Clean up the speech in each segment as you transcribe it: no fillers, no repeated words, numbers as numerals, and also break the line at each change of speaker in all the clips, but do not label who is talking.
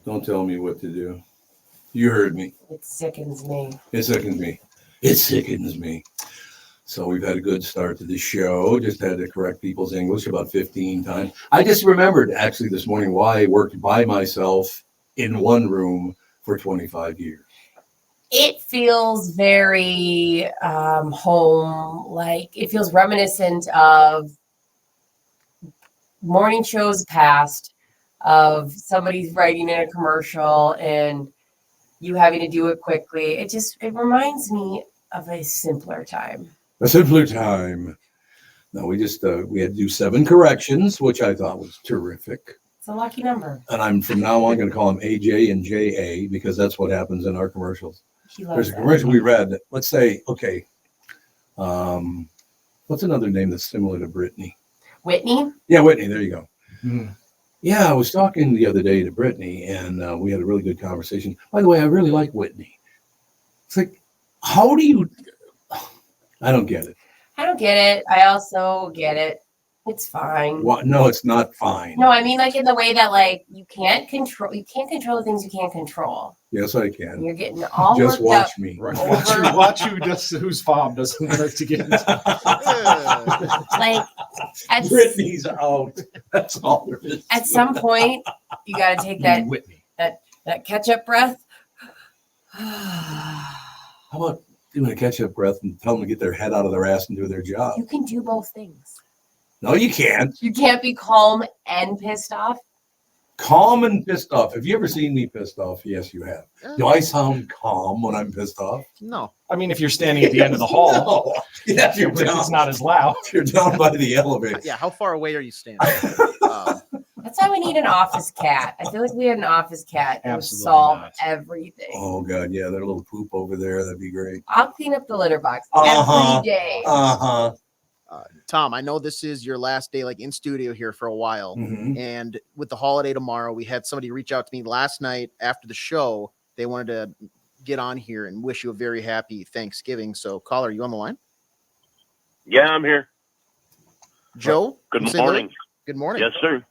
Don't tell me what to do. You heard me.
It sickens me.
It sickens me. It sickens me. So we've had a good start to the show. Just had to correct people's English about 15 times. I just remembered actually this morning why I worked by myself in one room for 25 years.
It feels very home, like it feels reminiscent of morning shows past, of somebody's writing in a commercial and you having to do it quickly. It reminds me of a simpler time.
A simpler time. No, we had to do 7 corrections, which I thought was terrific.
It's a lucky number.
And I'm from now on going to call them AJ and JA because that's what happens in our commercials. There's a commercial we read that, let's say, okay, what's another name that's similar to Brittany?
Whitney?
Yeah, Whitney, there you go. Mm-hmm. Yeah, I was talking the other day to Brittany, and we had a really good conversation. By the way, I really like Whitney. It's like, how do you... I don't get it.
I don't get it. I also get it. It's fine.
What? No, it's not fine.
No, I mean, like in the way that, like, you can't control the things you can't control.
Yes, I can.
And you're getting all
just
worked
watch
up
me.
Right. Watch whose fob doesn't work to get into.
Like,
Brittany's out. That's all there is.
At some point, you got to take that
Whitney.
that catch-up breath.
How about doing a catch-up breath and tell them to get their head out of their ass and do their job?
You can do both things.
No, you can't.
You can't be calm and pissed off.
Calm and pissed off. Have you ever seen me pissed off? Yes, you have. Do I sound calm when I'm pissed off?
No. I mean, if you're standing at the end of the hall,
no. Yeah,
it's not as loud.
You're down by the elevator.
Yeah, how far away are you standing?
That's why we need an office cat. I feel like we had an office cat that would
Absolutely
solve
not.
everything.
Oh, God, yeah, that little poop over there, that'd be great.
I'll clean up the litter box
Uh-huh.
every day.
Uh-huh.
Tom, I know this is your last day like in studio here for a while.
Mhm.
And with the holiday tomorrow, we had somebody reach out to me last night after the show. They wanted to get on here and wish you a very happy Thanksgiving. So, caller, are you on the line?
Yeah, I'm here.
Joe?
Good
from St. Louis?
morning.
Good morning.
Yes, sir.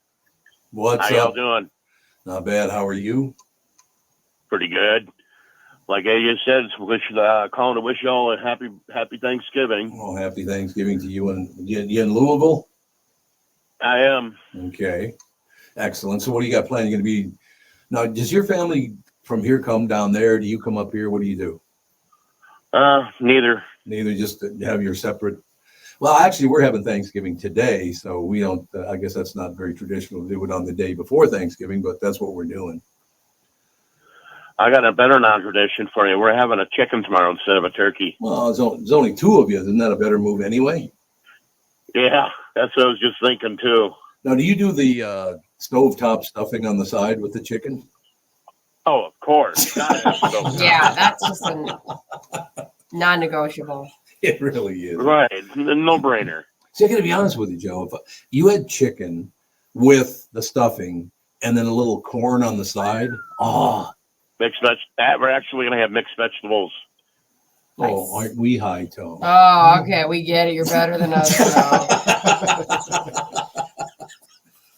What's
How y'all
up?
doing?
Not bad. How are you?
Pretty good. Like AJ said, calling to wish y'all a happy Thanksgiving.
Oh, happy Thanksgiving to you. And you in Louisville?
I am.
Okay. Excellent. So what do you got planned? You're going to be... Now, does your family from here come down there? Do you come up here? What do you do?
Neither.
Neither, just to have your separate... Well, actually, we're having Thanksgiving today, so we don't... I guess that's not very traditional to do it on the day before Thanksgiving, but that's what we're doing.
I got a better non-tradition for you. We're having a chicken tomorrow instead of a turkey.
Well, there's only 2 of you. Isn't that a better move anyway?
Yeah, that's what I was just thinking too.
Now, do you do the stovetop stuffing on the side with the chicken?
Oh, of course.
Yeah, that's just a non-negotiable.
It really is.
Right. No-brainer.
See, I got to be honest with you, Joe. If you had chicken with the stuffing and then a little corn on the side,
We're actually going to have mixed vegetables.
Nice.
Oh, aren't we high tone?
Oh, okay, we get it. You're better than us.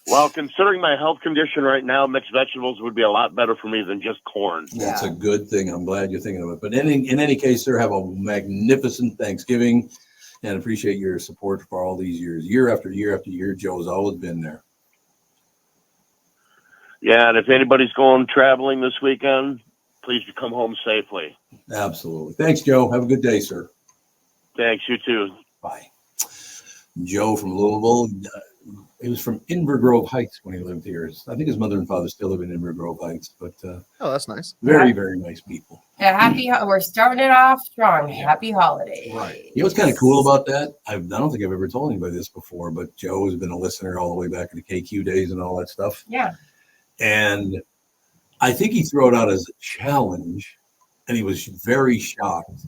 Well, considering my health condition right now, mixed vegetables would be a lot better for me than just corn.
That's a good thing. I'm glad you're thinking of it. But in any case, sir, have a magnificent Thanksgiving and appreciate your support for all these years. Year after year after year, Joe's always been there.
Yeah, and if anybody's going traveling this weekend, please come home safely.
Absolutely. Thanks, Joe. Have a good day, sir.
Thanks, you too.
Bye. Joe from Louisville. He was from Inver Grove Heights when he lived here. I think his mother and father still live in Inver Grove Heights, but
Oh, that's nice.
very, very nice people.
Yeah, we're starting it off strong. Happy holidays.
Right. You know what's kind of cool about that? I don't think I've ever told anybody this before, but Joe has been a listener all the way back to the KQ days and all that stuff.
Yeah.
And I think he threw it out as a challenge, and he was very shocked.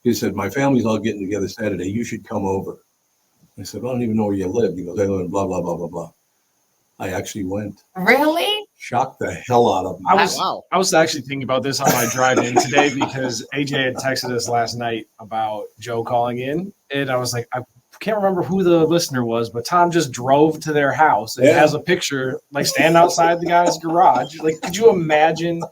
He said, my family's all getting together Saturday. You should come over. I said, well, I don't even know where you live. He goes, I live in blah, blah, blah, blah, blah. I actually went.
Really?
Shocked the hell out of me.
I was actually thinking about this on my drive in today because AJ had texted us last night about Joe calling in. And I was like, I can't remember who the listener was, but Tom just drove to their house and has a picture, like standing outside the guy's garage. Like, could you imagine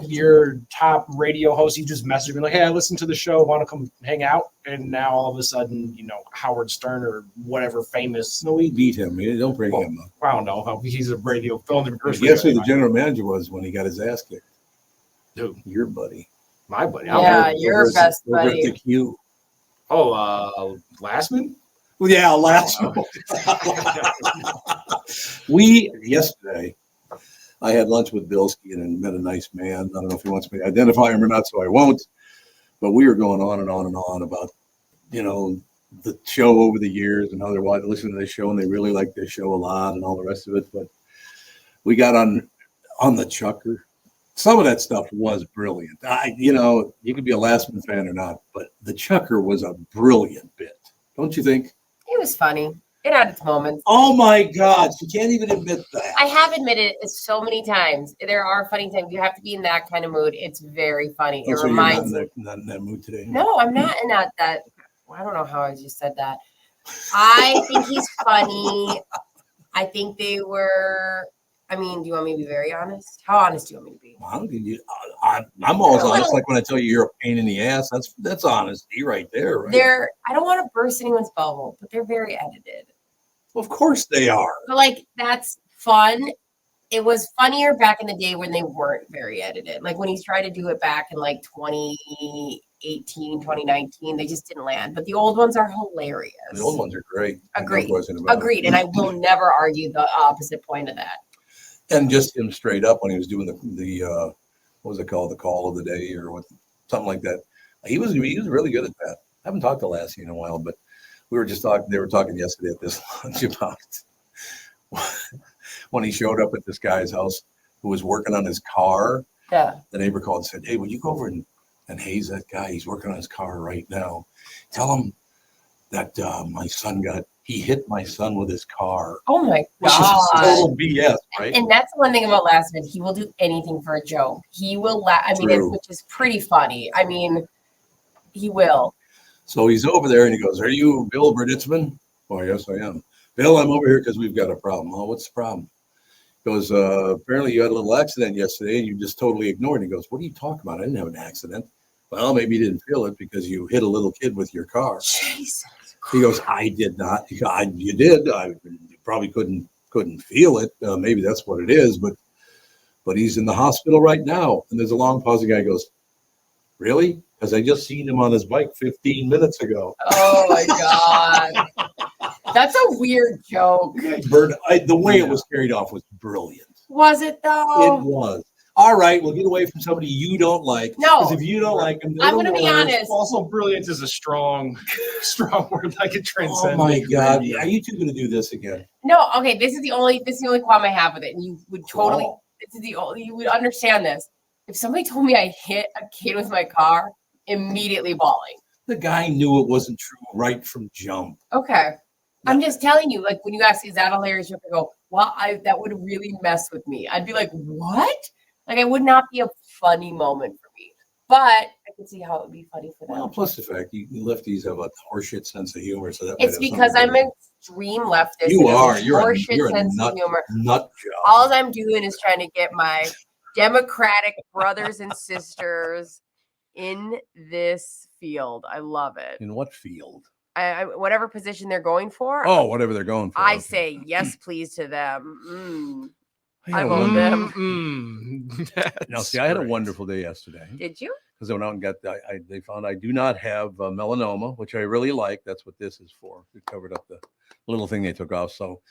your top radio host? You just message me like, "Hey, I listened to the show. Want to come hang out?" And now all of a sudden, Howard Stern or whatever famous.
No, we beat him. Don't bring him up.
I don't know. He's a radio film.
Guess who the general manager was when he got his ass kicked?
Who?
Your buddy.
My buddy.
Yeah, your best buddy.
Over at the Q.
Oh, Lastman?
Well, yeah, Lastman. Yesterday, I had lunch with Bilski and met a nice man. I don't know if he wants me to identify him or not, so I won't. But we were going on and on and on about, the show over the years and how they're listening to this show and they really like this show a lot and all the rest of it. But we got on the Chucker. Some of that stuff was brilliant. You could be a Lastman fan or not, but the Chucker was a brilliant bit. Don't you think?
It was funny. It had its moments.
Oh my God. You can't even admit that.
I have admitted it so many times. There are funny times. You have to be in that kind of mood. It's very funny. It reminds me.
Not in that mood today.
No, I'm not in that. I don't know how I just said that. I think he's funny. I think they were. I mean, do you want me to be very honest? How honest do you want me to be?
I'm always honest. Like when I tell you you're a pain in the ass, that's honesty right there. Right?
I don't want to burst anyone's bubble, but they're very edited.
Well, of course they are.
But that's fun. It was funnier back in the day when they weren't very edited. Like when he tried to do it back in 2018, 2019, they just didn't land. But the old ones are hilarious.
The old ones are great.
Agreed. And I will never argue the opposite point of that.
And just him straight up when he was doing the what was it called, the call of the day or something like that. He was really good at that. I haven't talked to Lassie in a while, but we were just talking. They were talking yesterday at this lunch about when he showed up at this guy's house who was working on his car.
Yeah.
The neighbor called and said, "Hey, would you go over and haze that guy? He's working on his car right now. Tell him that he hit my son with his car."
Oh my
Which
God.
is total BS, right?
And that's the one thing about Lastman. He will do anything for a joke. He will which is pretty funny. I mean, he will.
So he's over there and he goes, "Are you Bill Berditzman?" "Oh, yes, I am." "Bill, I'm over here because we've got a problem." "Oh, what's the problem?" He goes, "Apparently you had a little accident yesterday and you just totally ignored it." He goes, "What are you talking about? I didn't have an accident." "Well, maybe you didn't feel it because you hit a little kid with your car."
Jesus.
He goes, "I did not." He goes, "You did. You probably couldn't feel it. Maybe that's what it is, but he's in the hospital right now." And there's a long pause. The guy goes, "Really? Because I just seen him on his bike 15 minutes ago."
Oh my God. That's a weird joke.
The way it was carried off was brilliant.
Was it though?
It was. All right, we'll get away from somebody you don't like.
No.
Because if you don't like him,
I'm going to be honest.
Also, brilliant is a strong word. Like it transcends.
Oh my God. Are you two going to do this again?
No. Okay. This is the only qualm I have with it. And you would totally, you would understand this. If somebody told me I hit a kid with my car, immediately bawling.
The guy knew it wasn't true right from jump.
Okay. I'm just telling you, when you ask, is that hilarious? You have to go, well, that would really mess with me. I'd be like, what? It would not be a funny moment for me. But I could see how it would be funny for them.
Well, plus the fact you lefties have a horseshit sense of humor. So that
it's because I'm an extreme leftist.
You are.
You're a nut
job.
All I'm doing is trying to get my Democratic brothers and sisters in this field. I love it.
In what field?
Whatever position they're going for.
Oh, whatever they're going for.
I say yes, please to them. I vote them.
Now, see, I had a wonderful day yesterday.
Did you?
Because I went out and got they found I do not have melanoma, which I really like. That's what this is for. It covered up the little thing they took off. So,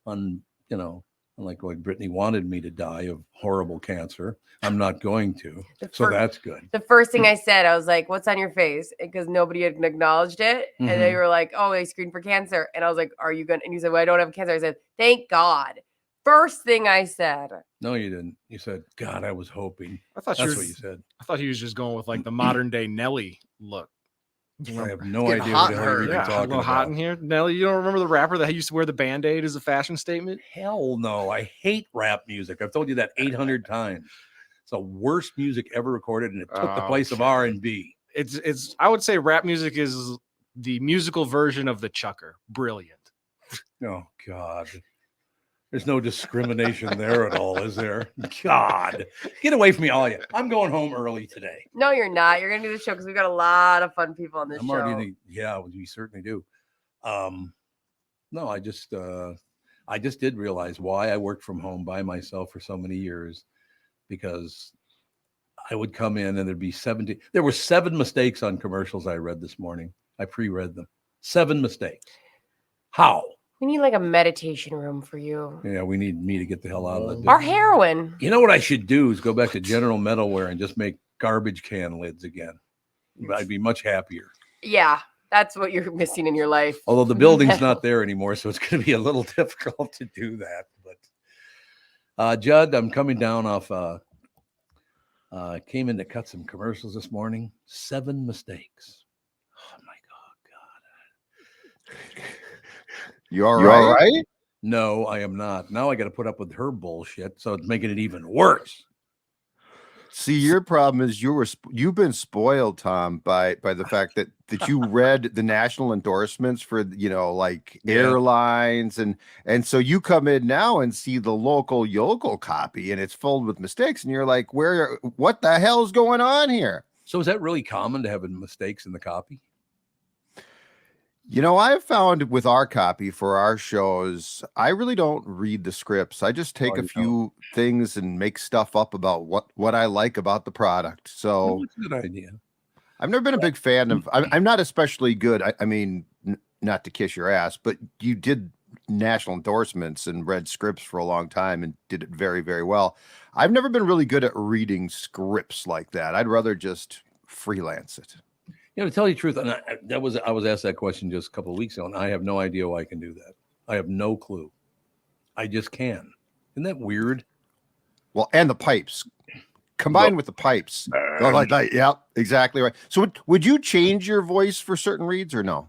like Brittany wanted me to die of horrible cancer, I'm not going to. So that's good.
The first thing I said, I was like, "What's on your face?" Because nobody had acknowledged it, and they were like, "Oh, I screened for cancer," and I was like, "Are you going?" And you said, "Well, I don't have cancer." I said, "Thank God." First thing I said.
No, you didn't. You said, "God, I was hoping."
That's what you said. I thought he was just going with the modern day Nelly look.
I have no idea what the hell you're even talking about.
A little hot in here. Nelly, you don't remember the rapper that used to wear the Band-Aid as a fashion statement?
Hell no. I hate rap music. I've told you that 800 times. It's the worst music ever recorded, and it took the place of R&B.
It's I would say rap music is the musical version of the Chucker. Brilliant.
Oh God. There's no discrimination there at all, is there? God, get away from me, all you. I'm going home early today.
No, you're not. You're gonna do the show because we've got a lot of fun people on this show.
Yeah, we certainly do. No, I just did realize why I worked from home by myself for so many years, because I would come in and there'd be 70. There were 7 mistakes on commercials I read this morning. I pre-read them. 7 mistakes. How?
We need like a meditation room for you.
Yeah, we need me to get the hell out of that.
Or heroin.
You know what I should do is go back to General Metalware and just make garbage can lids again. I'd be much happier.
Yeah, that's what you're missing in your life.
Although the building's not there anymore, so it's going to be a little difficult to do that. But Judd, I'm coming down off. Came in to cut some commercials this morning. 7 mistakes. Oh my God.
You all right?
No, I am not. Now I got to put up with her bullshit, so it's making it even worse.
See, your problem is you've been spoiled, Tom, by the fact that you read the national endorsements for like airlines and so you come in now and see the local yokel copy and it's filled with mistakes and you're like, what the hell's going on here?
So is that really common to have mistakes in the copy?
I've found with our copy for our shows, I really don't read the scripts. I just take a few things and make stuff up about what I like about the product. So
that's a good idea.
I've never been a big fan of, I'm not especially good. I mean, not to kiss your ass, but you did national endorsements and read scripts for a long time and did it very, very well. I've never been really good at reading scripts like that. I'd rather just freelance it.
To tell you the truth, and I was asked that question just a couple of weeks ago, and I have no idea why I can do that. I have no clue. I just can. Isn't that weird?
Well, and the pipes combined with the pipes, like that. Yeah, exactly right. So, would you change your voice for certain reads or no?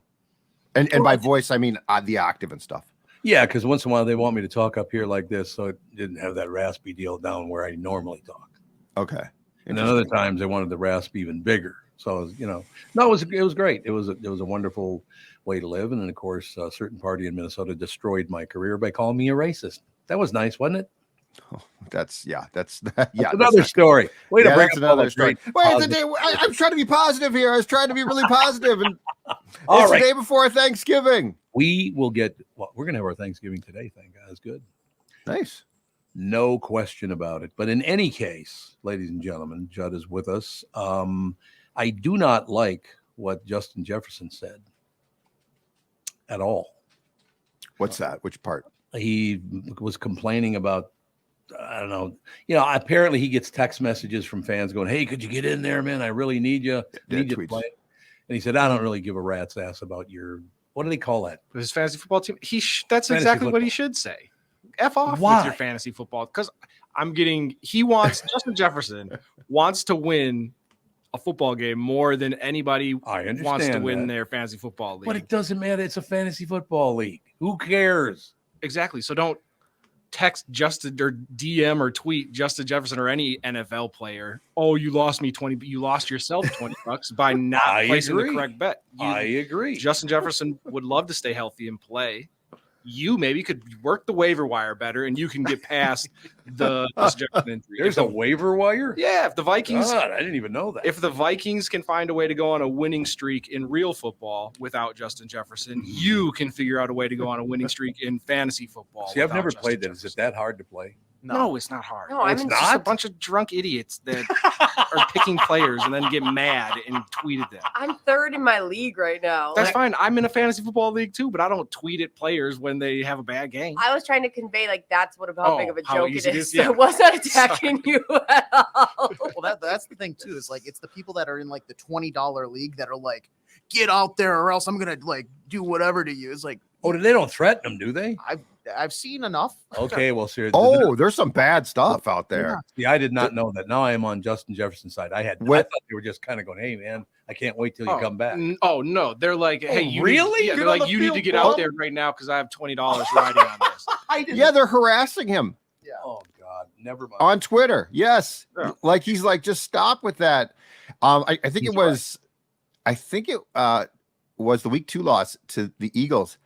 And by voice, I mean the octave and stuff.
Yeah, because once in a while they want me to talk up here like this, so it didn't have that raspy deal down where I normally talk.
Okay.
And then other times they wanted the rasp even bigger. So, no, it was great. It was a wonderful way to live. And then, of course, a certain party in Minnesota destroyed my career by calling me a racist. That was nice, wasn't it?
Oh, that's
another story. Way to bring up
another story. I'm trying to be positive here. I was trying to be really positive, and it's the day before Thanksgiving.
We're going to have our Thanksgiving today. Thank God. It's good.
Nice.
No question about it. But in any case, ladies and gentlemen, Judd is with us. I do not like what Justin Jefferson said at all.
What's that? Which part?
He was complaining about, I don't know. Apparently he gets text messages from fans going, "Hey, could you get in there, man? I really need you. Need you to play." And he said, "I don't really give a rat's ass about your," what do they call that?
His fantasy football team. That's exactly what he should say. F off with your fantasy football. Because Justin Jefferson wants to win a football game more than anybody wants to win their fantasy football league.
But it doesn't matter. It's a fantasy football league. Who cares?
Exactly. So don't text Justin or DM or tweet Justin Jefferson or any NFL player. "Oh, you lost me 20. You lost yourself $20 by not placing the correct bet."
I agree.
Justin Jefferson would love to stay healthy and play. You maybe could work the waiver wire better, and you can get past the injury.
There's a waiver wire?
Yeah, if the Vikings...
God, I didn't even know that.
If the Vikings can find a way to go on a winning streak in real football without Justin Jefferson, you can figure out a way to go on a winning streak in fantasy football.
See, I've never played that. Is it that hard to play?
No, it's not hard.
No,
it's just a bunch of drunk idiots that are picking players and then get mad and tweet at them.
I'm third in my league right now.
That's fine. I'm in a fantasy football league too, but I don't tweet at players when they have a bad game.
I was trying to convey that's how big of a joke it is.
Yeah.
So it wasn't attacking you at all.
Well, that's the thing too. Is like it's the people that are in like the $20 league that are like, "Get out there, or else I'm gonna like do whatever to you." It's like,
they don't threaten them, do they?
I've seen enough.
Okay, well, seriously.
There's some bad stuff out there.
Yeah, I did not know that. Now I am on Justin Jefferson's side. I thought they were just kind of going, "Hey, man, I can't wait till you come back."
Oh no, they're like, "Hey, you
really?"
They're like, "You need to get out there right now because I have $20 riding on this."
Yeah, they're harassing him.
Yeah. Oh God, never mind.
On Twitter, yes. Yeah. Like he's like, just stop with that. I think it was was the week 2 loss to the Eagles.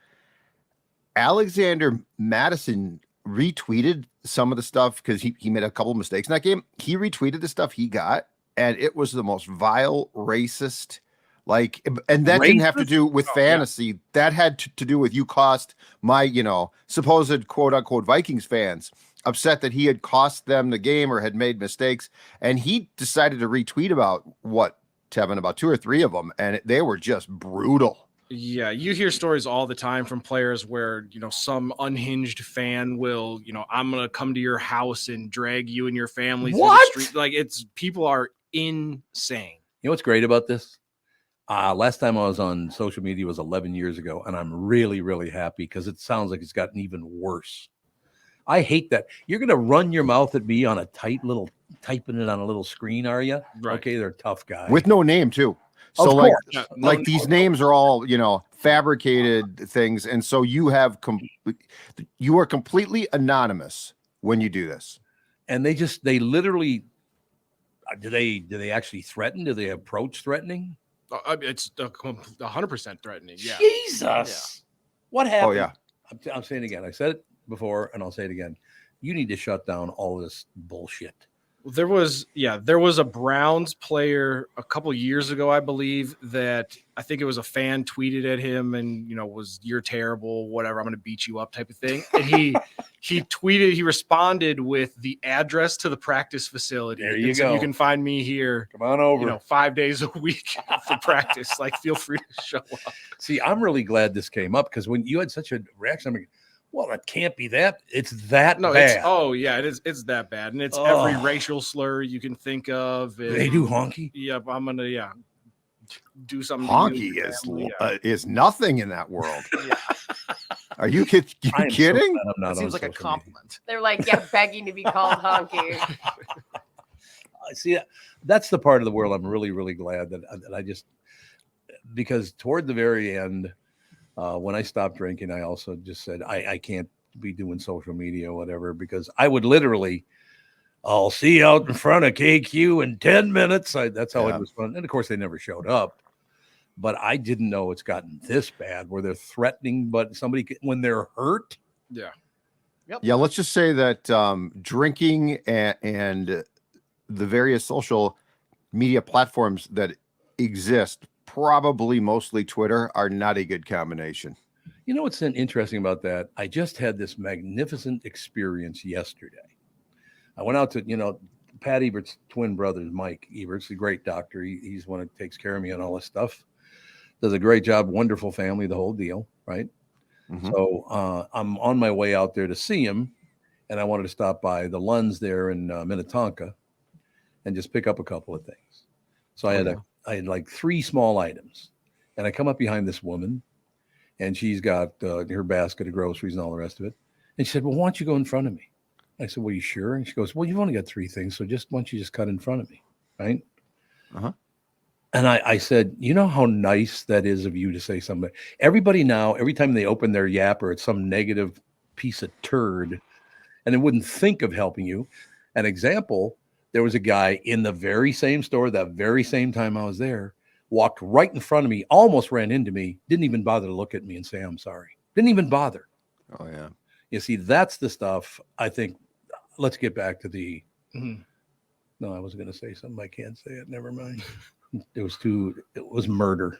Alexander Madison retweeted some of the stuff because he made a couple of mistakes in that game. He retweeted the stuff he got, and it was the most vile, racist, and that didn't have to do with fantasy. Yeah. That had to do with you cost my, supposed quote unquote Vikings fans upset that he had cost them the game or had made mistakes. And he decided to retweet about Tevin, about 2 or 3 of them. And they were just brutal.
Yeah. You hear stories all the time from players where, some unhinged fan will, I'm going to come to your house and drag you and your family through the street. People are insane.
You know what's great about this? Last time I was on social media was 11 years ago, and I'm really, really happy because it sounds like it's gotten even worse. I hate that. You're going to run your mouth at me on a typing it on a little screen, are you?
Right.
Okay, they're tough guys.
With no name, too. So, these names are all, fabricated things. And so you are completely anonymous when you do this.
And they literally, do they actually threaten? Do they approach threatening?
It's 100% threatening. Yeah.
Jesus. Yeah. What happened?
Oh, yeah.
I'm saying it again. I said it before, and I'll say it again. You need to shut down all this bullshit.
There was a Browns player a couple years ago, I believe, that I think it was a fan tweeted at him and, was "you're terrible, whatever, I'm going to beat you up" type of thing. And he responded with the address to the practice facility.
There you go.
You can find me here.
Come on over.
5 days a week for practice. Feel free to show up.
See, I'm really glad this came up because when you had such a reaction, I'm like, well, it can't be that. It's that bad.
It is. It's that bad. And it's every racial slur you can think of. And,
they do honky?
Yep. I'm going to, do something.
Honky is nothing in that world. Yeah. Are you kidding?
So that seems like a compliment.
They're begging to be called honky.
See, that's the part of the world I'm really, really glad that I just, because toward the very end, when I stopped drinking, I also just said, I can't be doing social media or whatever, because I would literally, I'll see you out in front of KQ in 10 minutes. That's how it was fun. And of course, they never showed up. But I didn't know it's gotten this bad where they're threatening, but when they're hurt.
Yeah.
Yep. Yeah. Let's just say that drinking and the various social media platforms that exist, probably mostly Twitter, are not a good combination.
You know what's interesting about that? I just had this magnificent experience yesterday. I went out to, Pat Ebert's twin brother, Mike Ebert's a great doctor. He's one that takes care of me and all this stuff. Does a great job, wonderful family, the whole deal, right? Mm-hmm. So I'm on my way out there to see him, and I wanted to stop by the Lunds there in Minnetonka and just pick up a couple of things. So I had like 3 small items, and I come up behind this woman, and she's got her basket of groceries and all the rest of it. And she said, well, why don't you go in front of me? I said, well, you sure? And she goes, well, you've only got 3 things, so why don't you just cut in front of me, right? Uh-huh. And I said, you know how nice that is of you to say something. Everybody now, every time they open their yapper, it's some negative piece of turd, and they wouldn't think of helping you. An example, there was a guy in the very same store that very same time I was there, walked right in front of me, almost ran into me, didn't even bother to look at me and say, I'm sorry. Didn't even bother.
Oh, yeah.
You see, that's the stuff I think. Let's get back to the. Mm-hmm. No, I was going to say something. I can't say it. Never mind. It was murder.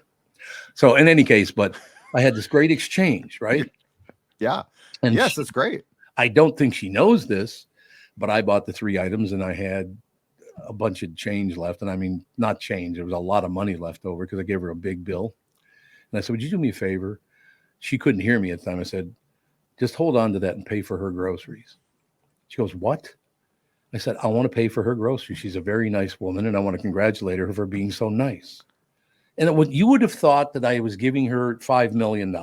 So in any case, but I had this great exchange, right?
Yeah. And yes, that's great.
I don't think she knows this, but I bought the 3 items and I had a bunch of change left. And I mean, not change. There was a lot of money left over because I gave her a big bill. And I said, would you do me a favor? She couldn't hear me at the time. I said, just hold on to that and pay for her groceries. She goes, what? I said, I want to pay for her groceries. She's a very nice woman, and I want to congratulate her for being so nice. And you would have thought that I was giving her $5 million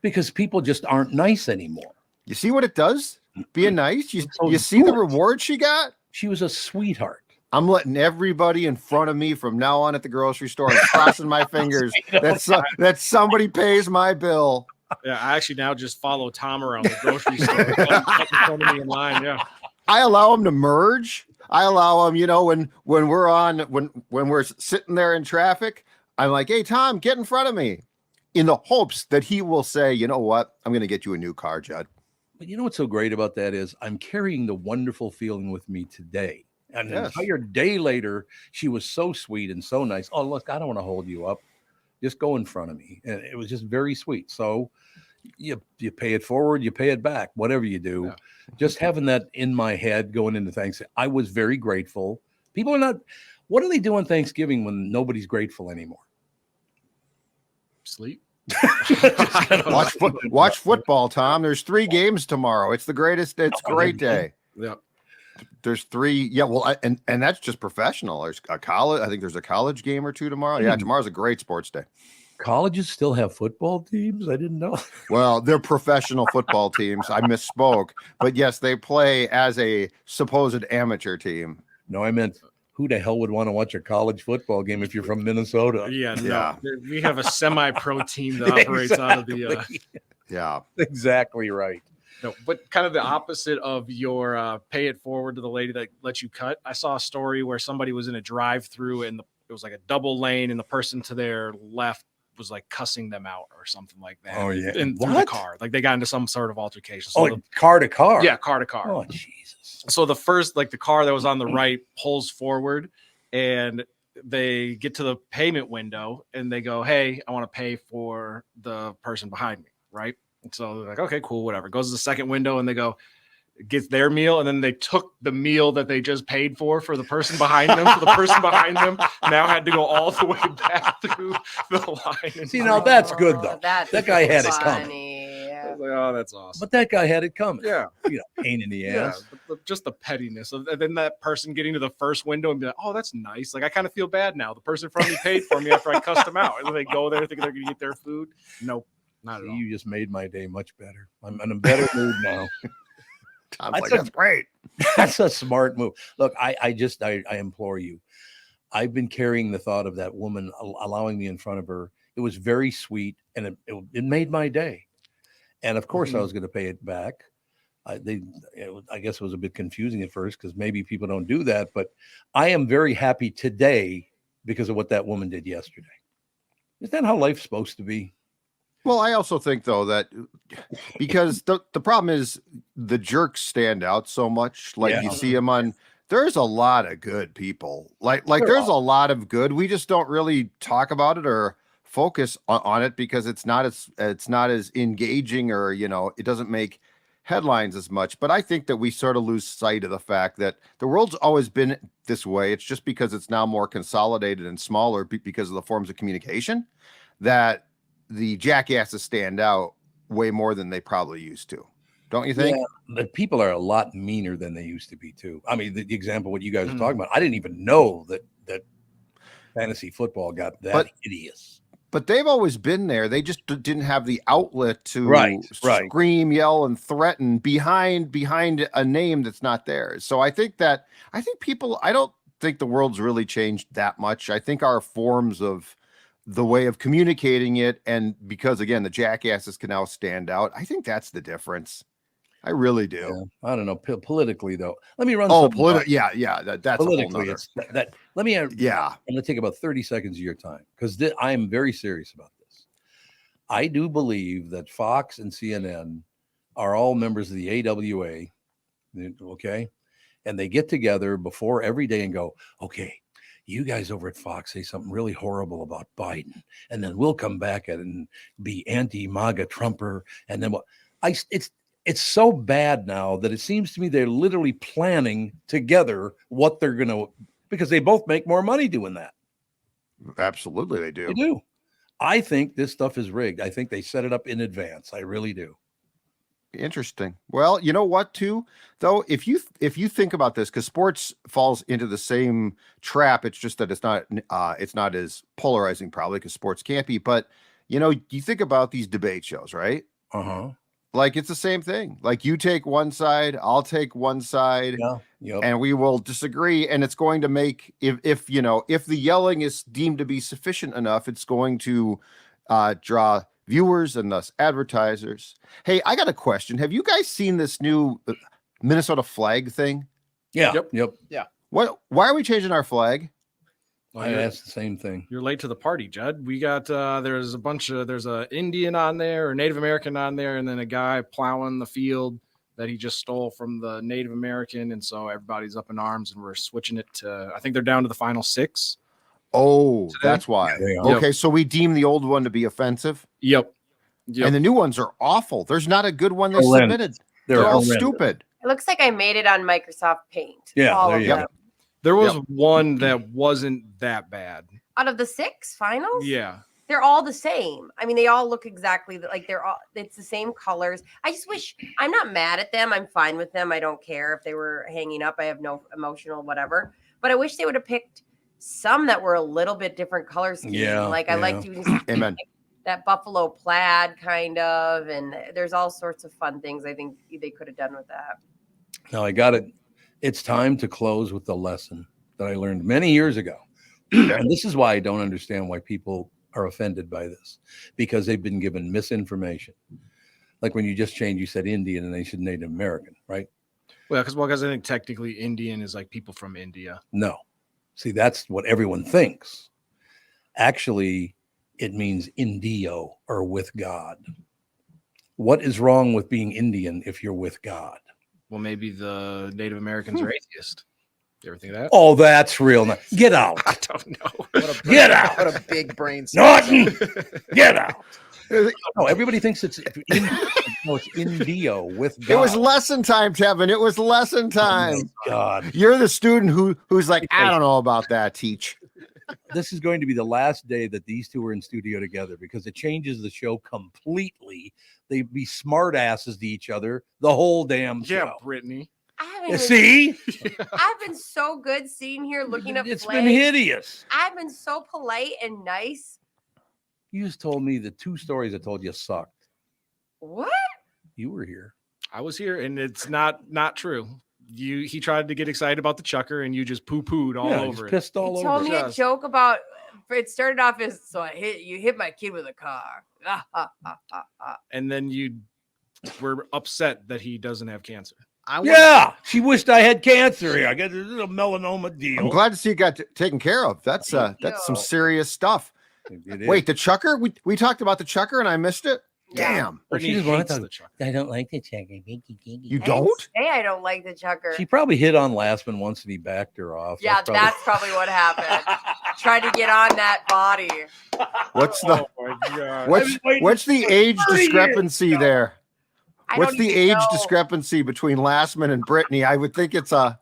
because people just aren't nice anymore.
You see what it does? Being nice. You see the reward she got?
She was a sweetheart.
I'm letting everybody in front of me from now on at the grocery store. I'm crossing my fingers that somebody pays my bill.
Yeah, I actually now just follow Tom around the grocery store. In line, yeah.
I allow him to merge. I allow him, when we're sitting there in traffic, I'm like, hey, Tom, get in front of me, in the hopes that he will say, you know what? I'm going to get you a new car, Judd.
But you know what's so great about that is I'm carrying the wonderful feeling with me today. An entire day later, she was so sweet and so nice. Oh, look, I don't want to hold you up. Just go in front of me. And it was just very sweet. So you pay it forward, you pay it back, whatever you do.
Yeah.
Just having that in my head going into Thanksgiving, I was very grateful. People are not, what do they do on Thanksgiving when nobody's grateful anymore?
Sleep.
Watch football, Tom. There's 3 games tomorrow. It's the greatest. It's a great day.
Yeah.
There's 3. Yeah. Well, and that's just professional. There's a college. I think there's a college game or 2 tomorrow. Yeah. Tomorrow's a great sports day.
Colleges still have football teams? I didn't know.
Well, they're professional football teams. I misspoke. But yes, they play as a supposed amateur team.
No, I meant who the hell would want to watch a college football game if you're from Minnesota?
Yeah, no.
Yeah.
We have a semi-pro team that operates out of the.
Yeah,
exactly right.
No, but kind of the opposite of your pay it forward to the lady that lets you cut. I saw a story where somebody was in a drive-through and it was like a double lane, and the person to their left was like cussing them out or something like that.
Oh yeah,
and through the car, like they got into some sort of altercation. So
like car to car.
Yeah, car to car.
Oh Jesus.
So the first, like the car that was on the right pulls forward, and they get to the payment window and they go, "Hey, I want to pay for the person behind me," right? And so they're like, "Okay, cool, whatever." Goes to the second window and they go, gets their meal, and then they took the meal that they just paid for the person behind them. So the person behind them now had to go all the way back through the line. And
see, now that's good though.
That
guy had it
funny.
coming.
I was like, oh, that's awesome.
But that guy had it coming.
Yeah.
You know, pain in the ass.
But just the pettiness of, and then that person getting to the first window and be like, oh, that's nice. Like, I kind of feel bad now. The person in front of me paid for me after I cussed them out. And then they go there thinking they're going to get their food. Nope. Not at all.
You just made my day much better. I'm in a better mood now.
that's great.
That's a smart move. Look, I implore you. I've been carrying the thought of that woman allowing me in front of her. It was very sweet, and it made my day. And of course, I was going to pay it back. I guess it was a bit confusing at first because maybe people don't do that. But I am very happy today because of what that woman did yesterday. Isn't that how life's supposed to be?
Well, I also think though that because the problem is the jerks stand out so much. Like you see them on. There's a lot of good people. Like there's a lot of good. We just don't really talk about it or focus on it because it's not as engaging, or it doesn't make headlines as much. But I think that we sort of lose sight of the fact that the world's always been this way. It's just because it's now more consolidated and smaller because of the forms of communication that the jackasses stand out way more than they probably used to. Don't you think?
Yeah, the people are a lot meaner than they used to be too. I mean, the example what you guys are talking about, I didn't even know that fantasy football got that hideous.
But they've always been there. They just didn't have the outlet to scream, yell, and threaten behind a name that's not theirs. So I think people, I don't think the world's really changed that much. I think our forms of the way of communicating it, and because again, the jackasses can now stand out. I think that's the difference. I really do.
Yeah, I don't know. Politically, though, let me run.
Yeah. That's
politically. It's that. Let me.
Yeah.
I'm going to take about 30 seconds of your time because I am very serious about this. I do believe that Fox and CNN are all members of the AWA. Okay, and they get together before every day and go, okay, you guys over at Fox say something really horrible about Biden, and then we'll come back and be anti-MAGA Trumper, and then what? It's so bad now that it seems to me they're literally planning together what they're going to, because they both make more money doing that.
Absolutely, they do.
They do. I think this stuff is rigged. I think they set it up in advance. I really do.
Interesting. Well, you know what, too, though, if you think about this, because sports falls into the same trap, it's just that it's not as polarizing, probably, because sports can't be. But you think about these debate shows, right? Like it's the same thing. Like you take one side, I'll take one side, and we will disagree. And it's going to make if the yelling is deemed to be sufficient enough, it's going to draw viewers and thus advertisers. Hey, I got a question. Have you guys seen this new Minnesota flag thing?
Yeah. Yep.
Yeah.
Why are we changing our flag?
I asked the same thing.
You're late to the party, Judd. We got there's a Indian on there, or Native American on there, and then a guy plowing the field that he just stole from the Native American, and so everybody's up in arms, and we're switching it to. I think they're down to the final 6.
Oh,
Today?
that's why.
They are.
Okay, so we deem the old one to be offensive,
Yep.
and the new ones are awful. There's not a good one they
Horrendous.
submitted.
They're
They're all
horrendous.
stupid.
It looks like I made it on Microsoft Paint.
Yeah,
all
there
of
you
them.
go.
There was one that wasn't that bad.
Out of the 6 finals,
Yeah.
they're all the same. I mean, they all look exactly like they're all. It's the same colors. I just wish I'm not mad at them. I'm fine with them. I don't care if they were hanging up. I have no emotional whatever. But I wish they would have picked some that were a little bit different color scheme.
Yeah,
Like I like doing
Amen.
that buffalo plaid kind of, and there's all sorts of fun things I think they could have done with that.
Now I got it. It's time to close with the lesson that I learned many years ago. And this is why I don't understand why people are offended by this, because they've been given misinformation. Like when you just changed, you said Indian and they said Native American, right?
Well, because I think technically Indian is like people from India.
No. See, that's what everyone thinks. Actually, it means Indio, or with God. What is wrong with being Indian if you're with God?
Well, maybe the Native Americans are atheist. You ever think of that?
Oh, that's real. Get out.
I don't know.
Get out.
What a big brain.
Norton, get out. No, everybody thinks it's Indio with God.
It was lesson time, Kevin. It was lesson time.
Oh, God.
You're the student who's like, I don't know about that, teach.
This is going to be the last day that these two are in studio together, because it changes the show completely. They'd be smart asses to each other the whole damn show.
Yeah, Brittany.
I haven't
You
even-
see?
I've been so good sitting here looking up.
It's
flags.
been hideous.
I've been so polite and nice.
You just told me the 2 stories I told you sucked.
What?
You were here.
I was here, and it's not true. He tried to get excited about the chucker, and you just poo-pooed all
Yeah,
over
just
it.
pissed all
You
over.
told me a
Just-
joke about. It started off as you hit my kid with a car.
And then you were upset that he doesn't have cancer.
Yeah, she wished I had cancer here. I got this little melanoma deal.
I'm glad to see it got taken care of. That's
Thank
that's some
you.
serious stuff.
It is.
Wait, the chucker? We talked about the chucker and I missed it.
Yeah.
Damn.
Well, she
Brittany
just wanted
hates
to-
the chucker.
I don't like the checker.
You don't?
Hey, I don't like the chucker.
She probably hit on Lastman once and he backed her off.
Yeah, that's probably what happened. Tried to get on that body.
What's the
Oh my God.
what's the age
30 years.
discrepancy there?
I
What's
don't
the
even
age
know.
discrepancy between Lastman and Brittany? I would think it's a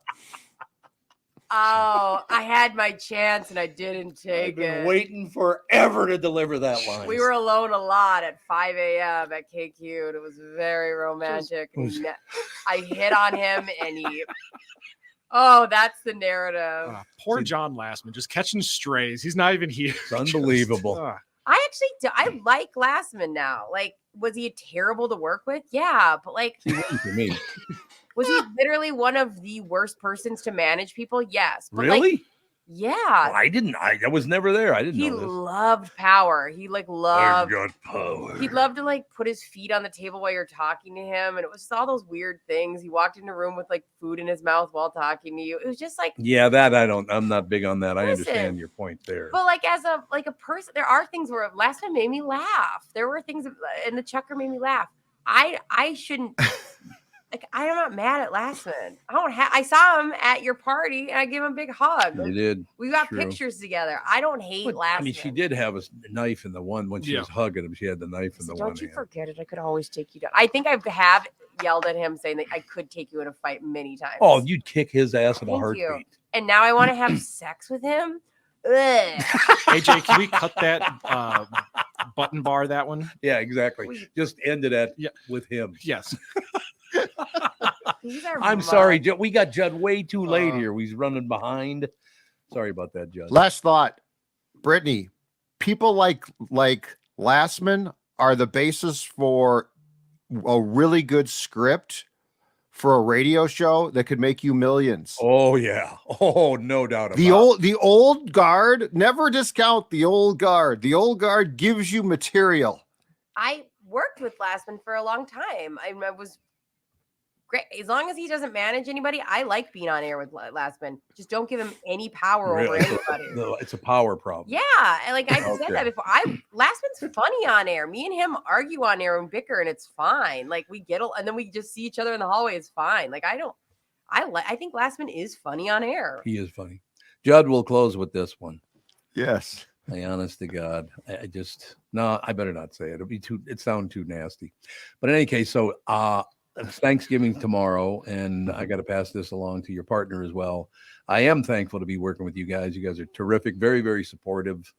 Oh, I had my chance and I didn't
I've
take
been
it.
waiting forever to deliver that line.
We were alone a lot at 5 a.m. at KQ. And it was very romantic. I hit on him and he. Oh, that's the narrative.
Poor John Lastman, just catching strays. He's not even here.
It's unbelievable.
I actually do. I like Glassman now. Like, was he terrible to work with? Yeah, but like,
He wasn't for me.
was he literally one of the worst persons to manage people? Yes. But like,
Really?
yeah.
I didn't. I was never there. I didn't
He
know this.
loved power. He like
I
loved.
got power.
He'd love to like put his feet on the table while you're talking to him, and it was just all those weird things. He walked in a room with like food in his mouth while talking to you. It was just like,
Yeah, that I don't. I'm not big on that. I
Listen.
understand your point there.
but like as a person, there are things where last time made me laugh. There were things, and the chucker made me laugh. I shouldn't. Like, I'm not mad at Lastman. I saw him at your party and I gave him a big hug.
You did.
We got
True.
pictures together. I don't hate
But,
Lastman.
I mean, she did have a knife in the one when she
Yeah.
was hugging him. She had the knife in
So
the
don't
one
you
hand.
forget it. I could always take you down. I think I have yelled at him saying that I could take you in a fight many times.
Oh, you'd kick his ass in a
Thank
heartbeat.
you. And now I want to have sex with him. Ugh.
AJ, can we cut that button bar? That one?
Yeah, exactly.
We-
Just ended at
Yeah.
with him.
Yes.
These are
I'm sorry,
much.
Judd. We got Judd way too late
Uh,
here. He's running behind. Sorry about that, Judd.
last thought. Brittany, people like Lastman are the basis for a really good script for a radio show that could make you millions.
Oh yeah. Oh, no doubt about
The old guard, never discount the old guard. The old guard gives you material.
I worked with Lastman for a long time. I was great. As long as he doesn't manage anybody, I like being on air with Lastman. Just don't give him any power over
Really?
anybody.
No, it's a power problem.
Yeah, and like I've
Okay.
said that before. Lastman's funny on air. Me and him argue on air and bicker, and it's fine. Like we get, and then we just see each other in the hallway. It's fine. Like I think Lastman is funny on air.
He is funny. Judd will close with this one.
Yes.
I honest to God, I just no. I better not say it. It sounds too nasty. But in any case, so it's Thanksgiving tomorrow, and I got to pass this along to your partner as well. I am thankful to be working with you guys. You guys are terrific, very, very supportive,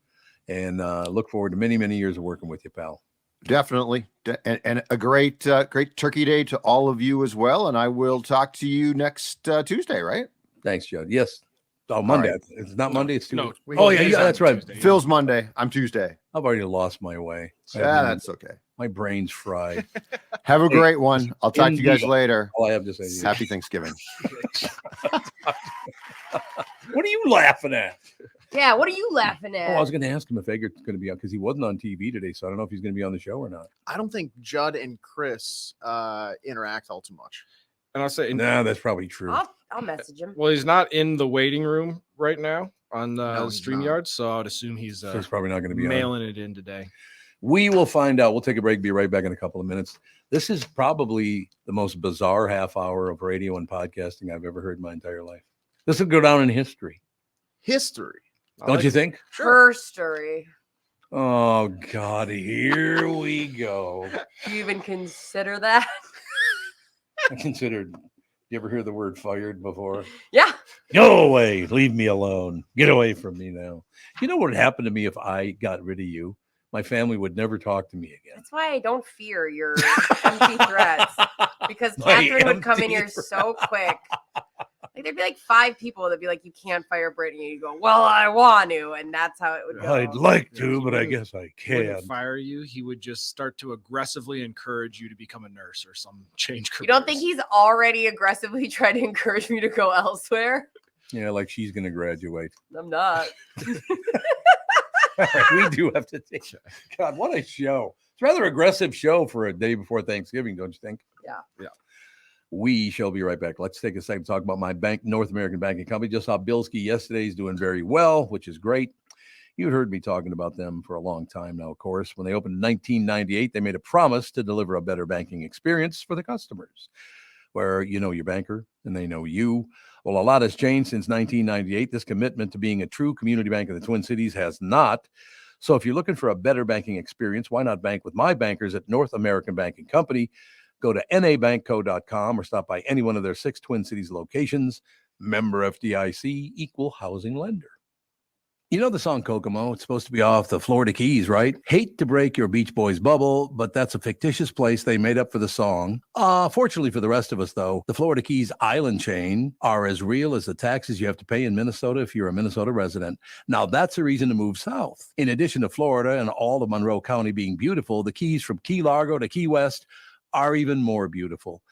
and look forward to many, many years of working with you, pal.
Definitely. And a great Turkey Day to all of you as well. And I will talk to you next Tuesday, right?
Thanks, Judd. Yes. Oh, Monday.
Right.
It's not Monday. It's Tuesday.
No,
Oh, yeah, that's right.
Tuesday.
Phil's Monday. I'm Tuesday.
I've already lost my way.
That's okay.
My brain's fried.
Have a great one. I'll talk to you guys
Indeed.
later.
All I have to say is
Happy Thanksgiving.
what are you laughing at?
Yeah, what are you laughing
Oh,
at?
I was going to ask him if Eggert's going to be on because he wasn't on TV today, so I don't know if he's going to be on the show or not.
I don't think Judd and Chris interact all too much.
And I'll say,
No, that's probably true.
I'll message him.
well, he's not in the waiting room right now on
No, he's
StreamYard, so I'd assume he's
So he's probably not going to be on.
mailing it in today.
We will find out. We'll take a break. Be right back in a couple of minutes. This is probably the most bizarre half hour of radio and podcasting I've ever heard in my entire life. This will go down in history.
History.
Don't you think?
First story.
Oh, God. Here we go.
Do you even consider that?
I considered. You ever hear the word fired before?
Yeah.
Go away. Leave me alone. Get away from me now. You know what would happen to me if I got rid of you? My family would never talk to me again.
That's why I don't fear your empty threats. Because
My
Catherine would come in
empty
here so quick. Like there'd be like 5 people that'd be like, "You can't fire Brittany." You go, "Well, I want to," and that's how it would go.
I'd like
Yeah,
to,
he
but I
would-
guess I
Wouldn't
can't.
fire you. He would just start to aggressively encourage you to become a nurse or some change careers.
You don't think he's already aggressively trying to encourage me to go elsewhere?
Yeah, like she's going to graduate.
I'm not.
We do have to take. God, what a show! It's a rather aggressive show for a day before Thanksgiving, don't you think?
Yeah.
Yeah.
We shall be right back. Let's take a second to talk about my bank, North American Banking Company. Just saw Bilski yesterday. He's doing very well, which is great. You've heard me talking about them for a long time now, of course. When they opened in 1998, they made a promise to deliver a better banking experience for the customers, where you know your banker and they know you. Well, a lot has changed since 1998. This commitment to being a true community bank in the Twin Cities has not. So if you're looking for a better banking experience, why not bank with my bankers at North American Banking Company? Go to nabankco.com or stop by any one of their 6 Twin Cities locations. Member FDIC, equal housing lender. You know the song Kokomo? It's supposed to be off the Florida Keys, right? Hate to break your Beach Boys bubble, but that's a fictitious place they made up for the song. Fortunately for the rest of us, though, the Florida Keys island chain are as real as the taxes you have to pay in Minnesota if you're a Minnesota resident. Now, that's a reason to move south. In addition to Florida and all of Monroe County being beautiful, the Keys from Key Largo to Key West are even more beautiful.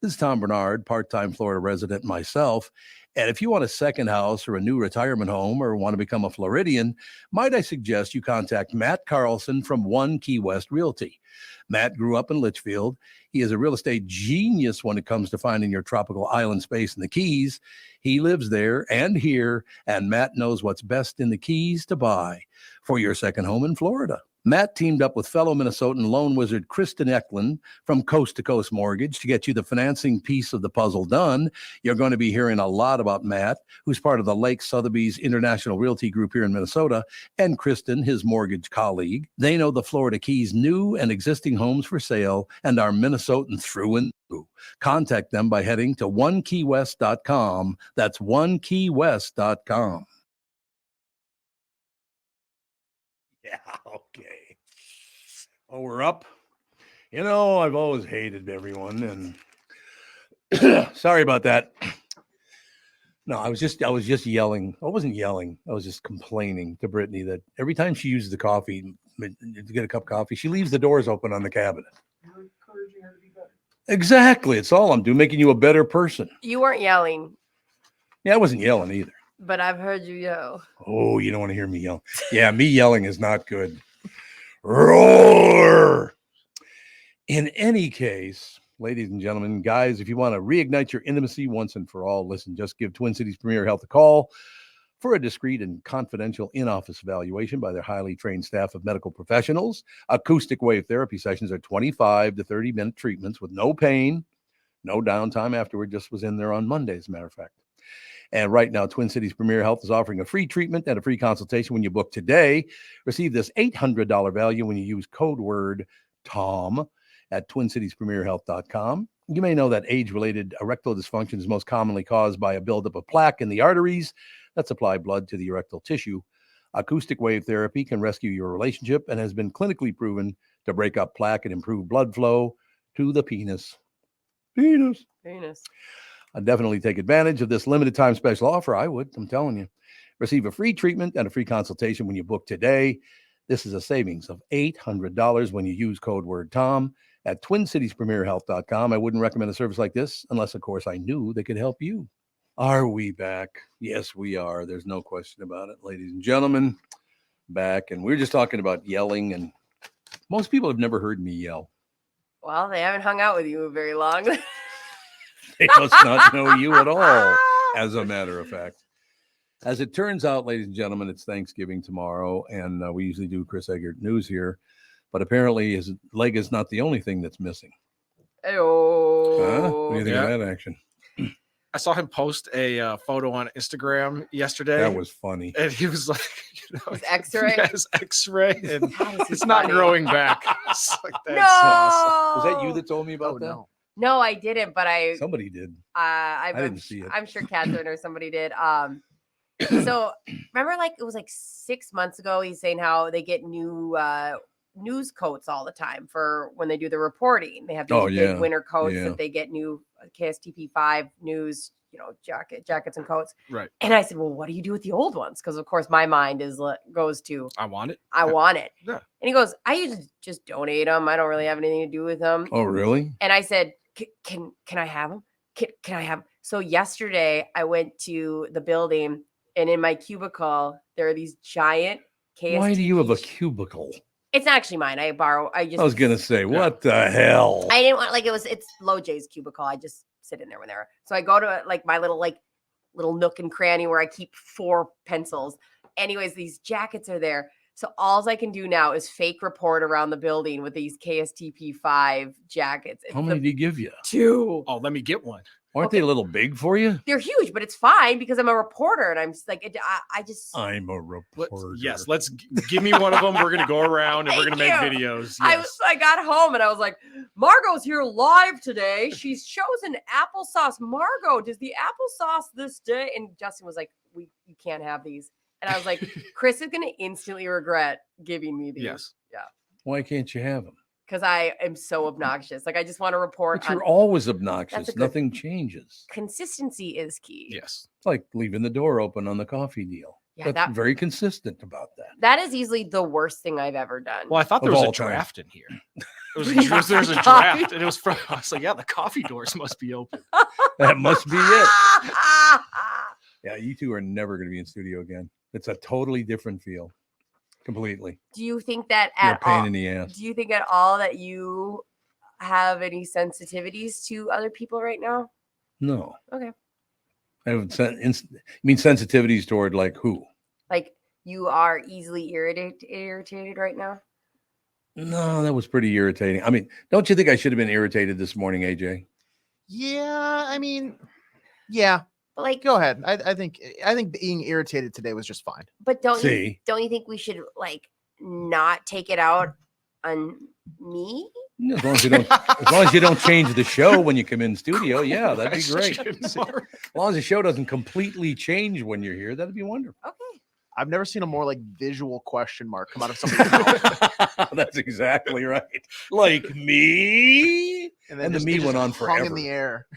This is Tom Barnard, part-time Florida resident myself. And if you want a second house or a new retirement home or want to become a Floridian, might I suggest you contact Matt Carlson from One Key West Realty. Matt grew up in Litchfield. He is a real estate genius when it comes to finding your tropical island space in the Keys. He lives there and here, and Matt knows what's best in the Keys to buy for your second home in Florida. Matt teamed up with fellow Minnesotan loan wizard Kristen Eklund from Coast to Coast Mortgage to get you the financing piece of the puzzle done. You're going to be hearing a lot about Matt, who's part of the Lake Sotheby's International Realty Group here in Minnesota, and Kristen, his mortgage colleague. They know the Florida Keys' new and existing homes for sale and are Minnesotan through and through. Contact them by heading to onekeywest.com. That's onekeywest.com. Yeah, okay. Oh, we're up. You know, I've always hated everyone, and sorry about that. No, I was just yelling. I wasn't yelling. I was just complaining to Brittany that every time she uses the coffee to get a cup of coffee, she leaves the doors open on the cabinet.
You're encouraging her to be better.
Exactly. It's all I'm doing, making you a better person.
You weren't yelling,
Yeah, I wasn't yelling either.
but I've heard you yell.
Oh, you don't want to hear me yell. Yeah, me yelling is not good. Roar. In any case, ladies and gentlemen, guys, if you want to reignite your intimacy once and for all, listen, just give Twin Cities Premier Health a call for a discreet and confidential in-office evaluation by their highly trained staff of medical professionals. Acoustic wave therapy sessions are 25 to 30-minute treatments with no pain, no downtime afterward. Just was in there on Monday, as a matter of fact. And right now, Twin Cities Premier Health is offering a free treatment and a free consultation when you book today. Receive this $800 value when you use code word TOM at TwinCitiesPremierHealth.com. You may know that age-related erectile dysfunction is most commonly caused by a buildup of plaque in the arteries that supply blood to the erectile tissue. Acoustic wave therapy can rescue your relationship and has been clinically proven to break up plaque and improve blood flow to the penis. Penis. I'd definitely take advantage of this limited time special offer. I would. I'm telling you. Receive a free treatment and a free consultation when you book today. This is a savings of $800 when you use code word TOM at TwinCitiesPremierHealth.com. I wouldn't recommend a service like this unless, of course, I knew they could help you. Are we back? Yes, we are. There's no question about it, ladies and gentlemen. Back. And we're just talking about yelling, and most people have never heard me yell.
Well, they haven't hung out with you very long.
They must not know you at all, as a matter of fact. As it turns out, ladies and gentlemen, it's Thanksgiving tomorrow, and we usually do Chris Eggert News here, but apparently his leg is not the only thing that's missing.
Oh,
What do you think of that action?
I saw him post a photo on Instagram yesterday.
That was funny.
And he was like,
his X-ray?
Yeah, his X-ray. And
That is
it's not
funny.
growing back. It's like,
No.
that's awesome.
Was that you that told me about that?
No, I didn't, but
Somebody did.
I
didn't see it.
I'm sure Catherine or somebody did. So remember, like it was like 6 months ago, he's saying how they get new news coats all the time for when they do the reporting. They have these big winter coats that they get new KSTP 5 news, jackets and coats.
Right.
And I said, well, what do you do with the old ones? Because of course my mind goes to
I want it.
I want it.
Yeah.
And he goes, I usually just donate them. I don't really have anything to do with them.
Oh, really?
And I said, can I have them? Can I have them? So yesterday I went to the building, and in my cubicle there are these giant KSTP.
Why do you have a cubicle?
It's not actually mine. I was gonna say,
what the hell?
I didn't want it's Low J's cubicle. I just sit in there when they're so I go to like my little nook and cranny where I keep 4 pencils. Anyways, these jackets are there. So all I can do now is fake report around the building with these KSTP 5 jackets.
How many did he give you?
2.
Oh, let me get one.
Aren't they a little big for you?
They're huge, but it's fine because I'm a reporter and I'm just like,
I'm a reporter.
Let's give me one of them. We're going to go around and we're going to make videos. Yes.
I got home and I was like, Margot's here live today. She's chosen applesauce. Margot, does the applesauce this day? And Justin was like, you can't have these. And I was like, Chris is going to instantly regret giving me these.
Yes.
Yeah.
Why can't you have them?
Because I am so obnoxious. Like, I just want to report.
But you're always obnoxious. Nothing changes.
Consistency is key.
Yes.
It's like leaving the door open on the coffee deal.
Yeah,
that's very consistent about that.
That is easily the worst thing I've ever done.
Well, I thought there was a draft in here. There was a draft, and it was from. I was like, yeah, the coffee doors must be open.
That must be it. Yeah, you two are never going to be in studio again. It's a totally different feel. Completely.
Do you think that
You're a pain in the ass?
Do you think at all that you have any sensitivities to other people right now?
No.
Okay.
I haven't you mean sensitivities toward like who?
Like you are easily irritated right now?
No, that was pretty irritating. I mean, don't you think I should have been irritated this morning, AJ?
Yeah, I mean, yeah.
But like,
go ahead. I think being irritated today was just fine.
But don't you think we should like not take it out on me?
As long as you don't change the show when you come in studio, yeah, that'd be great. As long as the show doesn't completely change when you're here, that'd be wonderful.
Okay.
I've never seen a more like visual question mark come out of somebody's mouth.
That's exactly right. Like me,
and
the me went on forever.
Hung in the air.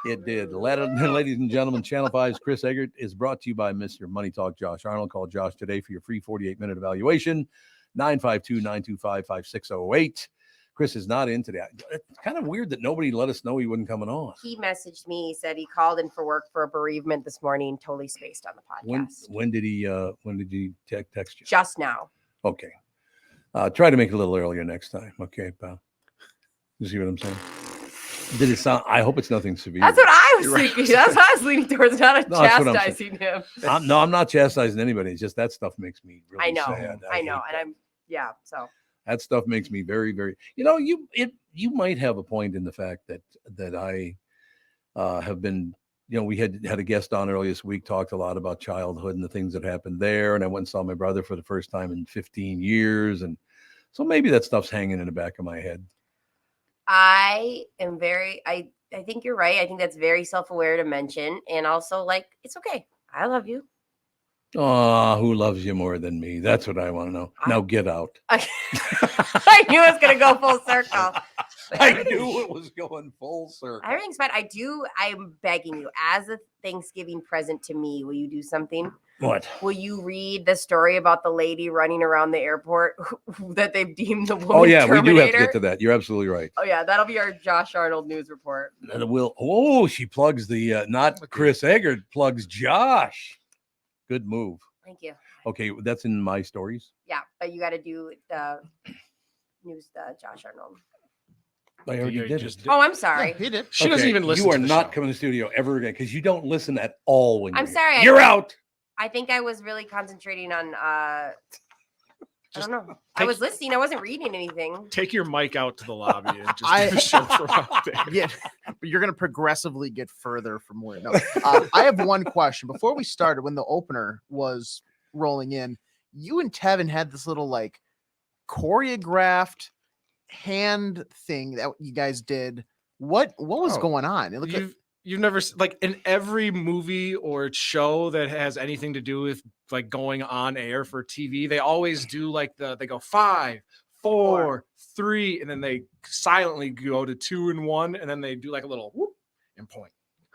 It did. Ladies and gentlemen, Channel 5's Chris Eggert is brought to you by Mr. Money Talk Josh Arnold. Call Josh today for your free 48-minute evaluation, 952-925-5608. Chris is not in today. It's kind of weird that nobody let us know he wasn't coming on.
He messaged me. He said he called in for work for a bereavement this morning, totally spaced on the podcast.
When did he text you?
Just now.
Okay. Try to make it a little earlier next time. Okay, pal. You see what I'm saying? Did it sound? I hope it's nothing severe.
That's what I was
You're right.
thinking. That's what I was leaning towards, not
No, that's what I'm
chastising him.
I'm not chastising anybody. It's just that stuff makes me really
I know.
sad.
I know.
hate
And
that.
so.
That stuff makes me very, very. You might have a point in the fact that I have been. We had a guest on earlier this week, talked a lot about childhood and the things that happened there, and I went and saw my brother for the first time in 15 years, and so maybe that stuff's hanging in the back of my head.
I think you're right. I think that's very self-aware to mention. And also, like, it's okay. I love you.
Oh, who loves you more than me? That's what I want to know. Now get out.
I knew it was going to go full circle.
I knew it was going full circle.
Everything's fine. I'm begging you, as a Thanksgiving present to me, will you do something?
What?
Will you read the story about the lady running around the airport that they've deemed the woman
Terminator? We do have to get to that. You're absolutely right.
Oh yeah, that'll be our Josh Arnold news report.
She plugs the not Chris Eggert, plugs Josh. Good move.
Thank you.
Okay, that's in my stories.
Yeah, but you got to do the news, Josh Arnold.
I already did it.
Oh, I'm sorry.
Yeah, he did.
She doesn't even listen.
You are
to the
not
show.
coming to the studio ever again because you don't listen at all. When
I'm sorry.
You're out.
I think I was really concentrating on. I don't know. I was listening. I wasn't reading anything.
Take your mic out to the lobby and just do the show from out there.
Yeah, but you're going to progressively get further from where. No, I have one question. Before we started, when the opener was rolling in, you and Tevin had this little like choreographed hand thing that you guys did. What was going on? It looked like
You've never like in every movie or show that has anything to do with like going on air for TV, they always do like they go 5, 4, 3, and then they silently go to 2 and 1, and then they do like a little whoop and point.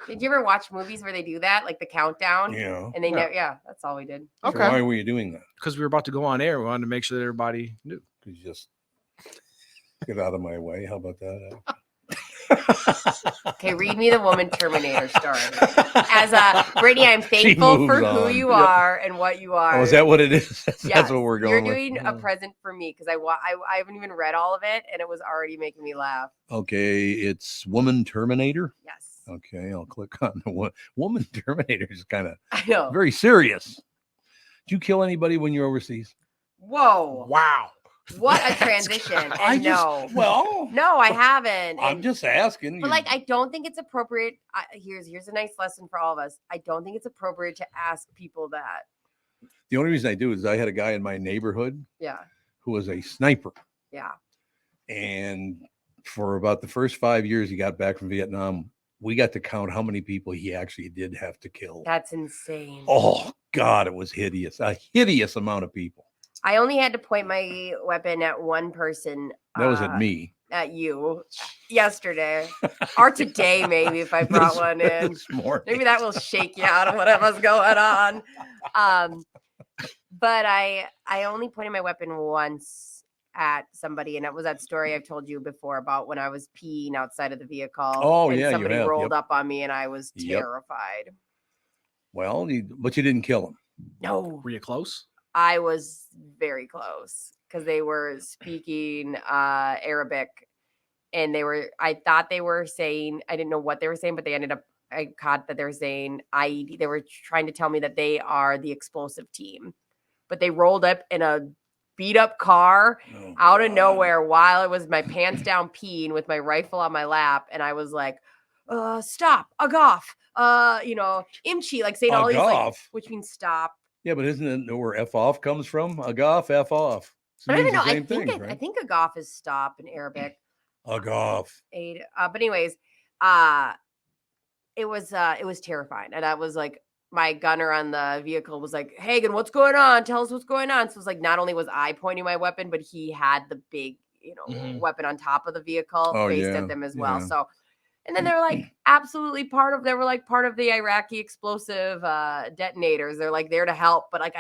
Did you ever watch movies where they do that, like the countdown?
Yeah.
And they never. Yeah, that's all we did.
So why were you doing that?
Because we were about to go on air. We wanted to make sure that everybody knew.
You just get out of my way. How about that?
Okay, read me the woman Terminator story. As Brittany, I'm thankful for who you are and what you are.
Oh, is that what it is? That's
Yes,
what we're going
You're
with.
doing a present for me because I haven't even read all of it and it was already making me laugh.
Okay, it's Woman Terminator.
Yes.
Okay, I'll click on the Woman Terminator. Is kind of
I know.
very serious. Did you kill anybody when you're overseas?
Whoa.
Wow.
What a transition. And no, I haven't.
I'm just asking.
But like, I don't think it's appropriate. Here's a nice lesson for all of us. I don't think it's appropriate to ask people that.
The only reason I do is I had a guy in my neighborhood.
Yeah.
Who was a sniper.
Yeah.
And for about the first 5 years he got back from Vietnam, we got to count how many people he actually did have to kill.
That's insane.
Oh God, it was hideous. A hideous amount of people.
I only had to point my weapon at one person.
That was at me.
At you yesterday or today, maybe if I brought one in. Maybe that will shake you out of whatever's going on. But I only pointed my weapon once at somebody, and it was that story I've told you before about when I was peeing outside of the vehicle.
Oh,
and
yeah,
somebody
you have.
rolled
Yep.
up on me, and I was terrified.
Well, but you didn't kill him.
No.
Were you close?
I was very close because they were speaking Arabic, and I thought they were saying, I didn't know what they were saying, but I caught that they were saying IED. They were trying to tell me that they are the explosive team, but they rolled up in a beat up car out of nowhere while it was my pants down peeing with my rifle on my lap. And I was like, stop, Agaf, Imchi, like saying all these, like, which means stop.
Yeah, but isn't it where F off comes from? Agaf, F off.
I don't even know. I think Agaf is stop in Arabic.
Agaf.
But anyways, it was terrifying. And I was like, my gunner on the vehicle was like, Hagen, what's going on? Tell us what's going on. So it was like, not only was I pointing my weapon, but he had the big, weapon on top of the vehicle faced at them as well. So, and then they're like absolutely part of the Iraqi explosive detonators. They're like there to help. But like,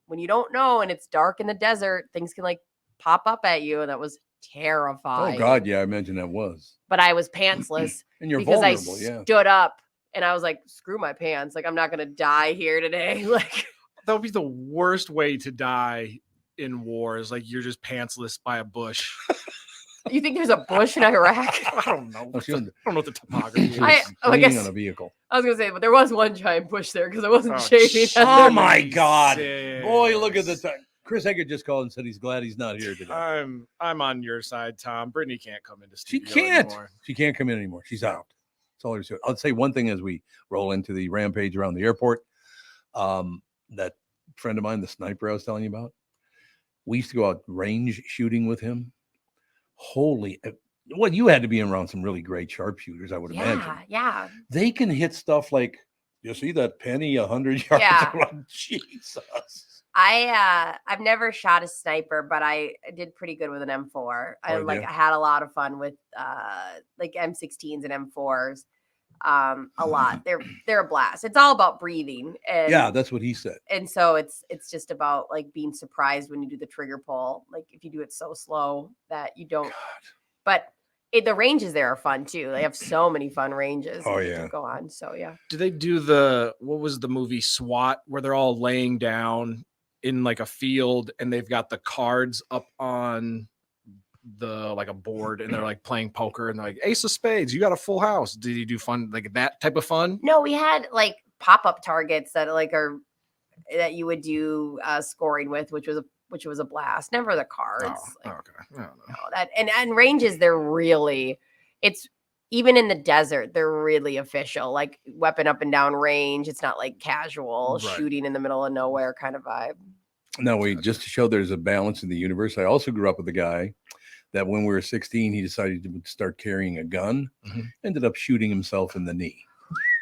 when you don't know and it's dark in the desert, things can like pop up at you. And that was terrifying.
Oh God. Yeah. I imagine that was.
But I was pantsless
and you're
because
vulnerable.
I stood up and I was like, screw my pants. Like, I'm not going to die here today. Like,
that would be the worst way to die in war, is like you're just pantsless by a bush.
You think there's a bush in Iraq?
I don't know.
Oh,
I don't know what the topography is.
I
Leaning
guess-
on a vehicle.
I was gonna say, but there was one giant bush there because I wasn't
Oh,
shaving.
Oh my God.
Jesus.
Boy, look at the time. Chris Eggert just called and said he's glad he's not here today.
I'm on your side, Tom. Brittany can't come into
She
studio
can't.
anymore.
She can't come in anymore. She's out. That's all there's to it. I'll say one thing as we roll into the rampage around the airport. That friend of mine, the sniper I was telling you about, we used to go out range shooting with him. Holy, well, you had to be around some really great sharpshooters, I would imagine.
Yeah.
They can hit stuff like, you see that penny 100 yards?
Yeah.
I'm like, Jesus.
I've never shot a sniper, but I did pretty good with an M4. I
yeah.
I had a lot of fun with like M16s and M4s. A lot. They're a blast. It's all about breathing. And
Yeah, that's what he said.
and so it's just about like being surprised when you do the trigger pull. Like if you do it so slow that you don't. But the ranges there are fun too. They have so many fun ranges.
Oh,
that you
yeah.
can go on. So yeah.
Do they do what was the movie SWAT where they're all laying down in like a field and they've got the cards up on the like a board and they're like playing poker and they're like ace of spades, you got a full house? Did you do fun like that type of fun?
No, we had like pop-up targets that that you would do scoring with, which was a blast. Never the cards.
Oh,
Like,
okay. I don't know.
no, that and ranges, it's even in the desert, they're really official, like weapon up and down range. It's not like casual
Right.
shooting in the middle of nowhere kind of vibe.
No, just to show there's a balance in the universe. I also grew up with a guy that when we were 16, he decided to start carrying a gun, ended up shooting himself in the knee.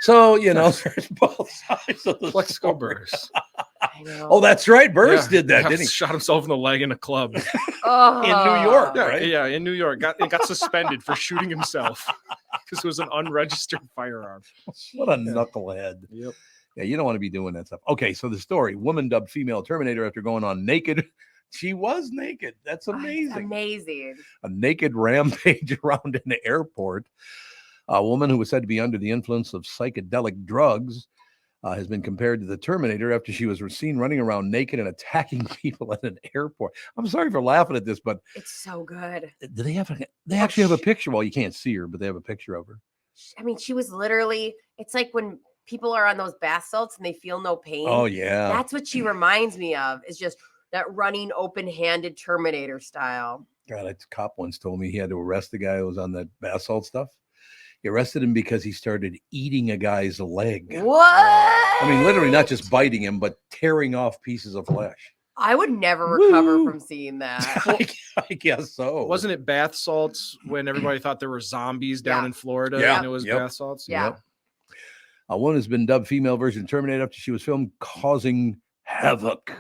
So, there's both sides of the
Let's go,
story.
Burrs.
I know.
Oh, that's right. Burrs did that,
Yeah,
didn't he?
Shot himself in the leg in a club.
In New York,
Yeah,
right?
yeah, in New York. Got suspended for shooting himself because it was an unregistered firearm.
What a knucklehead.
Yep.
Yeah, you don't want to be doing that stuff. Okay, so the story, woman dubbed female Terminator after going on naked. She was naked. That's amazing.
Amazing.
A naked rampage around an airport. A woman who was said to be under the influence of psychedelic drugs has been compared to the Terminator after she was seen running around naked and attacking people at an airport. I'm sorry for laughing at this, but
It's so good.
do they actually have a picture? Well, you can't see her, but they have a picture of her.
I mean, she was literally, it's like when people are on those bath salts and they feel no pain.
Oh, yeah.
That's what she reminds me of, is just that running open-handed Terminator style.
God, a cop once told me he had to arrest the guy who was on that bath salt stuff. He arrested him because he started eating a guy's leg.
What?
I mean, literally not just biting him, but tearing off pieces of flesh.
I would never recover
Woo.
from seeing that.
I guess so.
Wasn't it bath salts when everybody thought there were zombies down
Yeah.
in Florida
Yeah.
and it was
Yep.
bath salts?
Yeah.
A woman has been dubbed female version of Terminator after she was filmed causing havoc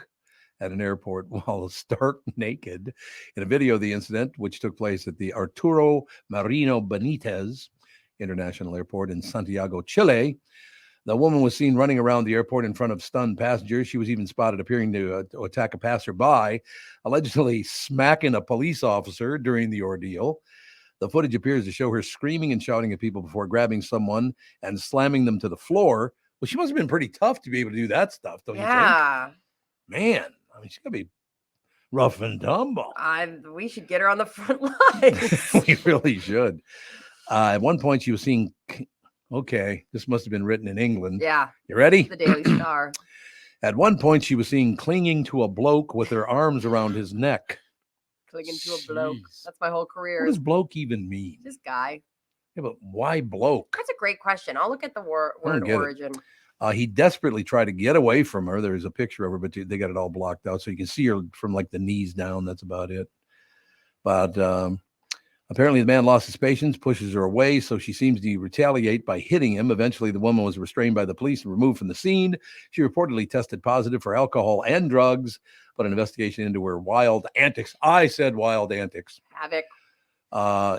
at an airport while stark naked. In a video of the incident, which took place at the Arturo Marino Benitez International Airport in Santiago, Chile, the woman was seen running around the airport in front of stunned passengers. She was even spotted appearing to attack a passerby, allegedly smacking a police officer during the ordeal. The footage appears to show her screaming and shouting at people before grabbing someone and slamming them to the floor. Well, she must have been pretty tough to be able to do that stuff, don't you think?
Yeah.
Man, I mean, she's got to be rough and tumble.
We should get her on the front lines.
We really should. At one point, she was seeing. Okay, this must have been written in England.
Yeah.
You ready?
The Daily Star.
At one point, she was seen clinging to a bloke with her arms around his neck.
Clinging to a bloke.
Jeez.
That's my whole
What
career.
does bloke even mean?
This guy.
Yeah, but why bloke?
That's a great question. I'll look at the word
get it.
origin.
He desperately tried to get away from her. There's a picture of her, but they got it all blocked out. So you can see her from like the knees down. That's about it. But apparently the man lost his patience, pushes her away. So she seems to retaliate by hitting him. Eventually, the woman was restrained by the police and removed from the scene. She reportedly tested positive for alcohol and drugs, but an investigation into her wild antics. I said wild antics.
Havoc.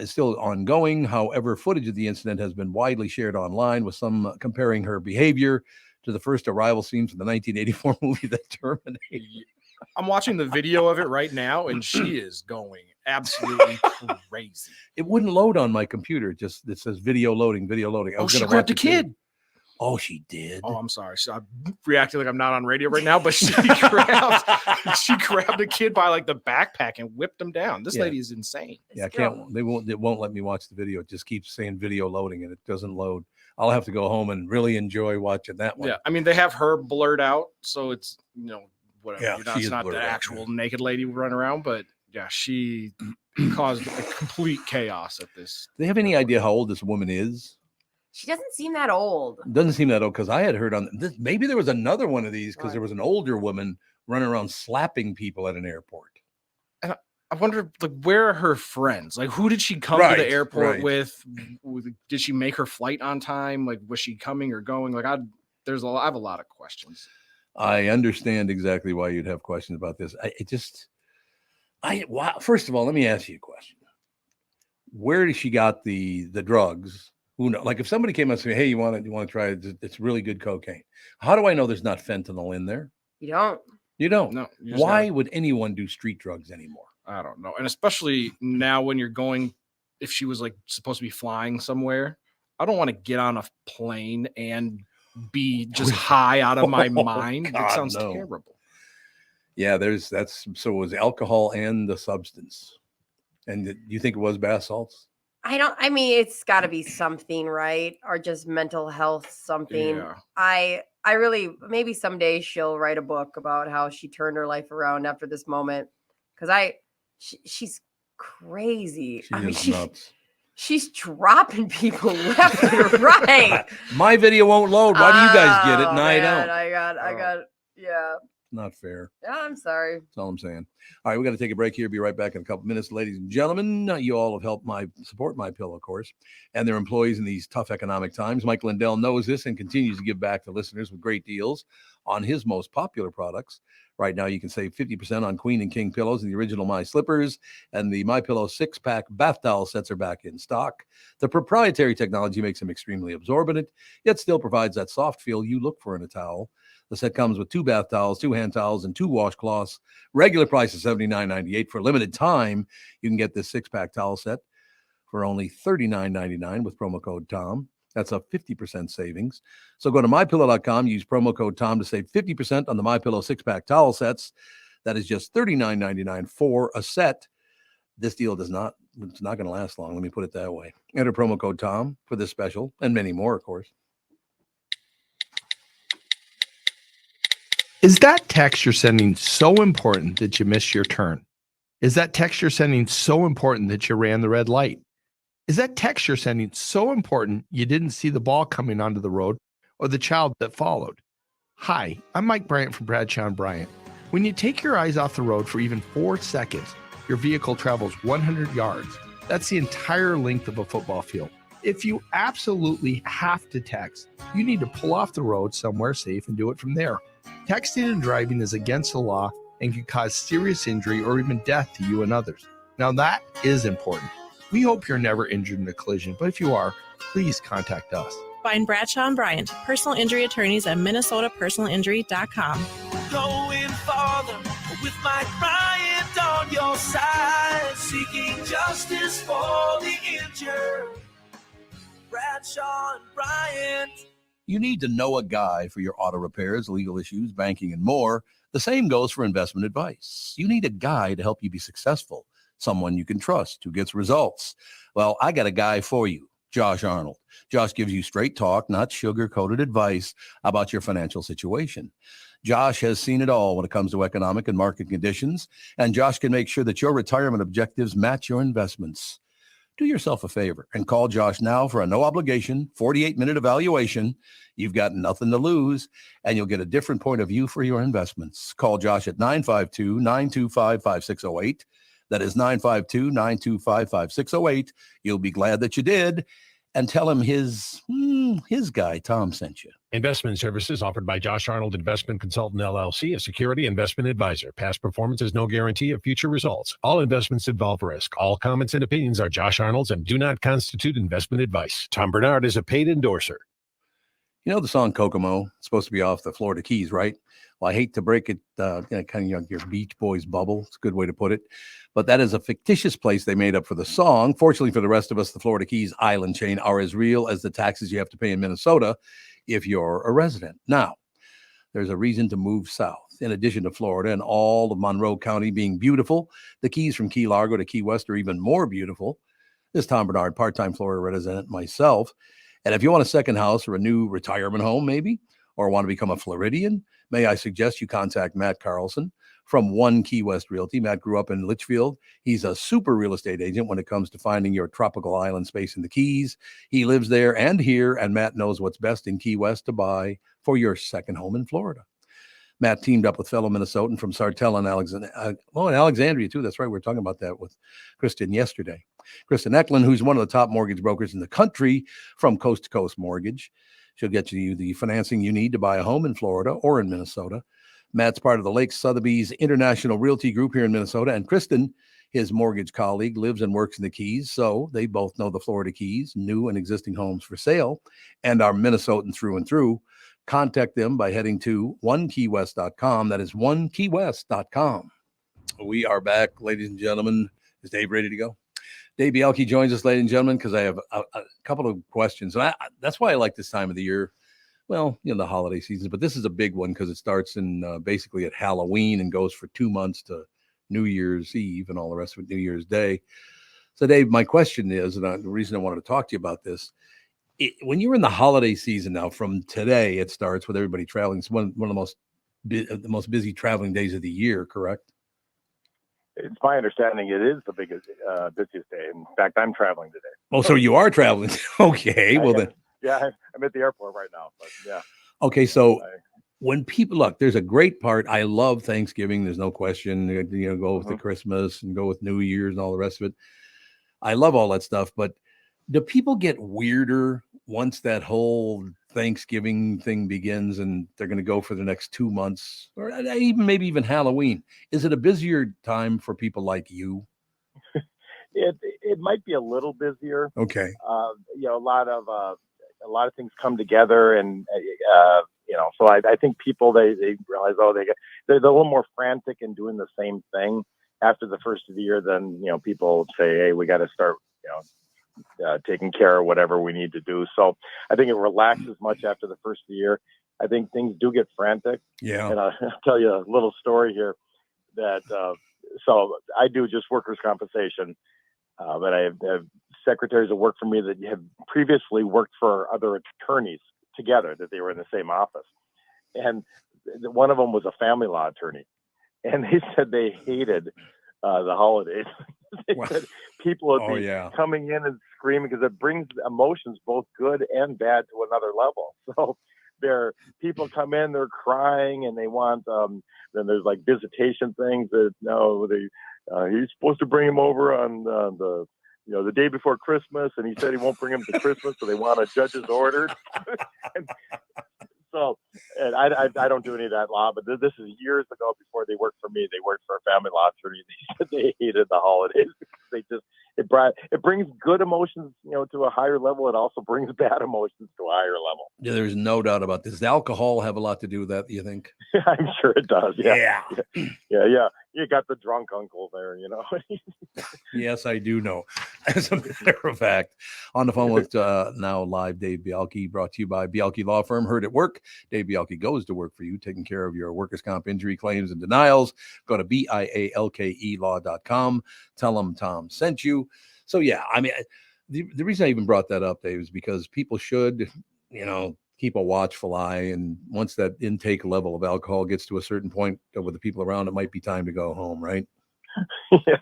Is still ongoing. However, footage of the incident has been widely shared online, with some comparing her behavior to the first arrival scenes from the 1984 movie The Terminator.
I'm watching the video of it right now, and she is going absolutely crazy.
It wouldn't load on my computer. It says video loading, video loading. I was
she
gonna
grabbed
watch
a
it too.
kid.
Oh, she did.
Oh, I'm sorry. So I'm reacting like I'm not on radio right now, but she grabbed a kid by like the backpack and whipped him down. This lady is insane.
Yeah, it won't let me watch the video. It just keeps saying video loading and it doesn't load. I'll have to go home and really enjoy watching that one.
Yeah, I mean they have her blurred out, so it's whatever.
Yeah,
It's not the actual naked lady running around, but yeah, she caused a complete chaos at this.
Do they have any idea how old this woman is?
She doesn't seem that old.
Doesn't seem that old, because I had heard on this. Maybe there was another one of these because there was an older woman running around slapping people at an airport.
And I wonder, like, where are her friends? Like, who did she come to the airport with? Did she make her flight on time? Like, was she coming or going? Like, I have a lot of questions.
I understand exactly why you'd have questions about this. First of all, let me ask you a question. Where did she got the drugs? Who knows? Like if somebody came up and said, "Hey, you want to try it? It's really good cocaine." How do I know there's not fentanyl in there?
You don't.
You don't.
No.
Why would anyone do street drugs anymore?
I don't know. And especially now when you're going, if she was like supposed to be flying somewhere, I don't want to get on a plane and be just high out of my mind.
God,
it sounds
no.
terrible.
Yeah, so it was alcohol and the substance. And you think it was bath salts?
I mean, it's got to be something, right? Or just mental health something.
Yeah.
I really, maybe someday she'll write a book about how she turned her life around after this moment. Because she's crazy.
Nuts.
She's dropping people left and right.
My video won't load. Why do you guys get it and I don't?
I got, yeah.
Not fair.
Yeah, I'm sorry.
That's all I'm saying. All right, we got to take a break here. Be right back in a couple minutes, ladies and gentlemen. You all have helped support My Pillow, of course, and their employees in these tough economic times. Mike Lindell knows this and continues to give back to listeners with great deals on his most popular products. Right now, you can save 50% on Queen and King pillows and the original My Slippers, and the My Pillow 6-pack bath towel sets are back in stock. The proprietary technology makes them extremely absorbent, yet still provides that soft feel you look for in a towel. The set comes with 2 bath towels, 2 hand towels, and 2 washcloths. Regular price is $79.98. For a limited time, you can get this 6-pack towel set for only $39.99 with promo code TOM. That's a 50% savings. So go to MyPillow.com, use promo code TOM to save 50% on the MyPillow 6-pack towel sets. That is just $39.99 for a set. This deal it's not going to last long. Let me put it that way. Enter promo code TOM for this special and many more, of course.
Is that text you're sending so important that you missed your turn? Is that text you're sending so important that you ran the red light? Is that text you're sending so important you didn't see the ball coming onto the road or the child that followed? Hi, I'm Mike Bryant from Bradshaw & Bryant. When you take your eyes off the road for even 4 seconds, your vehicle travels 100 yards. That's the entire length of a football field. If you absolutely have to text, you need to pull off the road somewhere safe and do it from there. Texting and driving is against the law and can cause serious injury or even death to you and others. Now that is important. We hope you're never injured in a collision, but if you are, please contact us.
Find Bradshaw & Bryant, personal injury attorneys at minnesotapersonalinjury.com.
Going farther with Mike Bryant on your side, seeking justice for the injured. Bradshaw & Bryant.
You need to know a guy for your auto repairs, legal issues, banking, and more. The same goes for investment advice. You need a guy to help you be successful, someone you can trust who gets results. Well, I got a guy for you, Josh Arnold. Josh gives you straight talk, not sugar-coated advice about your financial situation. Josh has seen it all when it comes to economic and market conditions, and Josh can make sure that your retirement objectives match your investments. Do yourself a favor and call Josh now for a no-obligation 48-minute evaluation. You've got nothing to lose, and you'll get a different point of view for your investments. Call Josh at 952-925-5608. That is 952-925-5608. You'll be glad that you did. And tell him his guy, Tom, sent you.
Investment services offered by Josh Arnold Investment Consultant, LLC, a security investment advisor. Past performance is no guarantee of future results. All investments involve risk. All comments and opinions are Josh Arnold's and do not constitute investment advice. Tom Barnard is a paid endorser.
You know the song Kokomo? It's supposed to be off the Florida Keys, right? Well, I hate to break it, kind of your Beach Boys bubble. It's a good way to put it. But that is a fictitious place they made up for the song. Fortunately for the rest of us, the Florida Keys island chain are as real as the taxes you have to pay in Minnesota. if you're a resident. Now, there's a reason to move south. In addition to Florida and all of Monroe County being beautiful, the Keys from Key Largo to Key West are even more beautiful. This is Tom Barnard, part-time Florida resident myself. And if you want a second house or a new retirement home, maybe, or want to become a Floridian, may I suggest you contact Matt Carlson from One Key West Realty. Matt grew up in Litchfield. He's a super real estate agent when it comes to finding your tropical island space in the Keys. He lives there and here, and Matt knows what's best in Key West to buy for your second home in Florida. Matt teamed up with fellow Minnesotan from Sartell and Alexandria, too. That's right. We were talking about that with Kristen yesterday. Kristen Eklund, who's one of the top mortgage brokers in the country from Coast to Coast Mortgage. She'll get you the financing you need to buy a home in Florida or in Minnesota. Matt's part of the Lake Sotheby's International Realty Group here in Minnesota. And Kristen, his mortgage colleague, lives and works in the Keys. So they both know the Florida Keys, new and existing homes for sale, and are Minnesotan through and through. Contact them by heading to onekeywest.com. That is onekeywest.com. We are back, ladies and gentlemen. Is Dave ready to go? Dave Bielke joins us, ladies and gentlemen, because I have a couple of questions. And that's why I like this time of the year. Well, the holiday season, but this is a big one because it starts in basically at Halloween and goes for 2 months to New Year's Eve and all the rest of it, New Year's Day. So, Dave, my question is, and the reason I wanted to talk to you about this, when you're in the holiday season now, from today, it starts with everybody traveling. It's one of the most busy traveling days of the year, correct?
It's my understanding it is the biggest, busiest day. In fact, I'm traveling today.
Oh, so you are traveling. Okay. Well, then.
Yeah, I'm at the airport right now, but yeah.
Okay. So when people look, there's a great part. I love Thanksgiving. There's no question, go with the Christmas and go with New Year's and all the rest of it. I love all that stuff, but do people get weirder once that whole Thanksgiving thing begins and they're going to go for the next 2 months or maybe even Halloween? Is it a busier time for people like you?
It might be a little busier.
Okay.
A lot of things come together and, so I think people, they realize, they're a little more frantic and doing the same thing after the first of the year. Then, people say, hey, we got to start, taking care of whatever we need to do. So I think it relaxes much after the first of the year. I think things do get frantic.
Yeah.
And I'll tell you a little story here that, so I do just workers' compensation, but I have secretaries that work for me that have previously worked for other attorneys together, that they were in the same office. And one of them was a family law attorney. And they said they hated the holidays. They said people would be coming in and screaming because it brings emotions, both good and bad, to another level. So people come in, they're crying, and they want, then there's like visitation things that, he's supposed to bring him over on the day before Christmas, and he said he won't bring him to Christmas, so they want a judge's order. And I don't do any of that law, but this is years ago before they worked for me. They worked for a family law attorney. They said they hated the holidays. It brings good emotions, to a higher level. It also brings bad emotions to a higher level.
Yeah, there's no doubt about this. Does alcohol have a lot to do with that, do you think?
I'm sure it does.
Yeah.
Yeah. You got the drunk uncle there,
Yes, I do know. As a matter of fact, on the phone with now live Dave Bielke, brought to you by Bielke Law Firm. Heard at work. Dave Bielke goes to work for you, taking care of your workers' comp injury claims and denials. Go to bialkelaw.com. Tell them Tom sent you. So, yeah, I mean, the reason I even brought that up, Dave, is because people should, keep a watchful eye. And once that intake level of alcohol gets to a certain point with the people around, it might be time to go home, right?
Yeah,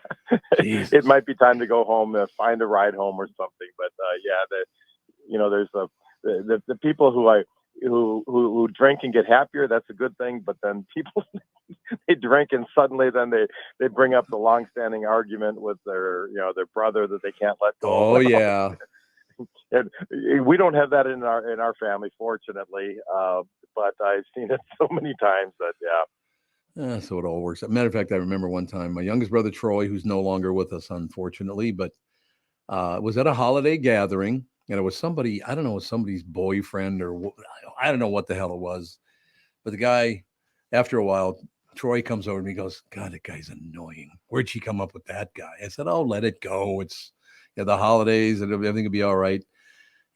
it might be time to go home, find a ride home or something. But there's the people who drink and get happier. That's a good thing. But then people they drink and suddenly then they bring up the long-standing argument with their brother that they can't let go.
Oh yeah.
And we don't have that in our family, fortunately. But I've seen it so many times that
so it all works. As a matter of fact, I remember one time my youngest brother Troy, who's no longer with us, unfortunately, but was at a holiday gathering, and it was somebody, I don't know, it was somebody's boyfriend or I don't know what the hell it was, but the guy, after a while, Troy comes over and he goes, "God, that guy's annoying. Where'd she come up with that guy?" I said, "Oh, let it go. It's the holidays and everything will be all right."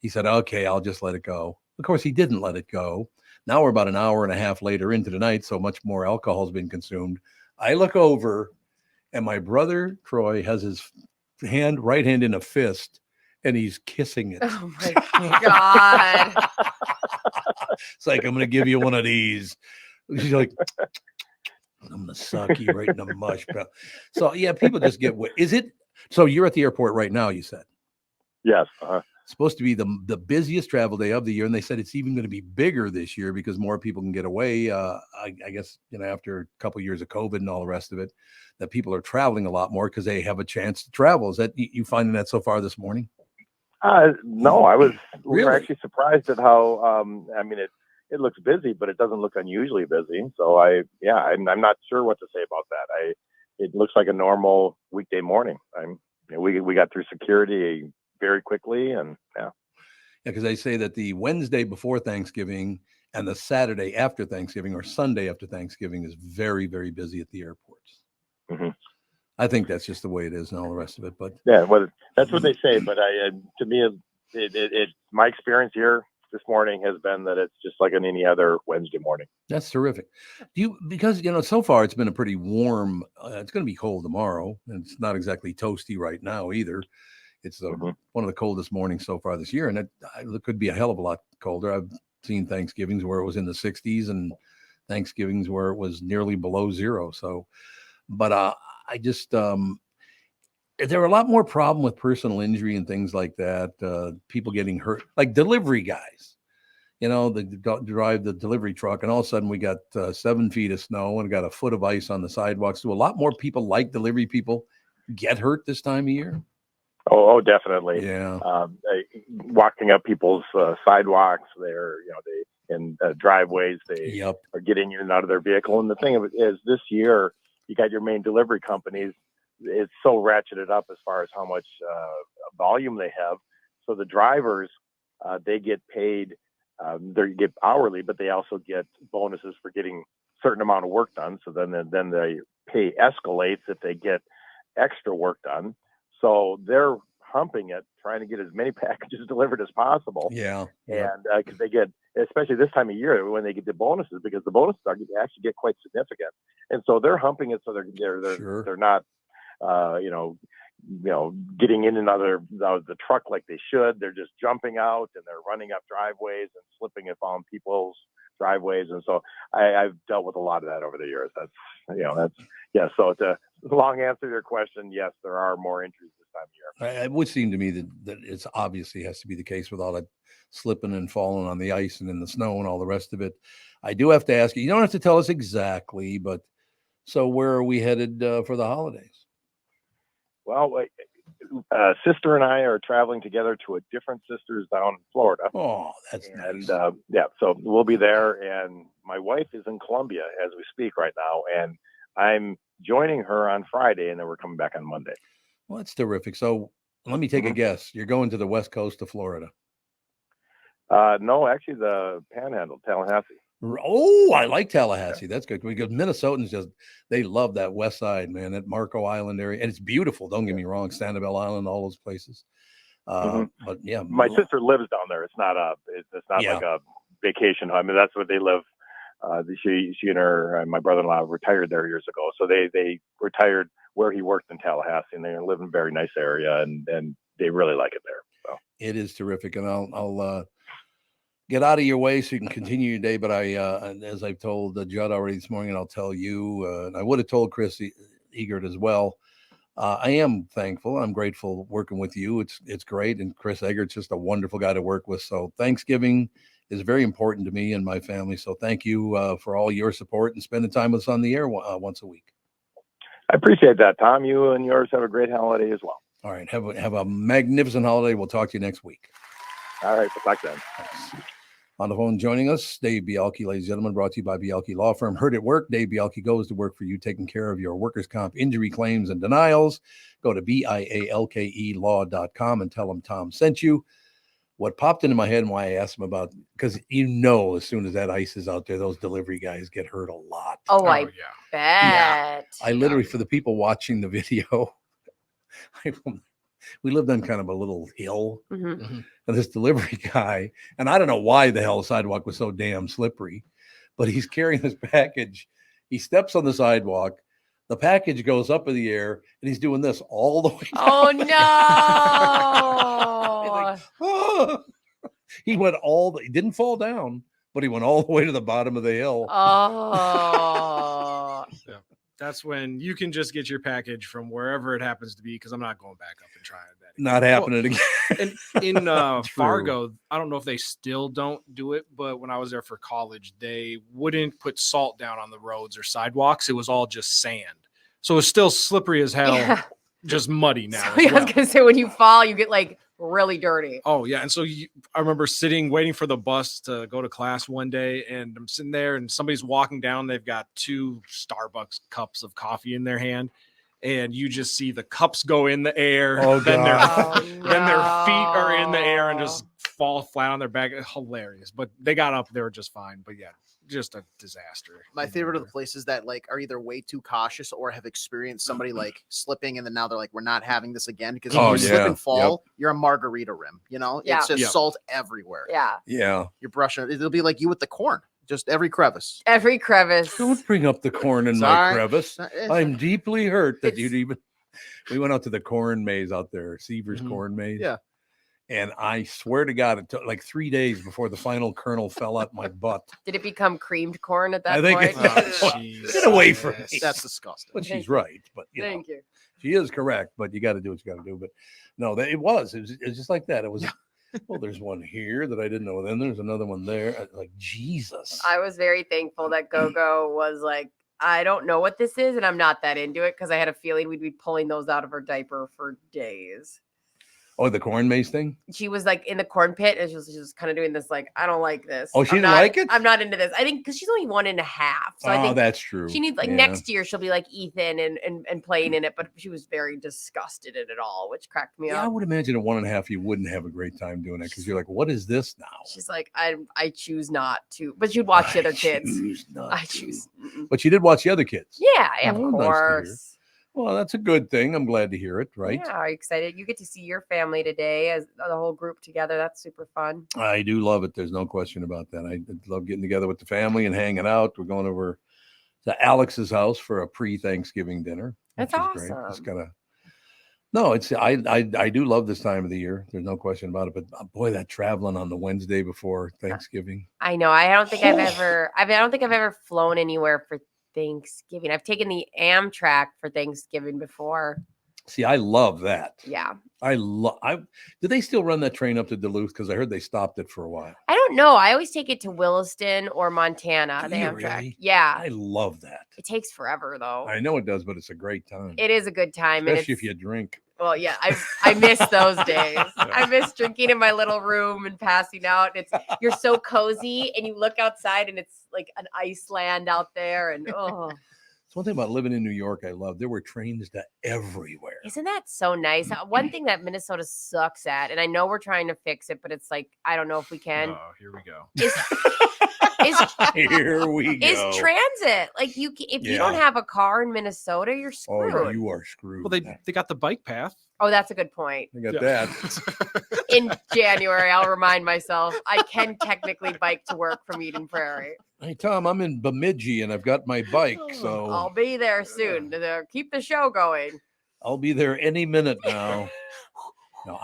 He said, "Okay, I'll just let it go." Of course, he didn't let it go. Now we're about an hour and a half later into the night, so much more alcohol has been consumed. I look over, and my brother Troy has his right hand in a fist, and he's kissing it.
Oh my God.
It's like, I'm going to give you one of these. He's like, I'm going to suck you right in the mush, pal. So, yeah, people just get wet. Is it? So you're at the airport right now, you said?
Yes.
It's supposed to be the busiest travel day of the year. And they said it's even going to be bigger this year because more people can get away. I guess, after a couple of years of COVID and all the rest of it, that people are traveling a lot more because they have a chance to travel. Is that you finding that so far this morning?
No, we were
Really?
actually surprised at how, it looks busy, but it doesn't look unusually busy. So I'm not sure what to say about that. It looks like a normal weekday morning. We got through security very quickly, and
because they say that the Wednesday before Thanksgiving and the Saturday after Thanksgiving or Sunday after Thanksgiving is very, very busy at the airports.
Mm-hmm.
I think that's just the way it is and all the rest of it. But
yeah, well, that's what they say. But to me, my experience here this morning has been that it's just like on any other Wednesday morning.
That's terrific. Because so far it's been a pretty warm. It's going to be cold tomorrow, and it's not exactly toasty right now either. It's one of the coldest mornings so far this year, and it could be a hell of a lot colder. I've seen Thanksgivings where it was in the 60s and Thanksgivings where it was nearly below zero. So, but I just there are a lot more problem with personal injury and things like that. People getting hurt, like delivery guys. They drive the delivery truck, and all of a sudden we got 7 feet of snow and got a foot of ice on the sidewalks. Do a lot more people like delivery people get hurt this time of year?
Oh, definitely.
Yeah.
Walking up people's sidewalks, in driveways, they are getting in and out of their vehicle. And the thing of it is, this year you got your main delivery companies. It's so ratcheted up as far as how much volume they have. So the drivers, they get paid. They get hourly, but they also get bonuses for getting a certain amount of work done. So then the pay escalates if they get extra work done. So they're humping it, trying to get as many packages delivered as possible.
Yeah.
And because they get, especially this time of year when they get the bonuses, because the bonuses actually get quite significant. And so they're humping it. So they're not, getting in and out of the truck like they should. They're just jumping out and they're running up driveways and slipping and falling people's driveways. And so I've dealt with a lot of that over the years. So to long answer to your question, yes, there are more injuries this time of year.
It would seem to me that it's obviously has to be the case with all that slipping and falling on the ice and in the snow and all the rest of it. I do have to ask you don't have to tell us exactly, but so where are we headed for the holidays?
Well, sister and I are traveling together to a different sister's down in Florida.
Oh, that's nice.
So we'll be there. And my wife is in Columbia as we speak right now. And I'm joining her on Friday, and then we're coming back on Monday.
Well, that's terrific. So let me take a guess. You're going to the west coast of Florida.
No, actually the Panhandle, Tallahassee.
Oh, I like Tallahassee. That's good because Minnesotans they love that west side, man, that Marco Island area. And it's beautiful. Don't get me wrong. Sanibel Island, all those places. But yeah.
My sister lives down there. It's not like a vacation home. I mean, that's where they live. She and her and my brother-in-law retired there years ago. So they retired where he worked in Tallahassee, and they live in a very nice area, and they really like it there. So
it is terrific. And I'll get out of your way so you can continue your day. But as I've told Judd already this morning, and I'll tell you, and I would have told Chris Egert as well. I am thankful. I'm grateful working with you. It's great. And Chris Egert's just a wonderful guy to work with. So Thanksgiving is very important to me and my family. So thank you for all your support and spending time with us on the air once a week.
I appreciate that, Tom. You and yours have a great holiday as well.
All right. Have a magnificent holiday. We'll talk to you next week.
All right. We'll talk then.
Thanks. On the phone joining us, Dave Bialke, ladies and gentlemen, brought to you by Bialke Law Firm. Heard at work. Dave Bialke goes to work for you, taking care of your workers' comp injury claims and denials. Go to bialkelaw.com and tell them Tom sent you. What popped into my head and why I asked him about, because as soon as that ice is out there, those delivery guys get hurt a lot.
Oh, I bet.
I literally, for the people watching the video, we lived on kind of a little hill,
Mhm.
and this delivery guy, and I don't know why the hell the sidewalk was so damn slippery, but he's carrying this package. He steps on the sidewalk. The package goes up in the air, and he's doing this all the way down.
Oh
He's
no!
like, "Ah." He went he didn't fall down, but he went all the way to the bottom of the hill.
Oh.
That's when you can just get your package from wherever it happens to be, because I'm not going back up and trying that.
Not happening again.
And in Fargo, I don't know if they still don't do it, but when I was there for college, they wouldn't put salt down on the roads or sidewalks. It was all just sand. So it's still slippery as hell,
Yeah.
just muddy now.
So,
as
I was
well.
gonna say when you fall, you get like really dirty.
Oh yeah, and so I remember waiting for the bus to go to class one day, and I'm sitting there, and somebody's walking down. They've got 2 Starbucks cups of coffee in their hand, and you just see the cups go in the air.
Oh,
then
God.
then their feet are in the air and just fall flat on their back. Hilarious, but they got up. They were just fine. But yeah, just a disaster.
My favorite of the places that like are either way too cautious or have experienced somebody like slipping, and then now they're like, we're not having this again, because if
Oh,
you slip
yeah.
and fall, you're a margarita rim. You know,
Yeah.
it's just
Yep.
salt everywhere.
Yeah,
Yeah.
You're brushing. It'll be like you with the corn, just every crevice.
every crevice.
Don't bring up the corn in my
Sorry.
crevice. I'm deeply hurt that
It's-
you'd even. We went out to the corn maze out there, Seaver's
Mhm.
corn maze.
Yeah.
And I swear to God, it took like 3 days before the final kernel fell out my butt.
Did it become creamed corn at that
I think
point?
it's-
Oh, jeez.
Get away from me.
That's disgusting.
But she's right. But you know,
Thank you.
she is correct. But you got to do what you got to do. But no, it was just like that. It was. Well, there's one here that I didn't know. Then there's another one there. Like Jesus.
I was very thankful that GoGo was like, I don't know what this is, and I'm not that into it, because I had a feeling we'd be pulling those out of her diaper for days.
Oh, the corn maze thing.
She was like in the corn pit, and she was kind of doing this like, I don't like this.
Oh, she
I'm
didn't
not-
like it?
I'm not into this. I think because she's only 1.5, so I
Oh,
think
that's true.
she needs like
Yeah.
next year she'll be like Ethan and playing in it. But she was very disgusted in it all, which cracked me
Yeah, I
up.
would imagine at 1.5 you wouldn't have a great time doing it because you're like, what is this now?
She's like, I choose not to, but she'd watch the other kids.
choose not
I
to.
choose. Mm-mm.
But you did watch the other kids.
Yeah, of
Oh, nice to hear.
course.
Well, that's a good thing. I'm glad to hear it. Right.
Yeah, are you excited? You get to see your family today as the whole group together. That's super fun.
I do love it. There's no question about that. I love getting together with the family and hanging out. We're going over to Alex's house for a pre-Thanksgiving dinner.
That's
which is great. It's
awesome.
kind of no. It's I do love this time of the year. There's no question about it. But boy, that traveling on the Wednesday before Thanksgiving.
I know. I don't think I've ever. I don't think I've ever flown anywhere for Thanksgiving. I've taken the Amtrak for Thanksgiving before.
See, I love that.
Yeah.
Do they still run that train up to Duluth? Because I heard they stopped it for a while.
I don't know. I always take it to Williston or Montana.
Do
The
you
Amtrak.
really?
Yeah.
I love that.
It takes forever though.
I know it does, but it's a great time.
It is a good time.
Especially
and
if you drink.
Well, yeah, I miss those days. I miss drinking in my little room and passing out. You're so cozy, and you look outside, and it's like an Iceland out there. And oh,
It's one thing about living in New York I love. There were trains to everywhere.
isn't that so nice? One thing that Minnesota sucks at, and I know we're trying to fix it, but it's like I don't know if we can.
Oh, here we go.
Here we go.
Is transit like if you don't
Yeah.
have a car in Minnesota, you're screwed.
Oh, you are screwed.
Well, they got the bike path.
Oh, that's a good point.
I got
Yeah.
that.
In January, I'll remind myself I can technically bike to work from Eden Prairie.
Hey, Tom, I'm in Bemidji and I've got my bike,
I'll
so
be there soon to keep the show going.
I'll be there any minute now. No,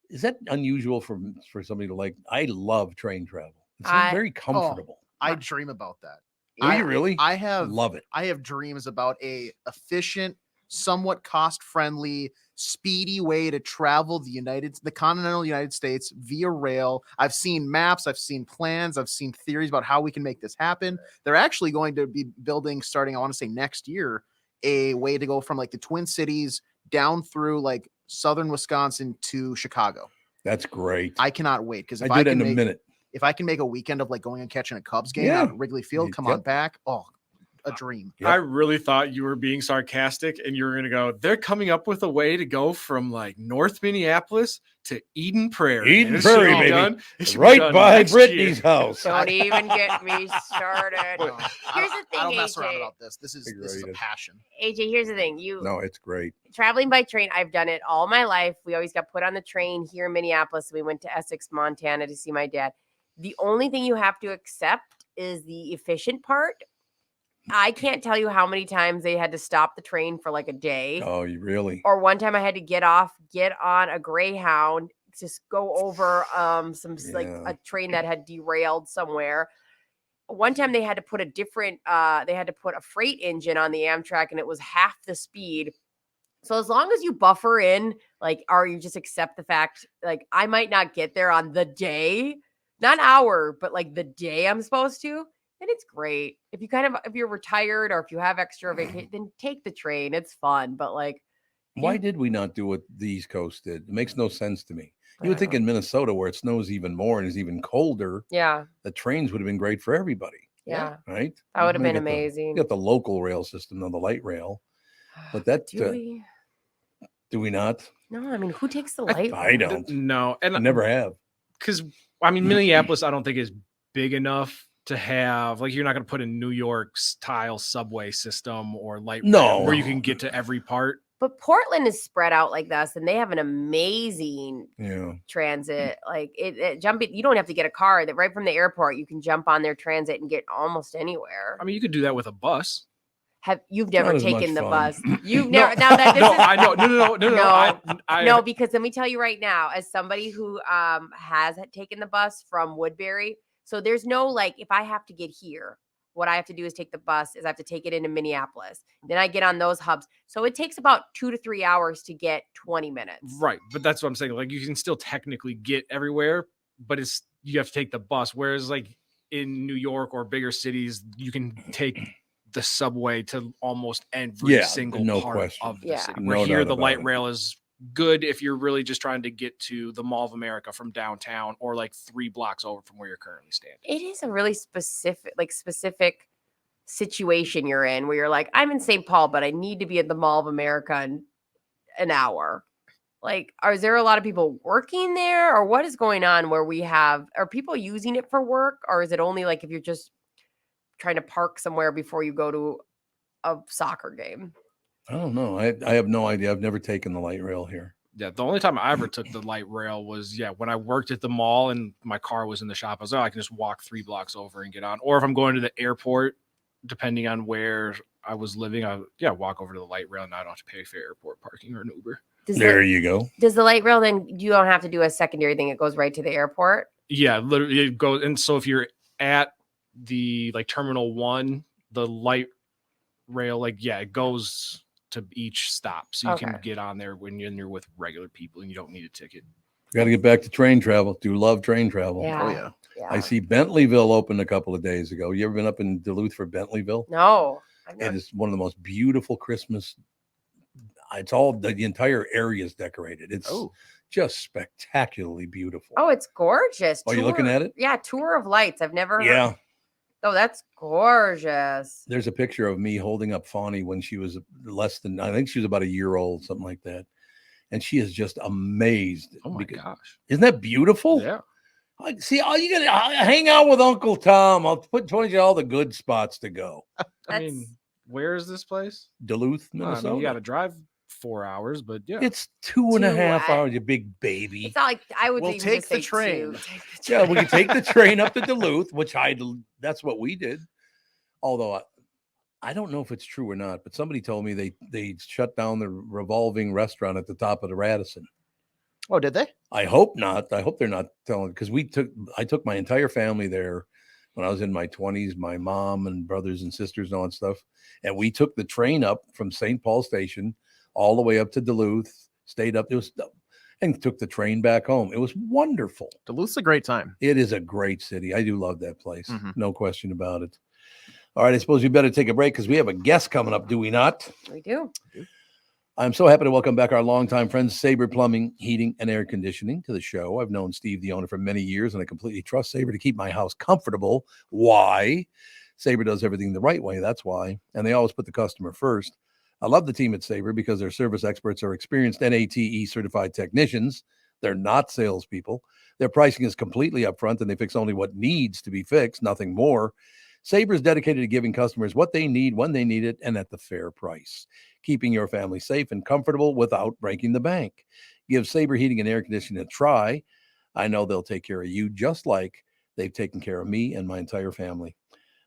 is that unusual for somebody to like? I love train travel. It's very comfortable.
I dream about that.
Do you really?
I have
Love it.
I have dreams about a efficient, somewhat cost-friendly, speedy way to travel the continental United States via rail. I've seen maps, I've seen plans, I've seen theories about how we can make this happen. They're actually going to be building, starting, I want to say next year, a way to go from like the Twin Cities down through like southern Wisconsin to Chicago.
That's great.
I cannot wait because
I do that in a minute.
if I can make a weekend of like going and catching a Cubs game
Yeah.
out at Wrigley Field, come on
Yep.
back. Oh, a dream.
Yep.
I really thought you were being sarcastic and you were going to go, they're coming up with a way to go from like North Minneapolis to Eden Prairie.
Eden
And it should
Prairie,
be
baby.
done- it should be
Right
done
by
next
Brittany's
year.
house.
Don't even get me started. Here's the thing,
I don't mess around
AJ.
about this. This is a passion.
AJ, here's the thing.
No, it's great.
Traveling by train, I've done it all my life. We always got put on the train here in Minneapolis. We went to Essex, Montana to see my dad. The only thing you have to accept is the efficient part. I can't tell you how many times they had to stop the train for like a day.
Oh, you really?
Or one time I had to get on a Greyhound, just go over like a train that had derailed somewhere. One time they had to put a freight engine on the Amtrak and it was half the speed. So as long as you buffer in, like, or you just accept the fact, like, I might not get there on the day, not hour, but like the day I'm supposed to, then it's great. If you're retired or if you have extra vacation, then take the train. It's fun. But like,
why did we not do what the East Coast did? It makes no sense to me. You would think in Minnesota, where it snows even more and is even colder, the trains would have been great for everybody.
Yeah.
Right?
That would have been amazing.
You got the local rail system, the light rail. But that do we not?
No, I mean, who takes the light?
I don't.
No, and
I never have.
Because I mean, Minneapolis, I don't think is big enough to have, like, you're not going to put in New York's style subway system or light rail where you can get to every part.
But Portland is spread out like this, and they have an amazing transit. Like you don't have to get a car. That right from the airport, you can jump on their transit and get almost anywhere.
I mean, you could do that with a bus.
You've never taken the bus? You've
No.
never. Now that this is,
I know. No.
No, because let me tell you right now, as somebody who has taken the bus from Woodbury, so there's no like, if I have to get here, what I have to do is take the bus. Is I have to take it into Minneapolis. Then I get on those hubs. So it takes about 2 to 3 hours to get 20 minutes.
Right, but that's what I'm saying. Like, you can still technically get everywhere, but you have to take the bus. Whereas like in New York or bigger cities, you can take the subway to almost every single part of the city. Where here, the light rail is good if you're really just trying to get to the Mall of America from downtown or like 3 blocks over from where you're currently standing.
It is a really specific situation you're in where you're like, I'm in St. Paul, but I need to be at the Mall of America in an hour. Like, is there a lot of people working there, or what is going on where are people using it for work, or is it only like if you're just trying to park somewhere before you go to a soccer game?
I don't know. I have no idea. I've never taken the light rail here.
Yeah, the only time I ever took the light rail was when I worked at the mall and my car was in the shop. I was I can just walk 3 blocks over and get on. Or if I'm going to the airport, depending on where I was living, I walk over to the light rail and I don't have to pay for airport parking or an Uber.
You go.
Does the light rail then, you don't have to do a secondary thing? It goes right to the airport?
Yeah, literally it goes. And so if you're at the like Terminal 1, the light rail, it goes to each stop, so you can get on there when you're with regular people and you don't need a ticket.
Got to get back to train travel. Do love train travel.
Yeah.
Oh yeah.
I see Bentleyville opened a couple of days ago. You ever been up in Duluth for Bentleyville?
No.
It is one of the most beautiful Christmas. It's all the entire area is decorated. It's just spectacularly beautiful.
Oh, it's gorgeous.
Are you looking at it?
Yeah, Tour of Lights. I've never heard.
Yeah.
Oh, that's gorgeous.
There's a picture of me holding up Fawny when she was I think she was about a year old, something like that. And she is just amazed.
Oh my gosh.
Isn't that beautiful?
Yeah.
See, you got to hang out with Uncle Tom. I'll put you all the good spots to go.
I mean, where is this place?
Duluth, Minnesota.
I mean, you got to drive 4 hours, but yeah.
It's 2.5 hours, you big baby.
It's not like I would
We'll
even
take
just
the
say
train.
2.
Yeah, we can take the train up to Duluth, that's what we did. Although I don't know if it's true or not, but somebody told me they shut down the revolving restaurant at the top of the Radisson.
Oh, did they?
I hope not. I hope they're not telling, because I took my entire family there when I was in my 20s, my mom and brothers and sisters and all that stuff. And we took the train up from St. Paul Station all the way up to Duluth, stayed up, and took the train back home. It was wonderful.
Duluth's a great time.
It is a great city. I do love that place. No question about it. All right, I suppose we better take a break because we have a guest coming up, do we not?
We do.
I'm so happy to welcome back our longtime friends, Sabre Plumbing, Heating, and Air Conditioning, to the show. I've known Steve, the owner, for many years, and I completely trust Sabre to keep my house comfortable. Why? Sabre does everything the right way. That's why. And they always put the customer first. I love the team at Sabre because their service experts are experienced NATE certified technicians. They're not salespeople. Their pricing is completely upfront and they fix only what needs to be fixed, nothing more. Sabre is dedicated to giving customers what they need when they need it and at the fair price, keeping your family safe and comfortable without breaking the bank. Give Sabre Heating and Air Conditioning a try. I know they'll take care of you just like they've taken care of me and my entire family.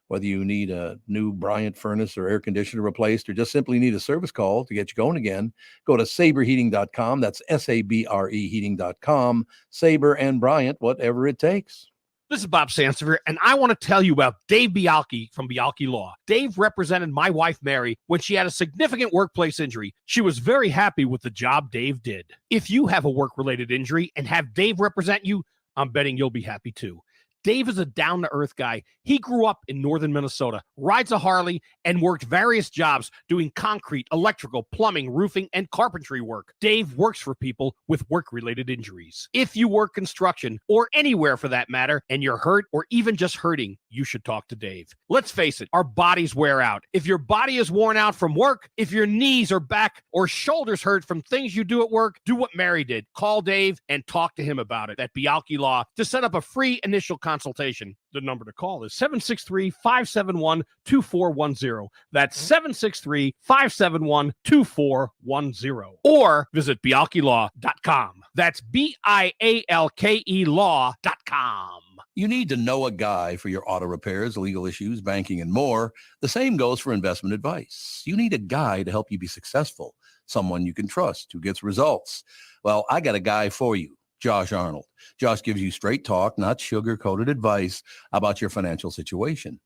Whether you need a new Bryant furnace or air conditioner replaced or just simply need a service call to get you going again, go to saberheating.com. That's SABRE heating.com. Sabre and Bryant, whatever it takes.
This is Bob Sansevier, and I want to tell you about Dave Bialki from Bialki Law. Dave represented my wife, Mary, when she had a significant workplace injury. She was very happy with the job Dave did. If you have a work-related injury and have Dave represent you, I'm betting you'll be happy too. Dave is a down-to-earth guy. He grew up in northern Minnesota, rides a Harley, and worked various jobs doing concrete, electrical, plumbing, roofing, and carpentry work. Dave works for people with work-related injuries. If you work construction, or anywhere for that matter, and you're hurt or even just hurting, you should talk to Dave. Let's face it, our bodies wear out. If your body is worn out from work, if your knees or back or shoulders hurt from things you do at work, do what Mary did. Call Dave and talk to him about it at Bialki Law to set up a free initial consultation. The number to call is 763-571-2410. That's 763-571-2410. Or visit bialkilaw.com. That's BIALKE law.com.
You need to know a guy for your auto repairs, legal issues, banking, and more. The same goes for investment advice. You need a guy to help you be successful, someone you can trust who gets results. Well, I got a guy for you. Josh Arnold. Josh gives you straight talk, not sugar-coated advice about your financial situation.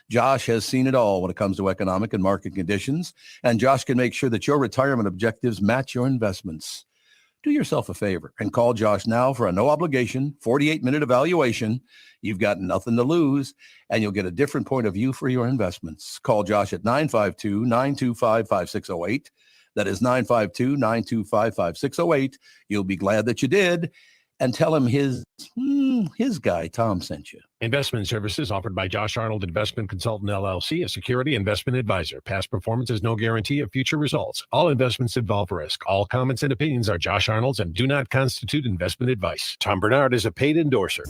Josh has seen it all when it comes to economic and market conditions, and Josh can make sure that your retirement objectives match your investments. Do yourself a favor and call Josh now for a no-obligation, 48-minute evaluation. You've got nothing to lose, and you'll get a different point of view for your investments. Call Josh at 952-925-5608. That is 952-925-5608. You'll be glad that you did. And tell him his guy, Tom, sent you.
Investment services offered by Josh Arnold Investment Consultant, LLC, a security investment advisor. Past performance is no guarantee of future results. All investments involve risk. All comments and opinions are Josh Arnold's and do not constitute investment advice. Tom Barnard is a paid endorser.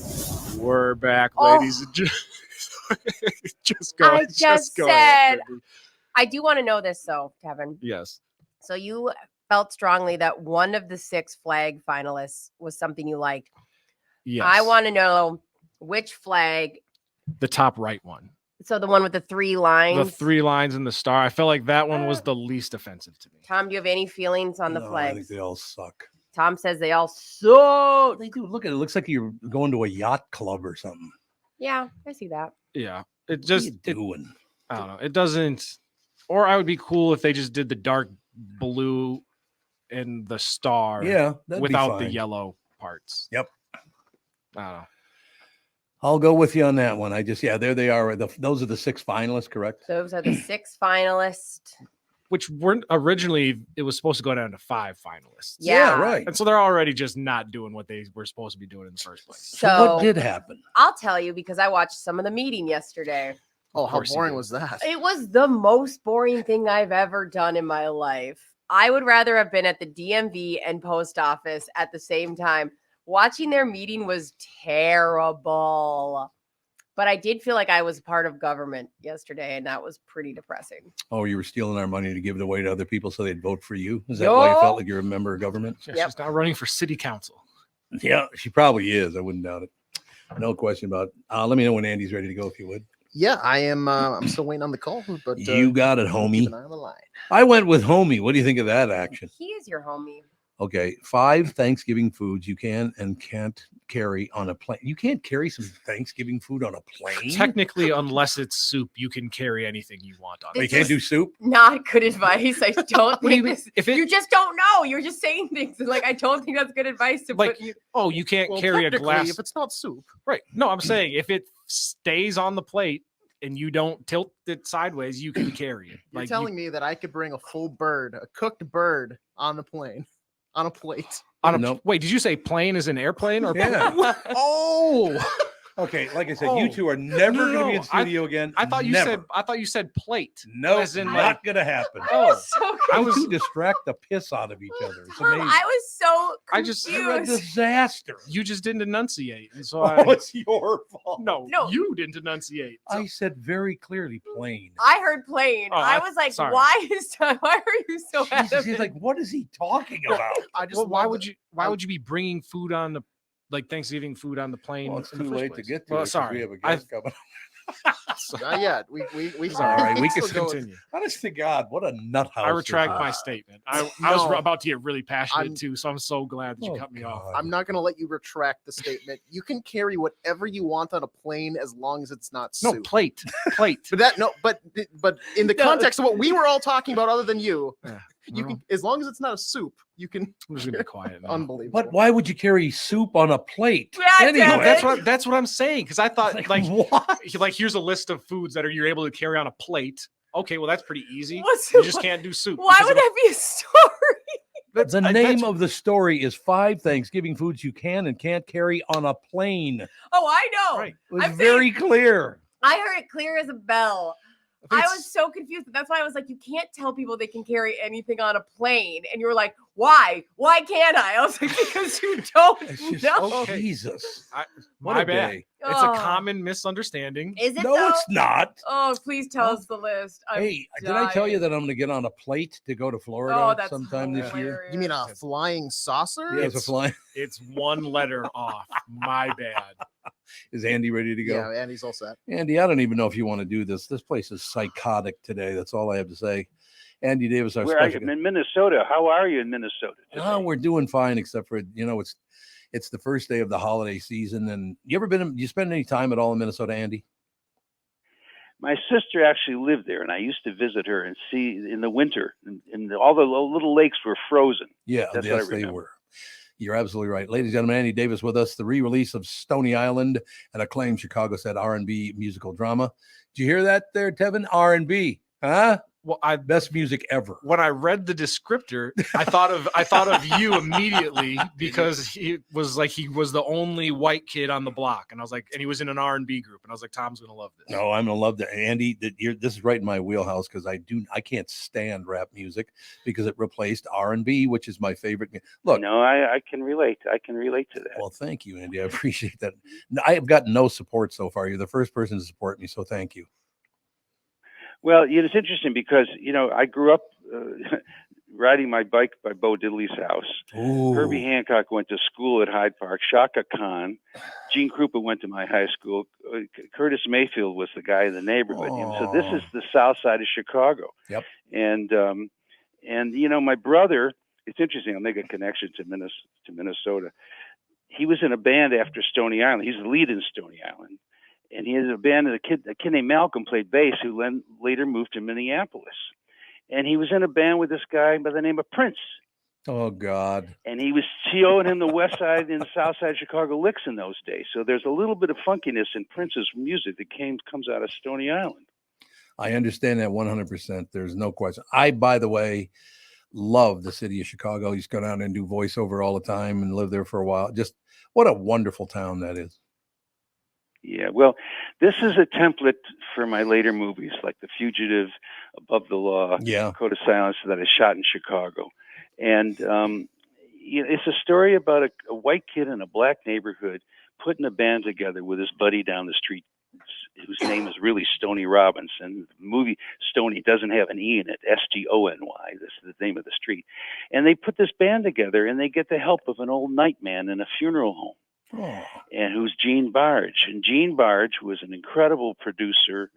We're back, ladies and gentlemen. Just go.
I just
go
said,
ahead.
I do want to know this, though, Kevin.
Yes.
So you felt strongly that one of the 6 flag finalists was something you liked.
Yes.
I want to know which flag.
The top right one.
So the one with the 3 lines.
The 3 lines and the star. I felt like that one was the least offensive to me.
Tom, do you have any feelings on the flags?
I think they all suck.
Tom says they all suck.
They do. Look at it. It looks like you're going to a yacht club or something.
Yeah, I see that.
Yeah. It
What
just
are you doing?
I don't know. It doesn't. Or I would be cool if they just did the dark blue and the star.
Yeah, that'd be
without the
fine.
yellow parts.
Yep.
I don't know.
I'll go with you on that one. There they are. Those are the 6 finalists, correct?
Those are the 6 finalists.
Which weren't originally, it was supposed to go down to 5 finalists.
Yeah.
Right.
And so they're already just not doing what they were supposed to be doing in the first place.
So what did happen?
I'll tell you because I watched some of the meeting yesterday.
Oh, how boring was that?
It was the most boring thing I've ever done in my life. I would rather have been at the DMV and post office at the same time. Watching their meeting was terrible. But I did feel like I was part of government yesterday, and that was pretty depressing.
Oh, you were stealing our money to give it away to other people so they'd vote for you? Is that why you felt like you're a member of government?
Yeah, she's now running for city council.
Yeah, she probably is. I wouldn't doubt it. No question about it. Let me know when Andy's ready to go, if you would.
Yeah, I am. I'm still waiting on the call, but
You got it, homie.
keep an eye on the line.
I went with homie. What do you think of that action?
He is your homie.
Okay, 5 Thanksgiving foods you can and can't carry on a plane. You can't carry some Thanksgiving food on a plane?
Technically, unless it's soup, you can carry anything you want on it.
You can't do soup?
Not good advice. I don't
What do you
think
mean?
this.
If it-
You just don't know. You're just saying things. Like, I don't think that's good advice to
Like,
put you.
oh, you can't
Well,
carry a
technically,
glass.
if it's not soup.
Right. No, I'm saying if it stays on the plate and you don't tilt it sideways, you can carry it.
You're
Like
telling me that I could bring a full bird, a cooked bird, on the plane, on a plate.
on a
Nope.
wait, did you say plane is an airplane or
Yeah.
Oh,
Okay, like I said, you two are never going to be in studio again.
I thought you
Never.
said plate.
No,
as in
not going to happen.
I was
to distract the piss out of each other. It's
Tom,
amazing.
I was so confused.
You're a disaster.
You just didn't enunciate, and so
it's your fault.
No, you didn't enunciate. So.
I said very clearly plain.
I heard plain.
Oh,
I was like,
sorry.
why are you so
Jesus, he's like, what is he talking about?
I just
Well, why would you be bringing food on the Thanksgiving food on the plane?
Well, it's
in the
too
first
late
place?
to get to
Well,
it 'cause
sorry,
we have a guest coming.
Not yet. We
All right, we can
still go with-
continue.
Honest to God, what a nut house.
I retract
this
my
is.
statement. I was
No.
about to get really passionate
I'm-
too, so I'm so glad that you cut me off.
I'm not going to let you retract the statement. You can carry whatever you want on a plane as long as it's not
No,
soup.
plate.
But in the context of what we were all talking about, other than you,
Yeah,
you
well.
can, as long as it's not a soup, you can.
I'm just gonna be quiet now.
Unbelievable.
But why would you carry soup on a plate?
Yeah,
anyway,
damn it.
That's what I'm saying, because I thought
what?
like here's a list of foods that you're able to carry on a plate. Okay, well that's pretty easy.
What's-
You just can't do soup.
Why
because
would
of-
that be a story?
The name of the story is 5 Thanksgiving foods you can and can't carry on a plane.
Oh, I know.
Right.
It was
I'm
very clear.
I heard it clear as a bell. I
it's-
was so confused. That's why I was like, you can't tell people they can carry anything on a plane. And you were like, why? Why can't I? I was like, because you don't
It's just,
know.
Okay.
Jesus.
My
a
bad.
day.
It's
Oh.
a common misunderstanding.
Is it
No,
though?
it's not.
Oh, please tell us the list. I'm
Hey, did I tell you
dying.
that I'm going to get on a plate to go to Florida
Oh, that's
sometime this year?
You mean a flying saucer?
Yeah, it's a flying.
It's one letter off. My bad.
Is Andy ready to go?
Yeah, Andy's all set.
Andy, I don't even know if you want to do this. This place is psychotic today. That's all I have to say. Andy Davis, our
Where are you?
special.
I'm in Minnesota. How are you in Minnesota today?
Oh, we're doing fine, except for it's the first day of the holiday season. And you spend any time at all in Minnesota, Andy?
My sister actually lived there, and I used to visit her and see in the winter, and all the little lakes were frozen.
Yeah,
That's what I
yes, they
remember.
were. You're absolutely right. Ladies and gentlemen, Andy Davis with us, the re-release of Stony Island, an acclaimed Chicago set R&B musical drama. Did you hear that there, Tevin? R&B, huh?
Well,
best music ever.
When I read the descriptor, I thought of you immediately because he was the only white kid on the block, and I was like, and he was in an R&B group, and I was like, Tom's gonna love this.
No, I'm gonna love that, Andy. This is right in my wheelhouse because I can't stand rap music because it replaced R&B, which is my favorite. Look,
No, I can relate. I can relate to that.
well, thank you, Andy. I appreciate that. I have gotten no support so far. You're the first person to support me, so thank you.
Well, it's interesting because I grew up riding my bike by Bo Diddley's house.
Ooh.
Herbie Hancock went to school at Hyde Park. Shaka Khan, Gene Krupa went to my high school. Curtis Mayfield was the guy in the neighborhood. So this is the South Side of Chicago.
Yep.
And my brother. It's interesting. I'll make a connection to Minnesota. He was in a band after Stony Island. He's the lead in Stony Island. And he has a band, a kid named Malcolm played bass, who later moved to Minneapolis. And he was in a band with this guy by the name of Prince.
Oh, God.
And he owed him the West Side and South Side Chicago licks in those days. So there's a little bit of funkiness in Prince's music that comes out of Stony Island.
I understand that 100%. There's no question. I, by the way, love the city of Chicago. He's gone out and do voiceover all the time and live there for a while. Just what a wonderful town that is.
Yeah, well, this is a template for my later movies, like The Fugitive, Above the Law,
Yeah.
Code of Silence, that I shot in Chicago. And it's a story about a white kid in a black neighborhood putting a band together with his buddy down the street, whose name is really Stoney Robinson. The movie Stoney doesn't have an E in it, Stony. This is the name of the street. And they put this band together, and they get the help of an old night man in a funeral home.
Oh.
And who's Gene Barge. And Gene Barge was an incredible producer,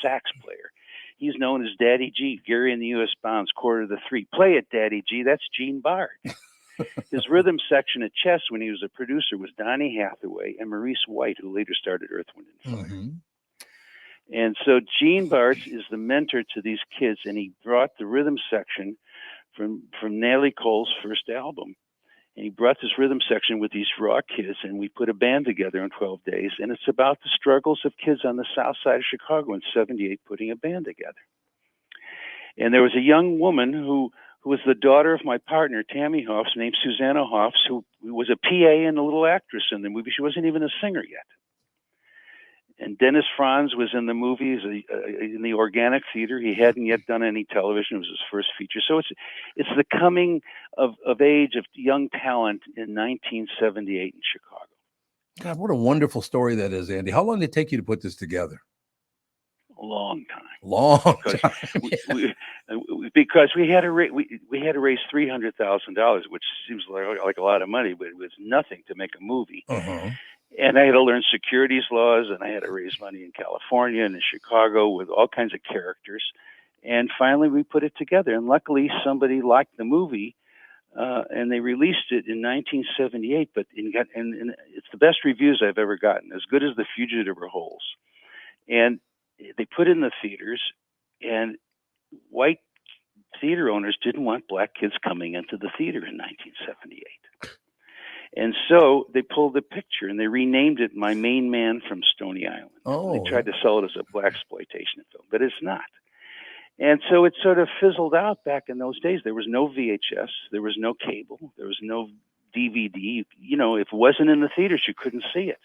sax player. He's known as Daddy G, Gary and the U.S. Bonds, Quarter to 3. Play it, Daddy G. That's Gene Barge. His rhythm section at Chess when he was a producer was Donny Hathaway and Maurice White, who later started Earth, Wind, and Fire.
Mm-hmm.
And so Gene Barge is the mentor to these kids, and he brought the rhythm section from Natalie Cole's first album. And he brought this rhythm section with these raw kids, and we put a band together in 12 days. And it's about the struggles of kids on the south side of Chicago in 78 putting a band together. And there was a young woman who was the daughter of my partner, Tammy Hoffs, named Susanna Hoffs, who was a PA and a little actress in the movie. She wasn't even a singer yet. And Dennis Franz was in the movies in the organic theater. He hadn't yet done any television. It was his first feature. So it's the coming of age of young talent in 1978 in Chicago.
God, what a wonderful story that is, Andy. How long did it take you to put this together?
A long time.
Long
because
time.
because we had to raise $300,000, which seems like a lot of money, but it was nothing to make a movie.
Uh-huh.
And I had to learn securities laws, and I had to raise money in California and in Chicago with all kinds of characters. And finally, we put it together. And luckily, somebody liked the movie, and they released it in 1978. But and it's the best reviews I've ever gotten, as good as The Fugitive or Holes. And they put it in the theaters, and white theater owners didn't want black kids coming into the theater in 1978. And so they pulled the picture and they renamed it My Main Man from Stony Island.
Oh.
They tried to sell it as a blaxploitation film, but it's not. And so it sort of fizzled out back in those days. There was no VHS, there was no cable, there was no DVD. You know, if it wasn't in the theaters, you couldn't see it.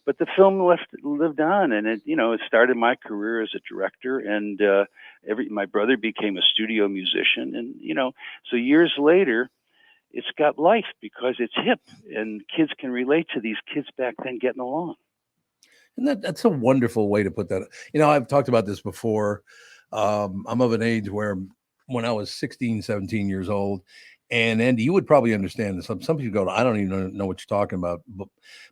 But the film lived on, and it started my career as a director. And my brother became a studio musician, and so years later, it's got life because it's hip, and kids can relate to these kids back then getting along.
And that's a wonderful way to put that. I've talked about this before. I'm of an age where when I was 16, 17 years old, and Andy, you would probably understand this. Some people go, I don't even know what you're talking about.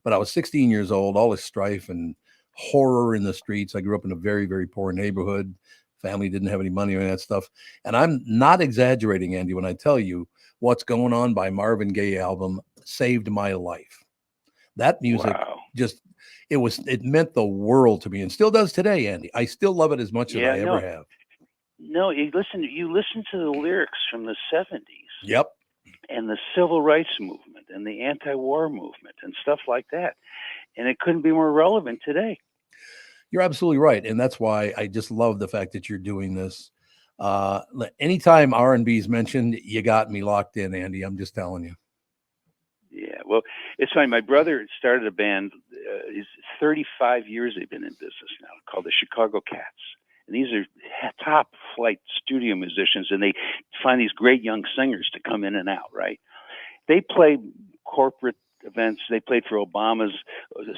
But I was 16 years old, all this strife and horror in the streets. I grew up in a very, very poor neighborhood. Family didn't have any money or any of that stuff. And I'm not exaggerating, Andy, when I tell you What's Going On by Marvin Gaye album saved my life. That music it meant the world to me, and still does today, Andy. I still love it as much as I ever have.
No, you listen to the lyrics from the 70s.
Yep.
And the civil rights movement and the anti-war movement and stuff like that. And it couldn't be more relevant today.
You're absolutely right. And that's why I just love the fact that you're doing this. Anytime R&B is mentioned, you got me locked in, Andy. I'm just telling you.
Yeah, well, it's funny. My brother started a band. It's 35 years they've been in business now, called the Chicago Cats. And these are top flight studio musicians, and they find these great young singers to come in and out, right? They play corporate events. They played for Obama's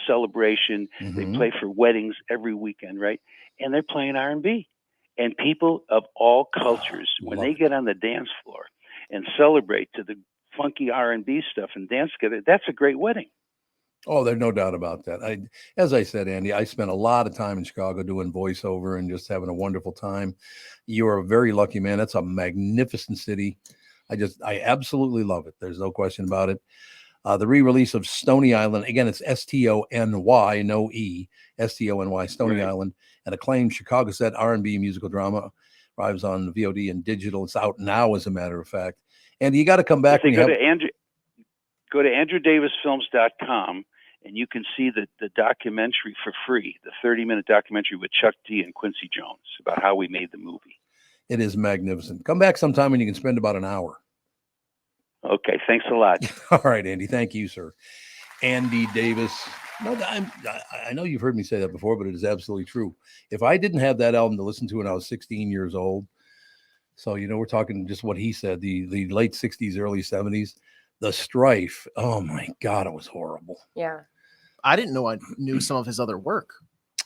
celebration.
Mm-hmm.
They play for weddings every weekend, right? And they're playing R&B. And people of all cultures, when they get on the dance floor and celebrate to the funky R&B stuff and dance together, that's a great wedding.
Oh, there's no doubt about that. As I said, Andy, I spent a lot of time in Chicago doing voiceover and just having a wonderful time. You're a very lucky man. It's a magnificent city. I absolutely love it. There's no question about it. The re-release of Stony Island, again, it's S-T-O-N-Y, no E, S-T-O-N-Y, Stony Island, an acclaimed Chicago set R&B musical drama, arrives on VOD and digital. It's out now, as a matter of fact. And you got to come back.
Go to AndrewDavisFilms.com. And you can see the documentary for free, the 30-minute documentary with Chuck D and Quincy Jones about how we made the movie.
It is magnificent. Come back sometime and you can spend about an hour.
Okay, thanks a lot.
All right, Andy. Thank you, sir. Andy Davis. No, I know you've heard me say that before, but it is absolutely true. If I didn't have that album to listen to when I was 16 years old, so, we're talking just what he said, the late 60s, early 70s, the strife. Oh, my God, it was horrible.
Yeah.
I didn't know I knew some of his other work.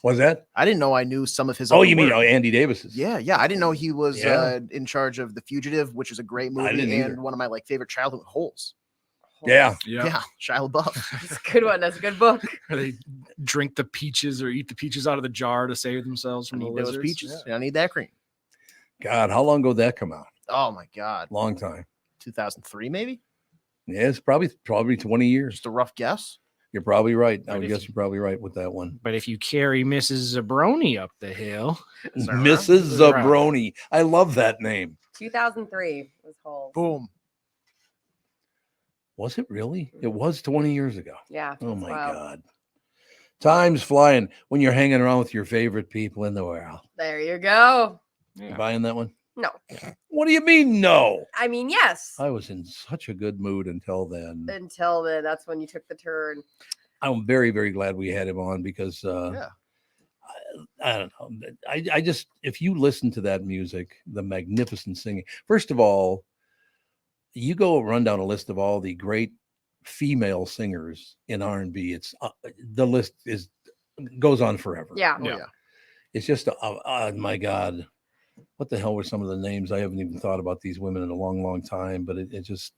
Was that?
I didn't know I knew some of his
other
work.
Mean Andy Davis's?
Yeah. I didn't know he was in charge of The Fugitive, which is a great movie and one of my favorite childhood Holes.
Yeah.
Shia LaBeouf.
It's a good one. That's a good book.
Where they drink the peaches or eat the peaches out of the jar to save themselves from the lizards.
Those peaches. Yeah. I need that cream.
God, how long ago did that come out?
Oh my God.
Long time.
2003, maybe?
Yeah, it's probably 20 years.
Just a rough guess.
You're probably right. I would guess you're probably right with that one.
But if you carry Mrs. Zabroni up the hill.
Mrs. Zabroni. I love that name.
2003 was Holes.
Boom.
Was it really? It was 20 years ago.
Yeah.
Oh my God. Time's flying when you're hanging around with your favorite people in the world.
There you go.
You buying that one?
No.
What do you mean, no?
I mean, yes.
I was in such a good mood until then.
That's when you took the turn.
I'm very, very glad we had him on because I don't know. I just, if you listen to that music, the magnificent singing, first of all, you go run down a list of all the great female singers in R&B. It's the list goes on forever.
Yeah.
Oh, yeah.
It's just, my God, what the hell were some of the names? I haven't even thought about these women in a long, long time, but it just,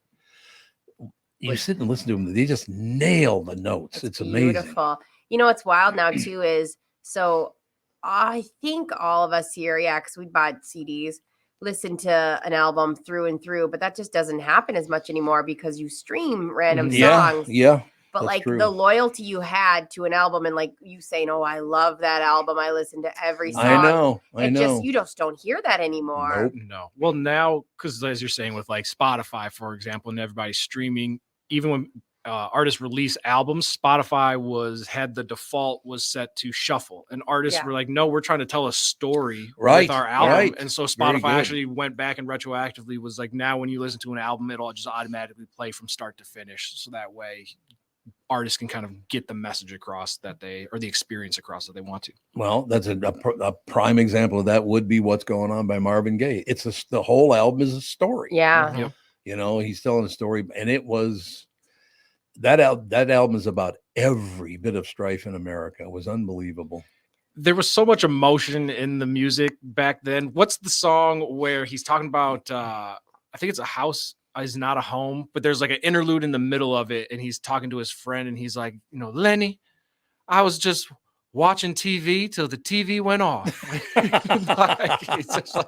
you sit and listen to them. They just nail the notes. It's amazing.
Beautiful. You know what's wild now too is, so I think all of us here, because we bought CDs, listen to an album through and through, but that just doesn't happen as much anymore because you stream random songs.
Yeah.
But like
true.
the loyalty you had to an album, and like you saying, "Oh, I love that album. I listen to every song."
I know.
You just don't hear that anymore.
Nope.
No. Well, now, because as you're saying with like Spotify, for example, and everybody's streaming, even when artists release albums, Spotify had the default was set to shuffle, and artists were like, no, we're trying to tell a story with our album. And so Spotify actually went back and retroactively was like, now when you listen to an album, it'll just automatically play from start to finish. So that way artists can kind of get the message across or the experience across that they want to.
Well, that's a prime example of that would be What's Going On by Marvin Gaye. The whole album is a story.
Yeah.
Yep.
You know, he's telling a story, and it was that album is about every bit of strife in America. It was unbelievable.
There was so much emotion in the music back then. What's the song where he's talking about, I think it's a house is not a home, but there's like an interlude in the middle of it. And he's talking to his friend and he's like, Lenny, I was just watching TV till the TV went off. It's just like,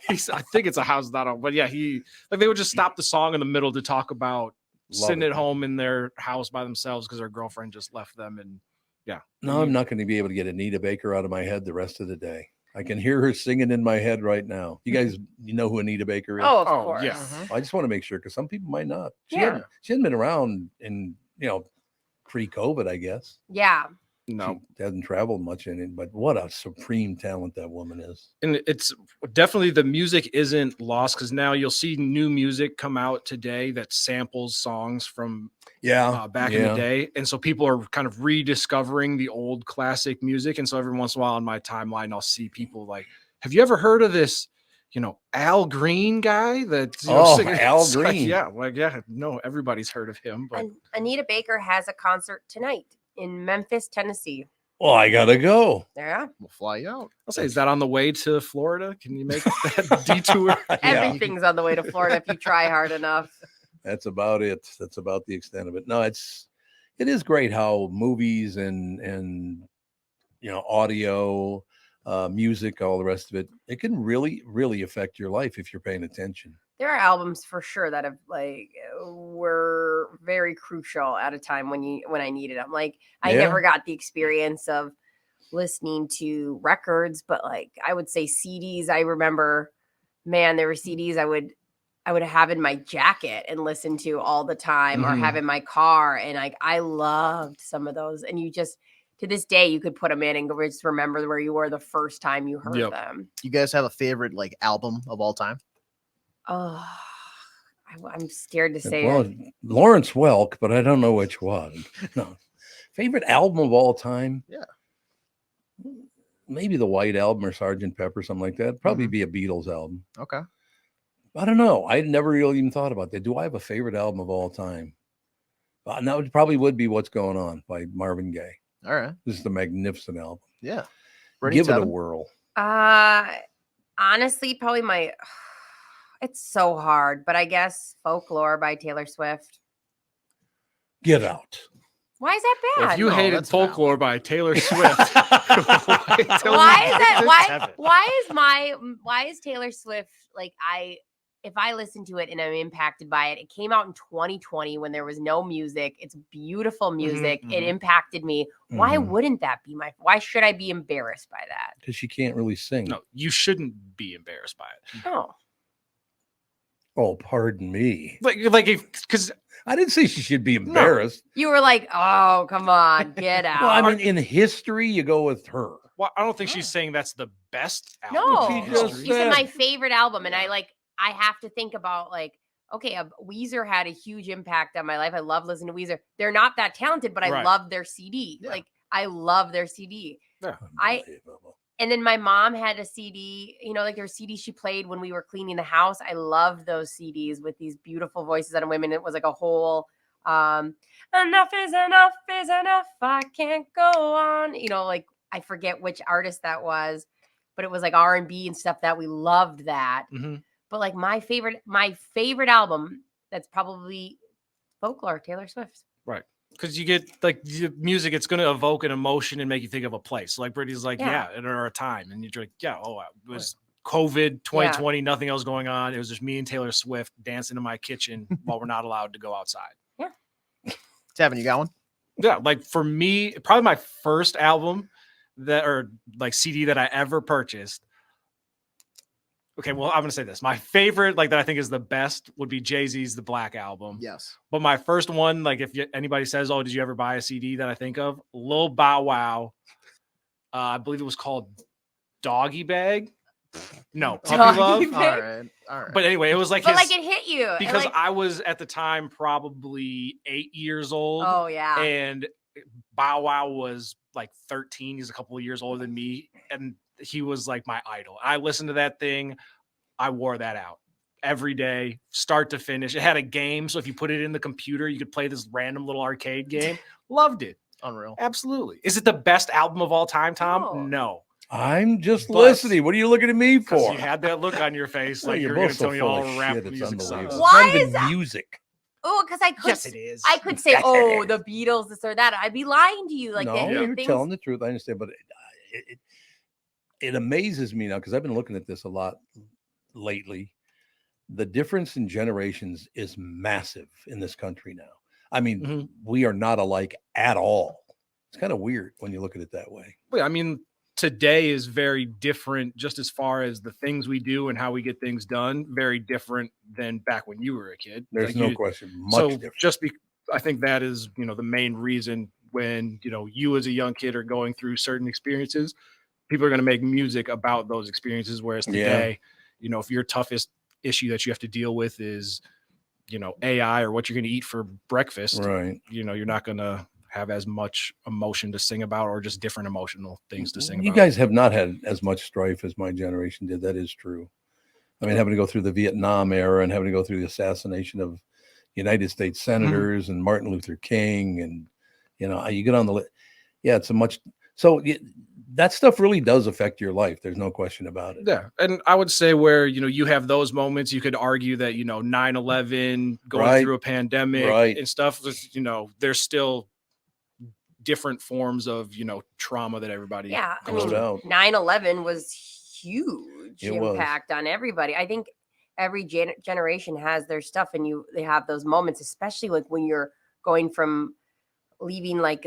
I think it's a house not a home, but yeah, they would just stop the song in the middle to talk about sitting at home in their house by themselves because their girlfriend just left them. And yeah.
No, I'm not going to be able to get Anita Baker out of my head the rest of the day. I can hear her singing in my head right now. You guys, you know who Anita Baker is?
Oh, of course.
Yeah.
Mm-hmm.
I just want to make sure because some people might not. She
Yeah.
hasn't been around in, pre-COVID, I guess.
Yeah.
No,
she hasn't traveled much in it, but what a supreme talent that woman is.
And it's definitely, the music isn't lost because now you'll see new music come out today that samples songs from back in the day. And so people are kind of rediscovering the old classic music. And so every once in a while on my timeline, I'll see people like, have you ever heard of this, Al Green guy that,
Al Green.
No, everybody's heard of him. But
And Anita Baker has a concert tonight in Memphis, Tennessee.
Well, I gotta go.
Yeah.
We'll fly you out.
I'll say, is that on the way to Florida? Can you make that detour?
Everything's on the way to Florida if you try hard enough.
That's about it. That's about the extent of it. No, it is great how movies and audio, music, all the rest of it, it can really, really affect your life if you're paying attention.
There are albums for sure that have were very crucial at a time when I needed them. Like I never got the experience of listening to records, but like I would say CDs. I remember, man, there were CDs I would have in my jacket and listen to all the time, or have in my car, and I loved some of those. And you just, to this day, you could put them in and just remember where you were the first time you heard them.
You guys have a favorite album of all time?
Oh, I'm scared to say
well,
it.
Lawrence Welk, but I don't know which one. No. Favorite album of all time?
Yeah.
Maybe the White Album or Sgt. Pepper, something like that. Probably be a Beatles album.
Okay.
I don't know. I never really even thought about that. Do I have a favorite album of all time? No, it probably would be What's Going On by Marvin Gaye.
All right.
This is a magnificent album.
Yeah.
Give it a whirl.
Honestly, probably it's so hard, but I guess Folklore by Taylor Swift.
Get Out.
Why is that bad?
Well, if you hated Folklore by Taylor Swift,
why is that? Why is Taylor Swift if I listen to it and I'm impacted by it? It came out in 2020 when there was no music. It's beautiful music. It impacted me. Why wouldn't that be why should I be embarrassed by that?
Because she can't really sing.
No, you shouldn't be embarrassed by it.
No.
Oh, pardon me.
Because
I didn't say she should be embarrassed.
No. You were like, oh, come on, get out.
Well, I mean, in history, you go with her.
Well, I don't think she's saying that's the best album.
No, she said my favorite album, and I have to think about okay, Weezer had a huge impact on my life. I love listening to Weezer. They're not that talented, but I love their CD. Yeah. I love their CD. And then my mom had a CD, like their CD she played when we were cleaning the house. I loved those CDs with these beautiful voices on women. It was like a whole enough is enough is enough. I can't go on. Like I forget which artist that was, but it was like R&B and stuff that we loved that.
Mm-hmm.
But like my favorite album, that's probably Folklore, Taylor Swift.
Right. Because you get like music, it's going to evoke an emotion and make you think of a place. Like Brittany's like, yeah, or a time. And you're like, yeah, it was COVID 2020, nothing else going on. It was just me and Taylor Swift dancing in my kitchen while we're not allowed to go outside.
Yeah.
Tevin, you got one?
Yeah. Like for me, probably my first album or like CD that I ever purchased. Okay, well, I'm going to say this. My favorite, like that I think is the best, would be Jay-Z's The Black Album.
Yes.
But my first one, like if anybody says, oh, did you ever buy a CD that I think of? Lil Bow Wow. I believe it was called Doggy Bag. No, Puppy Love.
All right.
But anyway, it was like
it hit you.
Because I was at the time probably 8 years old.
Oh, yeah.
And Bow Wow was like 13. He's a couple of years older than me. And he was like my idol. I listened to that thing. I wore that out every day, start to finish. It had a game. So if you put it in the computer, you could play this random little arcade game. Loved it.
Unreal.
Absolutely. Is it the best album of all time, Tom? No.
I'm just listening. What are you looking at me for?
You had that look on your face. Like
you're
going to
both
tell me
full
all
of
rap
shit. It's
music sucks.
unbelievable.
Why
It's not
is
even
that?
music.
Oh, because I could.
Yes, it is.
I could say, oh, the Beatles, this or that. I'd be lying to you. Like,
no, you're telling the truth. I understand, but it amazes me now because I've been looking at this a lot lately. The difference in generations is massive in this country now. I mean, we are not alike at all. It's kind of weird when you look at it that way.
Well, I mean, today is very different just as far as the things we do and how we get things done. Very different than back when you were a kid.
There's no question. Much different.
I think that is, the main reason when, you as a young kid are going through certain experiences, people are going to make music about those experiences. Whereas today, if your toughest issue that you have to deal with is, AI or what you're going to eat for breakfast,
right?
You're not going to have as much emotion to sing about or just different emotional things to sing about.
You guys have not had as much strife as my generation did. That is true. I mean, having to go through the Vietnam era and having to go through the assassination of United States senators and Martin Luther King. And, you get on the list. Yeah, it's that stuff really does affect your life. There's no question about it.
Yeah. And I would say where, you have those moments, you could argue that, 9/11 going through a pandemic and stuff, there's still different forms of, trauma that everybody goes through.
9/11 was huge impact on everybody. I think every generation has their stuff and they have those moments, especially like when you're going from leaving like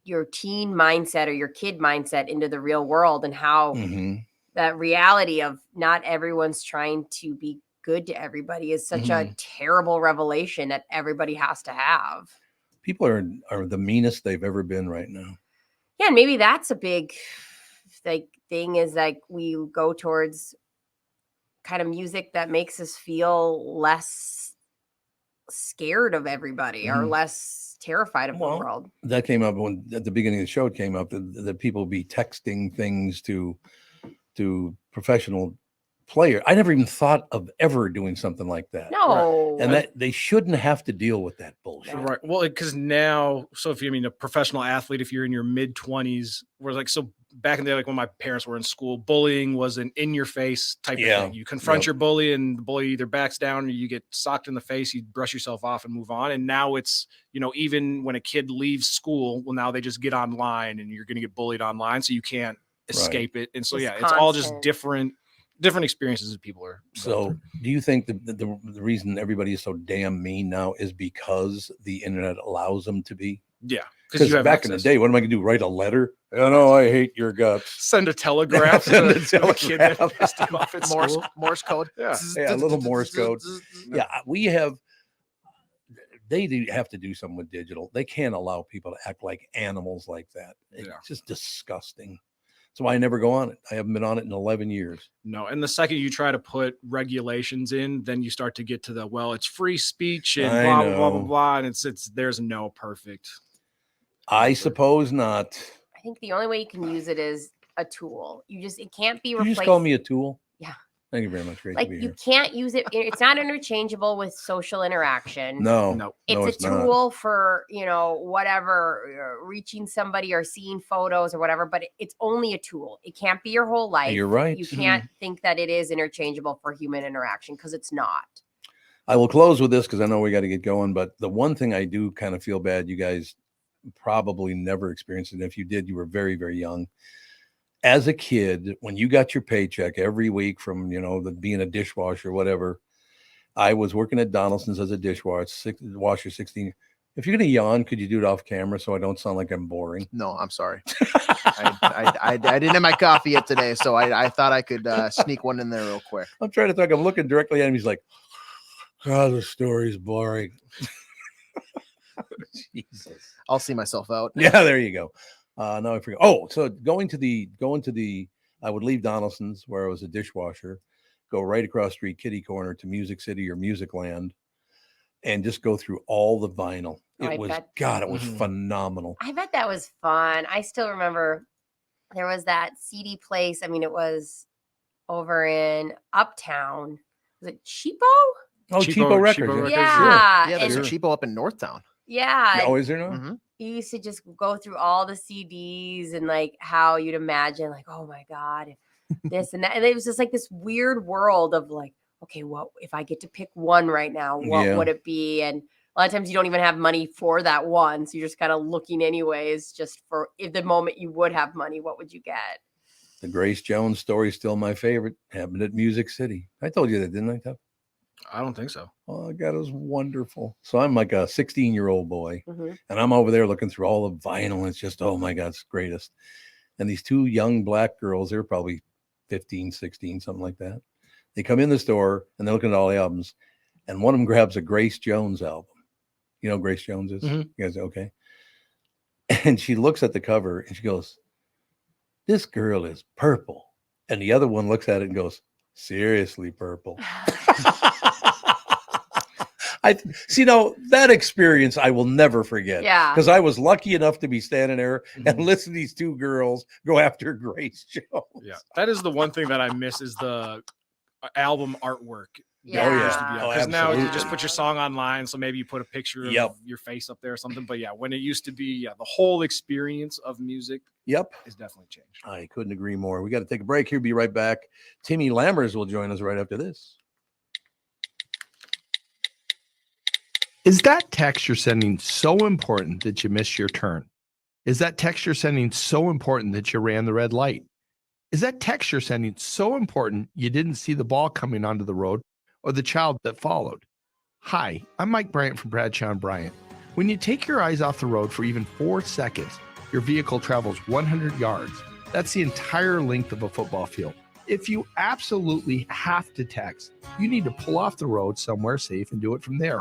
your teen mindset or your kid mindset into the real world and how that reality of not everyone's trying to be good to everybody is such a terrible revelation that everybody has to have.
People are the meanest they've ever been right now.
Yeah, and maybe that's a big thing is like we go towards kind of music that makes us feel less scared of everybody or less terrified of the world.
That came up when at the beginning of the show it came up that people be texting things to professional player. I never even thought of ever doing something like that.
No.
And that they shouldn't have to deal with that bullshit.
Right. Well, because now, so if a professional athlete, if you're in your mid-20s, so back in the day, like when my parents were in school, bullying was an in-your-face type of thing. You confront your bully and the bully either backs down or you get socked in the face, you brush yourself off and move on. And now it's, even when a kid leaves school, well, now they just get online and you're going to get bullied online. So you can't escape it. And so, it's all just different experiences that people are.
So do you think the reason everybody is so damn mean now is because the internet allows them to be?
Yeah.
Because back in the day, what am I going to do? Write a letter? I hate your guts.
Send a telegraph to a kid that pissed him off at school.
Morse code.
Yeah, a little Morse code. Yeah, they do have to do something with digital. They can't allow people to act like animals like that. It's just disgusting. That's why I never go on it. I haven't been on it in 11 years.
No. And the second you try to put regulations in, then you start to get to it's free speech and blah, blah, blah, blah, blah. And there's no perfect.
I suppose not.
I think the only way you can use it is a tool. It can't be
You
replaced.
just call me a tool.
Yeah.
Thank you very much. Great
Like
to be
you
here.
can't use it. It's not interchangeable with social interaction.
No,
It's a tool for, whatever, reaching somebody or seeing photos or whatever, but it's only a tool. It can't be your whole life.
You're right.
You can't think that it is interchangeable for human interaction because it's not.
I will close with this because I know we got to get going. But the one thing I do kind of feel bad, you guys probably never experienced it. And if you did, you were very, very young. As a kid, when you got your paycheck every week from, being a dishwasher or whatever, I was working at Donaldson's as a dishwasher, 16. If you're going to yawn, could you do it off camera so I don't sound like I'm boring?
No, I'm sorry. I didn't have my coffee yet today, so I thought I could sneak one in there real quick.
I'm trying to think. I'm looking directly at him. He's like, oh, the story's boring. Jesus.
I'll see myself out.
Yeah, there you go. No, I forgot. Oh, so going to the, I would leave Donaldson's where I was a dishwasher, go right across street, kitty corner to Music City or Music Land, and just go through all the vinyl. It was phenomenal.
I bet that was fun. I still remember there was that CD place. I mean, it was over in Uptown. Was it Cheapo?
Oh, Cheapo Records.
Yeah.
Yeah, there's a Cheapo up in Northtown.
Yeah.
Oh, is there no?
Mm-hmm.
You used to just go through all the CDs and like how you'd imagine like, oh my God, this and that. And it was just like this weird world of like, okay, what if I get to pick one right now? What would it be? And a lot of times you don't even have money for that one. So you're just kind of looking anyways, just for if the moment you would have money, what would you get?
The Grace Jones story is still my favorite. Happened at Music City. I told you that, didn't I, Tuck?
I don't think so.
Oh, God, it was wonderful. So I'm like a 16-year-old boy, and I'm over there looking through all the vinyl. And it's just, oh, my God, it's the greatest. And these two young black girls, they're probably 15, 16, something like that. They come in the store, and they're looking at all the albums, and one of them grabs a Grace Jones album. You know who Grace Jones is? You guys, okay. And she looks at the cover, and she goes, this girl is purple. And the other one looks at it and goes, seriously purple. That experience I will never forget.
Yeah.
Because I was lucky enough to be standing there and listen to these two girls go after Grace Jones.
Yeah. That is the one thing that I miss is the album artwork.
Yeah.
Because now you just put your song online. So maybe you put a picture of your face up there or something. But yeah, when it used to be the whole experience of music is definitely changed.
I couldn't agree more. We got to take a break here. Be right back. Timmy Lammers will join us right after this.
Is that text you're sending so important that you missed your turn? Is that text you're sending so important that you ran the red light? Is that text you're sending so important you didn't see the ball coming onto the road or the child that followed? Hi, I'm Mike Bryant from Bradshaw and Bryant. When you take your eyes off the road for even 4 seconds, your vehicle travels 100 yards. That's the entire length of a football field. If you absolutely have to text, you need to pull off the road somewhere safe and do it from there.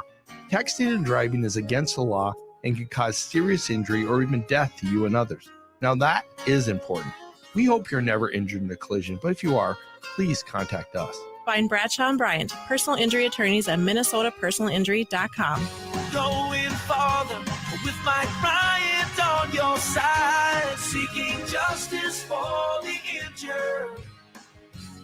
Texting and driving is against the law and can cause serious injury or even death to you and others. Now that is important. We hope you're never injured in a collision, but if you are, please contact us.
Find Bradshaw and Bryant, personal injury attorneys at minnesotapersonalinjury.com.
Going farther with Mike Bryant on your side, seeking justice for the injured.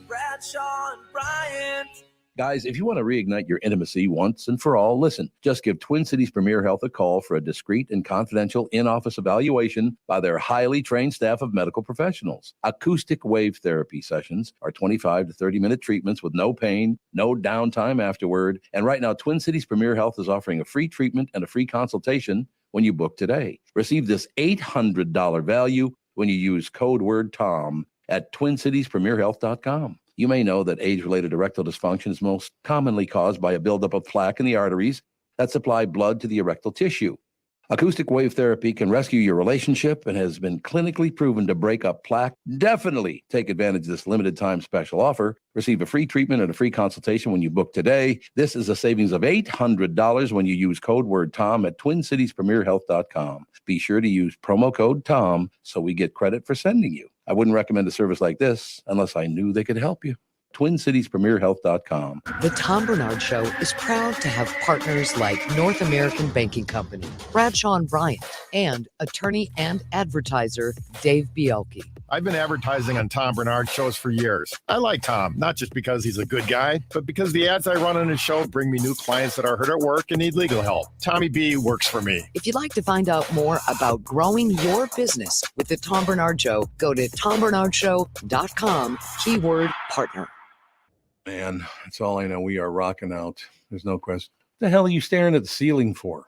Bradshaw and Bryant.
Guys, if you want to reignite your intimacy once and for all, listen, just give Twin Cities Premier Health a call for a discreet and confidential in-office evaluation by their highly trained staff of medical professionals. Acoustic wave therapy sessions are 25 to 30-minute treatments with no pain, no downtime afterward. And right now, Twin Cities Premier Health is offering a free treatment and a free consultation when you book today. Receive this $800 value when you use code word TOM at TwinCitiesPremierHealth.com. You may know that age-related erectile dysfunction is most commonly caused by a buildup of plaque in the arteries that supply blood to the erectile tissue. Acoustic wave therapy can rescue your relationship and has been clinically proven to break up plaque. Definitely take advantage of this limited time special offer. Receive a free treatment and a free consultation when you book today. This is a savings of $800 when you use code word TOM at TwinCitiesPremierHealth.com. Be sure to use promo code TOM so we get credit for sending you. I wouldn't recommend a service like this unless I knew they could help you. TwinCitiesPremierHealth.com.
The Tom Barnard Show is proud to have partners like North American Banking Company, Bradshaw and Bryant, and attorney and advertiser Dave Bielke.
I've been advertising on Tom Barnard shows for years. I like Tom, not just because he's a good guy, but because the ads I run on his show bring me new clients that are hurt at work and need legal help. Tommy B works for me.
If you'd like to find out more about growing your business with the Tom Barnard Show, go to tombarnardshow.com, keyword partner.
Man, that's all I know. We are rocking out. There's no question. What the hell are you staring at the ceiling for?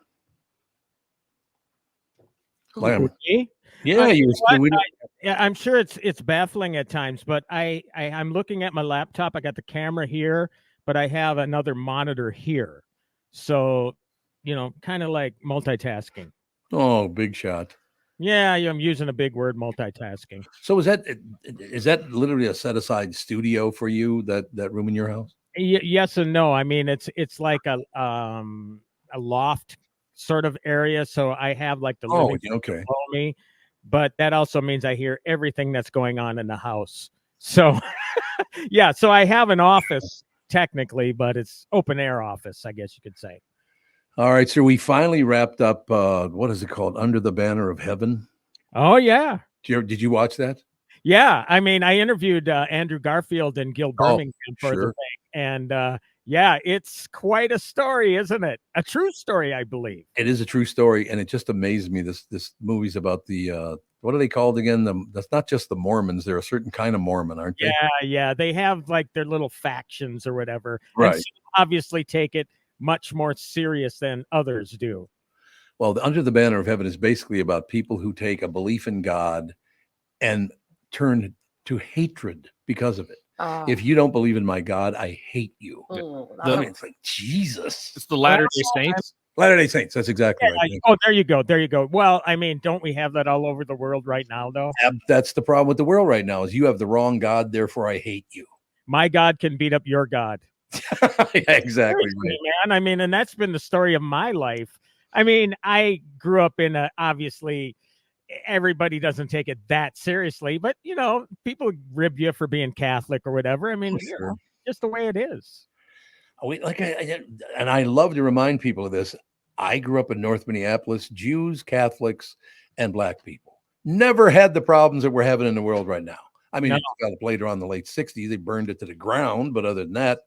Me?
Yeah,
I'm sure it's baffling at times, but I'm looking at my laptop. I got the camera here, but I have another monitor here. So, kind of like multitasking.
Oh, big shot.
Yeah, I'm using a big word, multitasking.
So is that literally a set aside studio for you, that room in your house?
Yes and no. I mean, it's like a loft sort of area. So I have like the living room below me, but that also means I hear everything that's going on in the house. So yeah, so I have an office technically, but it's open air office, I guess you could say.
All right, so we finally wrapped up. What is it called? Under the Banner of Heaven.
Oh yeah.
Did you watch that?
Yeah, I mean, I interviewed Andrew Garfield and Gil Birmingham for the thing, and yeah, it's quite a story, isn't it? A true story, I believe.
It is a true story, and it just amazed me. This movie's about the what are they called again? That's not just the Mormons. They're a certain kind of Mormon, aren't they?
Yeah. They have like their little factions or whatever.
Right.
And obviously, take it much more serious than others do.
Well, the Under the Banner of Heaven is basically about people who take a belief in God and turn to hatred because of it. If you don't believe in my God, I hate you. I mean, it's like Jesus.
It's the Latter-day Saints.
Latter-day Saints. That's exactly right.
Oh, there you go. Well, I mean, don't we have that all over the world right now, though?
That's the problem with the world right now, is you have the wrong God, therefore I hate you.
My God can beat up your God.
Yeah, exactly.
Seriously, man. I mean, and that's been the story of my life. I mean, I grew up in obviously everybody doesn't take it that seriously, but people rib you for being Catholic or whatever. I mean, just the way it is.
And I love to remind people of this. I grew up in North Minneapolis, Jews, Catholics, and Black people. Never had the problems that we're having in the world right now. I mean, it got later on in the late 60s, they burned it to the ground, but other than that,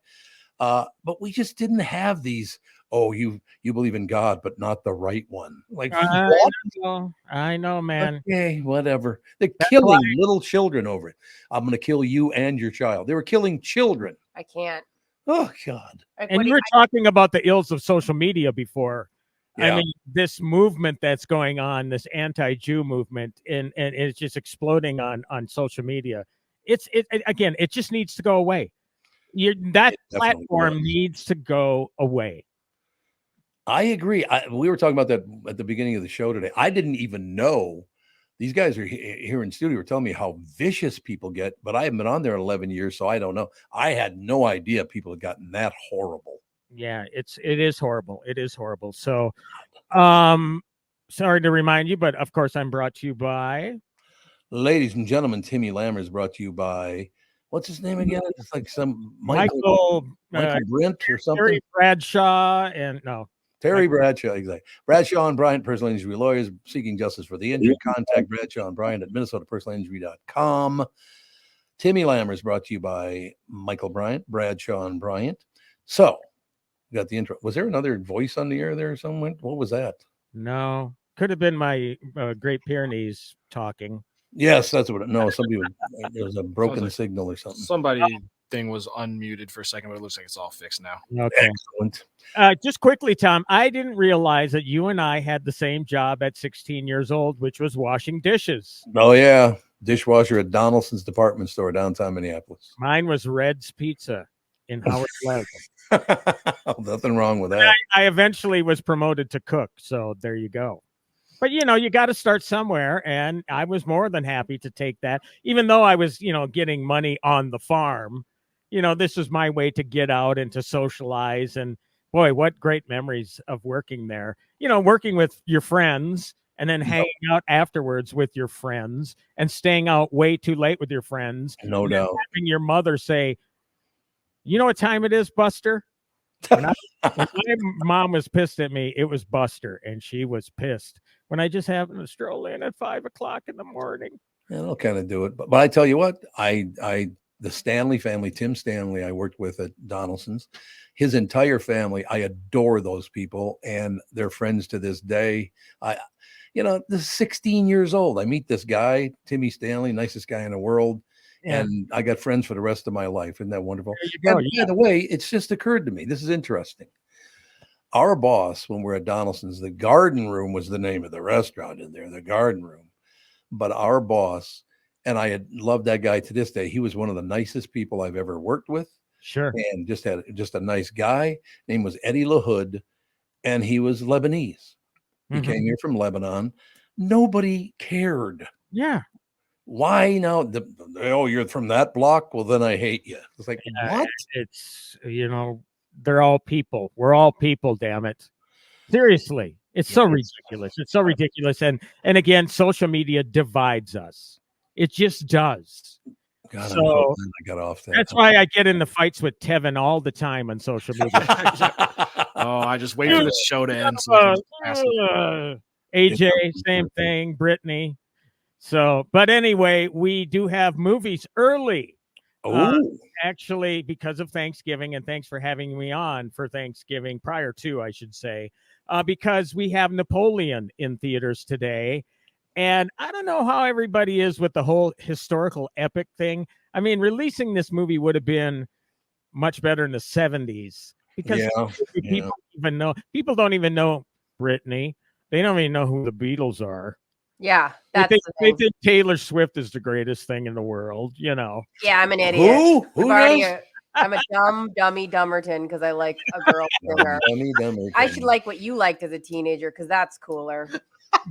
but we just didn't have these, you believe in God, but not the right one. Like, what?
I know, man.
Okay, whatever. They're killing little children over it. I'm going to kill you and your child. They were killing children.
I can't.
Oh, God.
And you were talking about the ills of social media before. Yeah. I mean, this movement that's going on, this anti-Jew movement, and it's just exploding on social media. Again, it just needs to go away. That platform needs to go away.
I agree. We were talking about that at the beginning of the show today. I didn't even know. These guys are here in studio were telling me how vicious people get, but I haven't been on there in 11 years, so I don't know. I had no idea people had gotten that horrible.
Yeah, it is horrible. It is horrible. So, sorry to remind you, but of course I'm brought to you by.
Ladies and gentlemen, Timmy Lammer is brought to you by, what's his name again? It's like some Michael Brent or something.
Terry Bradshaw and
Terry Bradshaw, exactly. Bradshaw and Bryant, personal injury lawyers seeking justice for the injured. Contact Bradshaw and Bryant at minnesotapersonalinjury.com. Timmy Lammer is brought to you by Michael Bryant, Bradshaw and Bryant. So, you got the intro. Was there another voice on the air there somewhere? What was that?
No, could have been my Great Pyrenees talking.
Yes, that's what. No, there was a broken signal or something.
Somebody thing was unmuted for a second, but it looks like it's all fixed now.
Okay.
Excellent.
Just quickly, Tom, I didn't realize that you and I had the same job at 16 years old, which was washing dishes.
Oh, yeah. Dishwasher at Donaldson's department store downtown Minneapolis.
Mine was Red's Pizza in Howard Plaza.
Nothing wrong with that.
I eventually was promoted to cook, so there you go. But, you got to start somewhere, and I was more than happy to take that, even though I was, getting money on the farm. This was my way to get out and to socialize, and boy, what great memories of working there. Working with your friends and then hanging out afterwards with your friends and staying out way too late with your friends.
No doubt.
Having your mother say, You know what time it is, Buster? When my mom was pissed at me, it was Buster, and she was pissed when I just happened to stroll in at 5 o'clock in the morning.
Yeah, that'll kind of do it. But I tell you what, the Stanley family, Tim Stanley, I worked with at Donaldson's, his entire family, I adore those people, and they're friends to this day. This is 16 years old. I meet this guy, Timmy Stanley, nicest guy in the world.
Yeah.
And I got friends for the rest of my life. Isn't that wonderful?
There you go,
And by the way, it's just occurred to me. This is interesting. Our boss, when we're at Donaldson's, the Garden Room was the name of the restaurant in there, the Garden Room. But our boss, and I had loved that guy to this day. He was one of the nicest people I've ever worked with.
Sure.
And just a nice guy. Name was Eddie LaHood, and he was Lebanese. He came here from Lebanon. Nobody cared.
Yeah.
Why now? You're from that block? Well, then I hate you. It's like, what?
It's, they're all people. We're all people, damn it. Seriously. It's so ridiculous. It's so ridiculous. And again, social media divides us. It just does.
God,
so
I got off that.
That's why I get into fights with Tevin all the time on social media.
I just wait for this show to end. So
AJ, same thing. Brittany. So, but anyway, we do have movies early. Actually, because of Thanksgiving, and thanks for having me on for Thanksgiving, prior to, I should say, because we have Napoleon in theaters today. And I don't know how everybody is with the whole historical epic thing. I mean, releasing this movie would have been much better in the 70s because people don't even know Britney. They don't even know who the Beatles are.
Yeah,
they think Taylor Swift is the greatest thing in the world,
Yeah, I'm an idiot.
Who
I'm a dummy Dummerton because I like a girl singer. I should like what you liked as a teenager because that's cooler.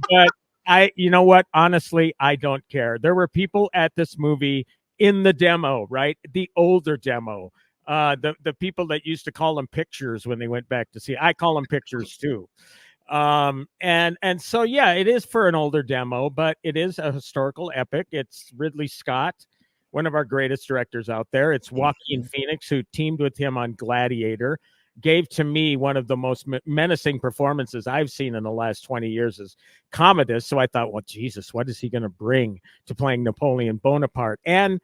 But you know what? Honestly, I don't care. There were people at this movie in the demo, right? The older demo. The people that used to call them pictures when they went back to see. I call them pictures too. And so yeah, it is for an older demo, but it is a historical epic. It's Ridley Scott, one of our greatest directors out there. It's Joaquin Phoenix, who teamed with him on Gladiator, gave to me one of the most menacing performances I've seen in the last 20 years as Commodus. So I thought, well, Jesus, what is he going to bring to playing Napoleon Bonaparte? And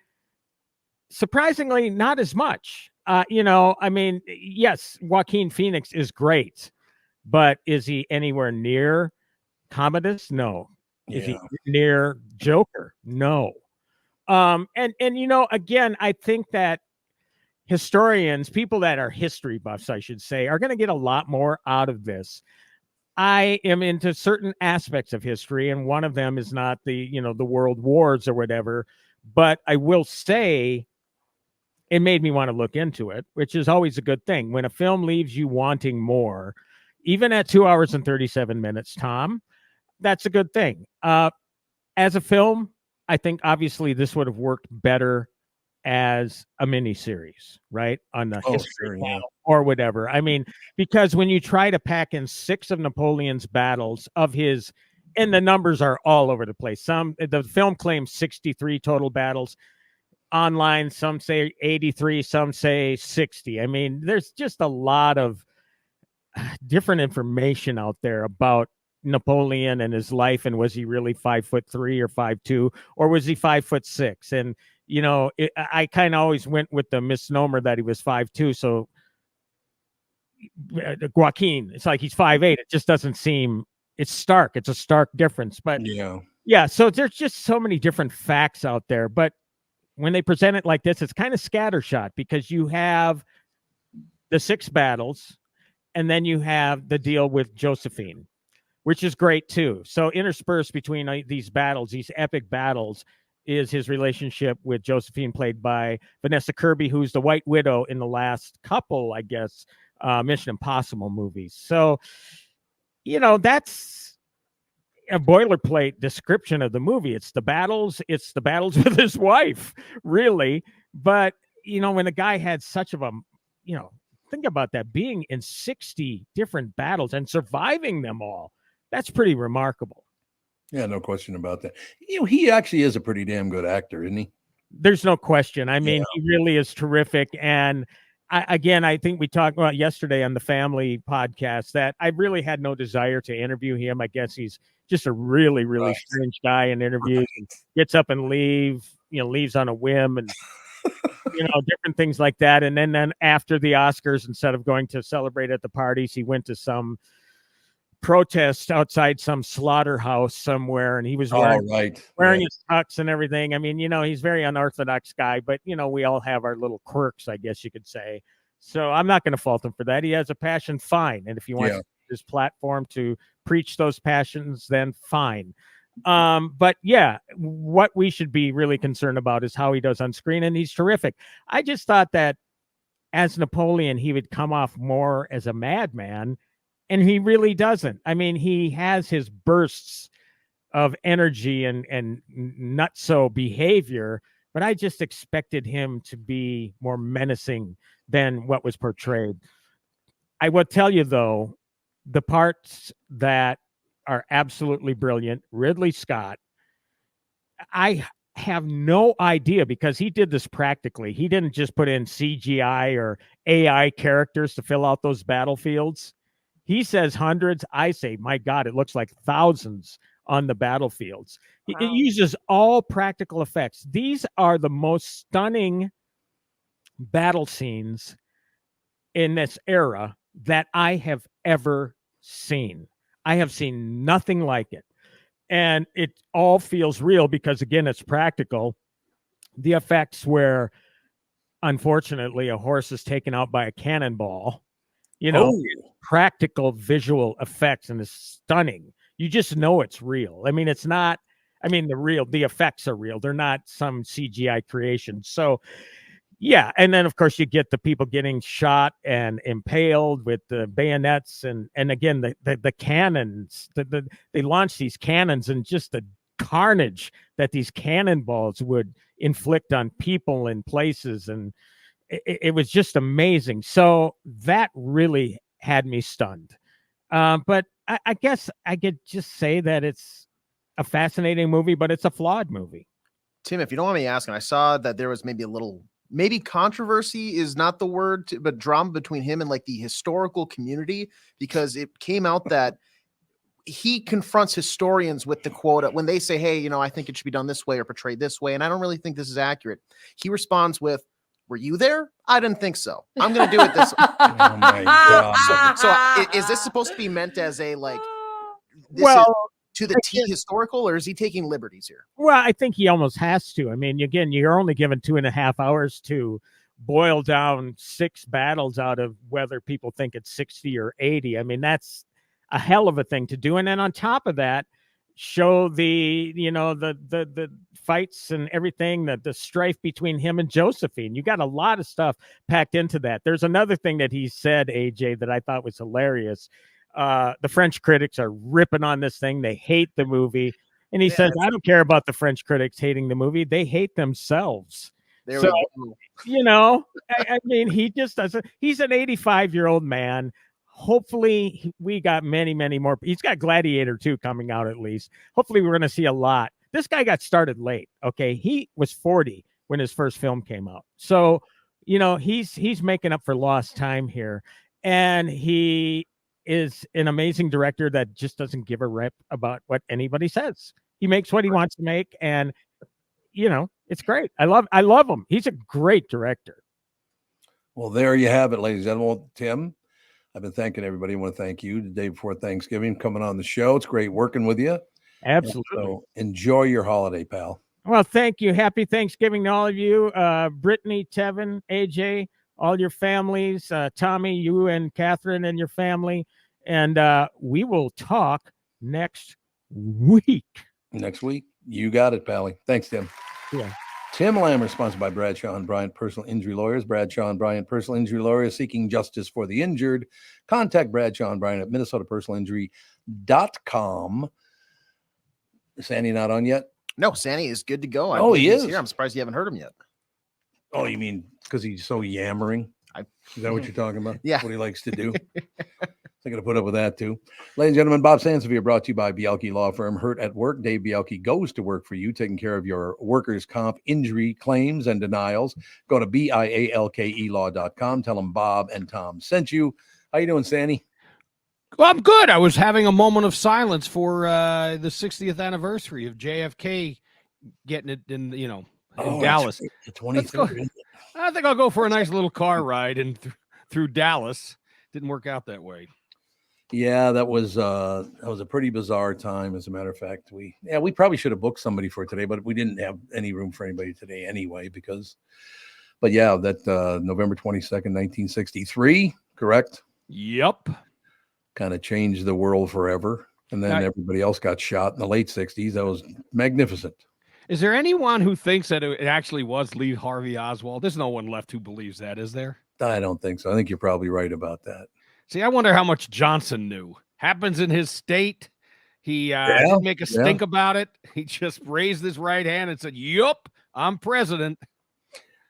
surprisingly, not as much. I mean, yes, Joaquin Phoenix is great, but is he anywhere near Commodus? No. Yeah. Is he near Joker? No. And again, I think that historians, people that are history buffs, I should say, are going to get a lot more out of this. I am into certain aspects of history, and one of them is not the world wars or whatever, but I will say it made me want to look into it, which is always a good thing. When a film leaves you wanting more, even at 2 hours and 37 minutes, Tom, that's a good thing. As a film, I think obviously this would have worked better as a miniseries, right? On the history channel or whatever. I mean, because when you try to pack in 6 of Napoleon's battles of his, and the numbers are all over the place. The film claims 63 total battles. Online, some say 83, some say 60. I mean, there's just a lot of different information out there about Napoleon and his life, and was he really 5'3" or 5'2", or was he 5'6"? And I kind of always went with the misnomer that he was 5'2". So Joaquin, it's like he's 5'8". It just doesn't seem. It's stark. It's a stark difference. But yeah. So there's just so many different facts out there. But when they present it like this, it's kind of scattershot because you have the 6 battles, and then you have the deal with Josephine, which is great too. So interspersed between these battles, these epic battles, is his relationship with Josephine, played by Vanessa Kirby, who's the White Widow in the last couple, I guess, Mission Impossible movies. So, that's a boilerplate description of the movie. It's the battles with his wife, really. But, when a guy had such of a, think about that, being in 60 different battles and surviving them all. That's pretty remarkable.
Yeah, no question about that. He actually is a pretty damn good actor, isn't he?
There's no question. I mean, he really is terrific. And I think we talked about yesterday on the family podcast that I really had no desire to interview him. I guess he's just a really, really strange guy in interviews. And gets up and leaves on a whim and, different things like that. And then after the Oscars, instead of going to celebrate at the parties, he went to some protest outside some slaughterhouse somewhere, and he was wearing his tux and everything. I mean, he's very unorthodox guy, but we all have our little quirks, I guess you could say. So I'm not going to fault him for that. He has a passion, fine. And if he wants his platform to preach those passions, then fine. But yeah, what we should be really concerned about is how he does on screen, and he's terrific. I just thought that as Napoleon, he would come off more as a madman, and he really doesn't. I mean, he has his bursts of energy and nutso behavior, but I just expected him to be more menacing than what was portrayed. I will tell you, though, the parts that are absolutely brilliant, Ridley Scott, I have no idea, because he did this practically. He didn't just put in CGI or AI characters to fill out those battlefields. He says hundreds. I say, my God, it looks like thousands on the battlefields. Wow. It uses all practical effects. These are the most stunning battle scenes in this era that I have ever seen. I have seen nothing like it. And it all feels real because, again, it's practical. The effects where, unfortunately, a horse is taken out by a cannonball, practical visual effects, and it's stunning. You just know it's real. I mean, it's not, the effects are real. They're not some CGI creation. So, yeah. And then, of course, you get the people getting shot and impaled with the bayonets. And again, the cannons, they launch these cannons, and just the carnage that these cannonballs would inflict on people and places. And it was just amazing. So that really had me stunned. But I guess I could just say that it's a fascinating movie, but it's a flawed movie.
Tim, if you don't mind me asking, I saw that there was maybe controversy is not the word, but drama between him and like the historical community, because it came out that he confronts historians with the quote when they say, hey, I think it should be done this way or portrayed this way, and I don't really think this is accurate. He responds with, were you there? I didn't think so. I'm going to do it this way.
Oh my God.
So is this supposed to be meant as a to the T historical, or is he taking liberties here?
Well, I think he almost has to. I mean, again, you're only given 2.5 hours to boil down 6 battles out of whether people think it's 60 or 80. I mean, that's a hell of a thing to do. And then on top of that, show the fights and everything, the strife between him and Josephine. You got a lot of stuff packed into that. There's another thing that he said, AJ, that I thought was hilarious. The French critics are ripping on this thing. They hate the movie. And he says, I don't care about the French critics hating the movie. They hate themselves.
There
so,
we go.
I mean, he just doesn't. He's an 85-year-old man. Hopefully we got many, many more. He's got Gladiator 2 coming out at least. Hopefully we're going to see a lot. This guy got started late. Okay. He was 40 when his first film came out. So, he's making up for lost time here. And he is an amazing director that just doesn't give a rip about what anybody says. He makes what he wants to make. And, it's great. I love him. He's a great director.
Well, there you have it, ladies and gentlemen. Tim, I've been thanking everybody. I want to thank you the day before Thanksgiving coming on the show. It's great working with you.
Absolutely.
So enjoy your holiday, pal.
Well, thank you. Happy Thanksgiving to all of you. Brittany, Tevin, AJ, all your families, Tommy, you and Catherine and your family. And we will talk next week.
Next week. You got it, Pally. Thanks, Tim.
Yeah.
Tim Lammer, sponsored by Bradshaw and Bryant Personal Injury Lawyers. Bradshaw and Bryant Personal Injury Lawyers, seeking justice for the injured. Contact Bradshaw and Bryant at minnesotapersonalinjury.com. Sandy not on yet?
No, Sandy is good to go.
He is
here. I'm surprised you haven't heard him yet.
Oh, you mean because he's so yammering? Is that what you're talking about?
Yeah.
What he likes to do. I got to put up with that too. Ladies and gentlemen, Bob Sansevere brought to you by Bialke Law Firm. Hurt at work, Dave Bialke goes to work for you, taking care of your workers' comp injury claims and denials. Go to BIALKElaw.com. Tell them Bob and Tom sent you. How you doing, Sandy?
Well, I'm good. I was having a moment of silence for the 60th anniversary of JFK getting it in, in Dallas.
The 23rd.
I think I'll go for a nice little car ride through Dallas. Didn't work out that way.
Yeah, that was a pretty bizarre time. As a matter of fact, we probably should have booked somebody for today, but we didn't have any room for anybody today anyway. But yeah, that November 22nd, 1963, correct?
Yep.
Kind of changed the world forever, and then everybody else got shot in the late 60s. That was magnificent.
Is there anyone who thinks that it actually was Lee Harvey Oswald? There's no one left who believes that, is there?
I don't think so. I think you're probably right about that.
See, I wonder how much Johnson knew. Happens in his state. He didn't make a stink about it. He just raised his right hand and said, "Yup, I'm president."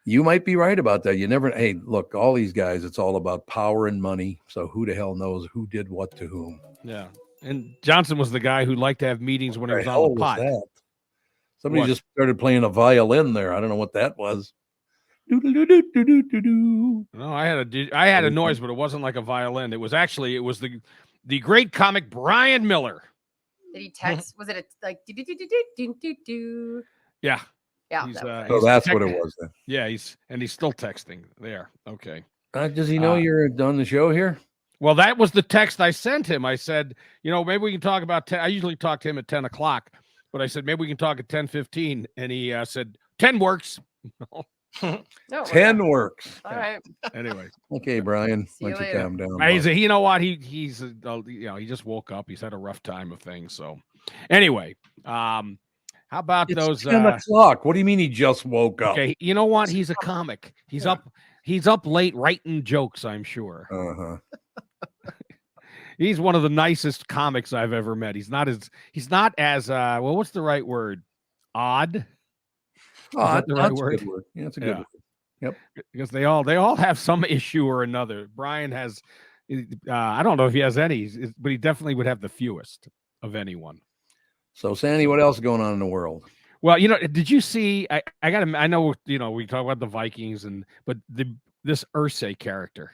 You might be right about that. You never. Hey, look, all these guys, it's all about power and money. So who the hell knows who did what to whom?
Yeah. And Johnson was the guy who liked to have meetings when he was on the pot.
Somebody just started playing a violin there. I don't know what that was.
No, I had a noise, but it wasn't like a violin. It was the great comic Brian Miller.
Did he text? Was it like do?
Yeah.
Yeah.
So that's what it was then.
Yeah, he's still texting there. Okay.
Does he know you're on the show here?
Well, that was the text I sent him. I said, maybe we can talk about 10. I usually talk to him at 10 o'clock, but I said, maybe we can talk at 10:15. And he said, 10 works.
No,
10 works.
All right.
Anyway.
Okay, Brian.
See you
Why don't you
later.
calm down?
He's you know what? He just woke up. He's had a rough time of things. So anyway, how about
It's
those
10 o'clock. What do you mean he just woke up?
Okay, you know what? He's a comic. He's up late writing jokes, I'm sure.
Uh-huh.
He's one of the nicest comics I've ever met. He's not as well, what's the right word? Odd.
Oh,
the right
that's
word?
a good word. Yeah, that's a good word. Yep.
Because they all have some issue or another. Brian has I don't know if he has any, but he definitely would have the fewest of anyone.
So, Sandy, what else is going on in the world?
Well, did you see? I know we talk about the Vikings but this Irsay character,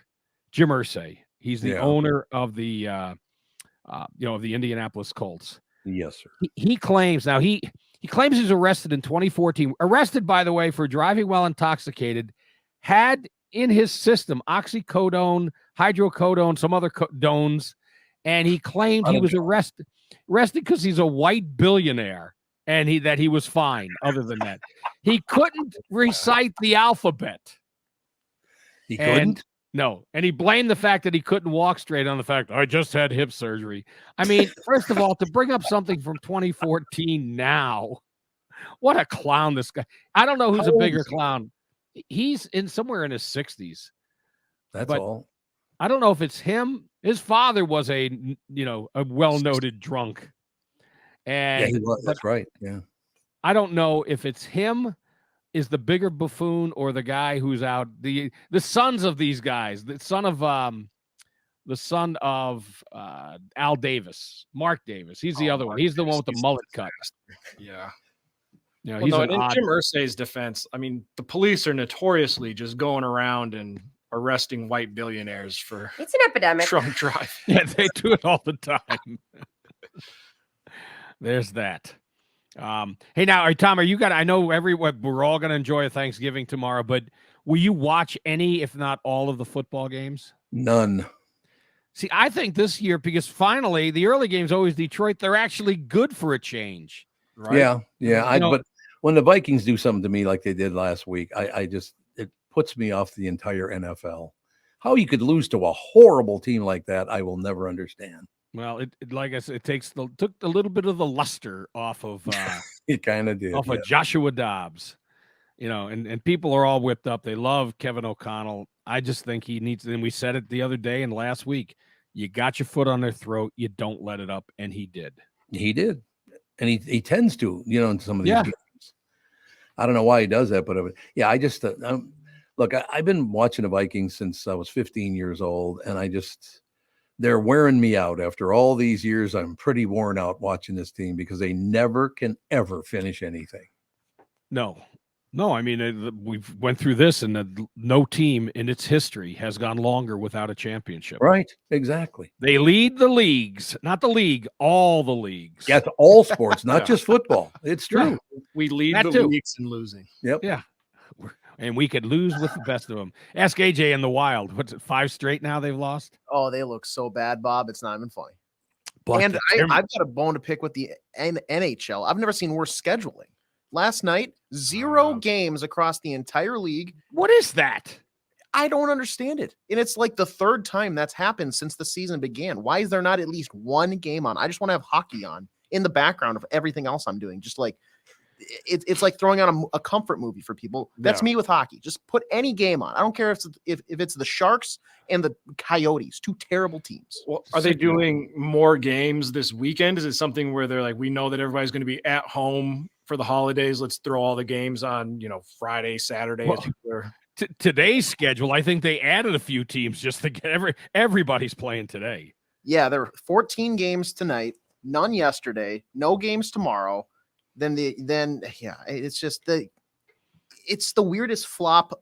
Jim Irsay, he's the owner of the of the Indianapolis Colts.
Yes, sir.
He claims now he claims he was arrested in 2014. Arrested, by the way, for driving while intoxicated. Had in his system oxycodone, hydrocodone, some other dones, and he claimed he was arrested because he's a white billionaire and he was fine. Other than that, he couldn't recite the alphabet.
He couldn't?
No, and he blamed the fact that he couldn't walk straight on the fact, I just had hip surgery. I mean, first of all, to bring up something from 2014 now, what a clown this guy. I don't know who's a bigger clown. He's somewhere in his 60s.
That's all.
I don't know if it's him. His father was a well-noted drunk. And
he was. That's right. Yeah.
I don't know if it's him is the bigger buffoon or the guy who's out the sons of these guys, the son of Al Davis, Mark Davis. He's the other one. He's the one with the mullet cut.
Yeah.
He's
in Jim Irsay's defense, I mean, the police are notoriously just going around and arresting white billionaires for
It's an epidemic.
drunk driving.
Yeah, they do it all the time. There's that. Hey, now, Tom, I know we're all going to enjoy a Thanksgiving tomorrow, but will you watch any, if not all, of the football games?
None.
See, I think this year, because finally the early games always Detroit, they're actually good for a change. Right?
Yeah. But when the Vikings do something to me like they did last week, it puts me off the entire NFL. How you could lose to a horrible team like that, I will never understand.
Well, it like I said, took a little bit of the luster off of
it kind of did
of Joshua Dobbs, and people are all whipped up. They love Kevin O'Connell. I just think he needs, and we said it the other day and last week, you got your foot on their throat, you don't let it up, and he did.
He did, and he tends to, in some of these games. I don't know why he does that, but I just look. I've been watching the Vikings since I was 15 years old, and they're wearing me out after all these years. I'm pretty worn out watching this team because they never can ever finish anything.
No, I mean, we've went through this, and no team in its history has gone longer without a championship.
Right, exactly.
They lead the leagues, not the league, all the leagues.
Yeah, to all sports, not just football. It's true.
Yeah.
We lead
That
the
too.
leagues in losing.
Yep.
Yeah. And we could lose with the best of them. Ask AJ in the Wild. What's it, 5 straight now they've lost?
Oh, they look so bad, Bob. It's not even funny.
But
And I've got a bone to pick with the NHL. I've never seen worse scheduling. Last night, 0 games across the entire league.
What is that?
I don't understand it. And it's like the 3rd time that's happened since the season began. Why is there not at least one game on? I just want to have hockey on in the background of everything else I'm doing. Just like it's like throwing on a comfort movie for people. That's me with hockey. Just put any game on. I don't care if it's the Sharks and the Coyotes, 2 terrible teams.
Well, are they doing more games this weekend? Is it something where they're like, we know that everybody's going to be at home for the holidays. Let's throw all the games on, Friday, Saturday.
Well, today's schedule, I think they added a few teams just to get everybody's playing today.
Yeah, there are 14 games tonight, none yesterday, no games tomorrow. It's just it's the weirdest flop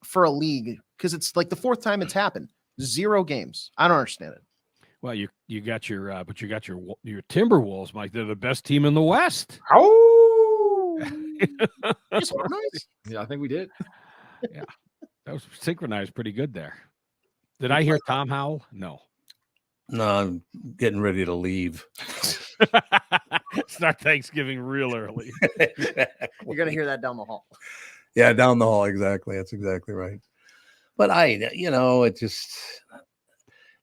for a league because it's like the 4th time it's happened. 0 games. I don't understand it.
Well, you got your Timberwolves, Mike. They're the best team in the West.
Oh,
nice.
Yeah, I think we did.
Yeah, that was synchronized pretty good there. Did I hear Tom howl? No.
No, I'm getting ready to leave.
Start Thanksgiving real early.
You're going to hear that down the hall.
Yeah, down the hall. Exactly. That's exactly right. But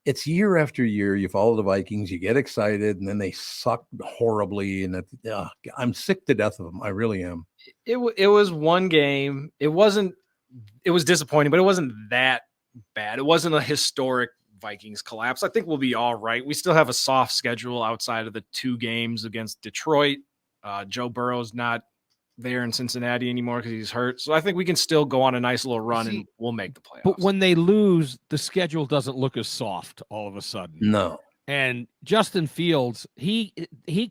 it's year after year. You follow the Vikings, you get excited, and then they suck horribly. And I'm sick to death of them. I really am.
It was one game. It was disappointing, but it wasn't that bad. It wasn't a historic Vikings collapse. I think we'll be all right. We still have a soft schedule outside of the 2 games against Detroit. Joe Burrow's not there in Cincinnati anymore because he's hurt. So I think we can still go on a nice little run and we'll make the playoffs.
But when they lose, the schedule doesn't look as soft all of a sudden.
No.
And Justin Fields, he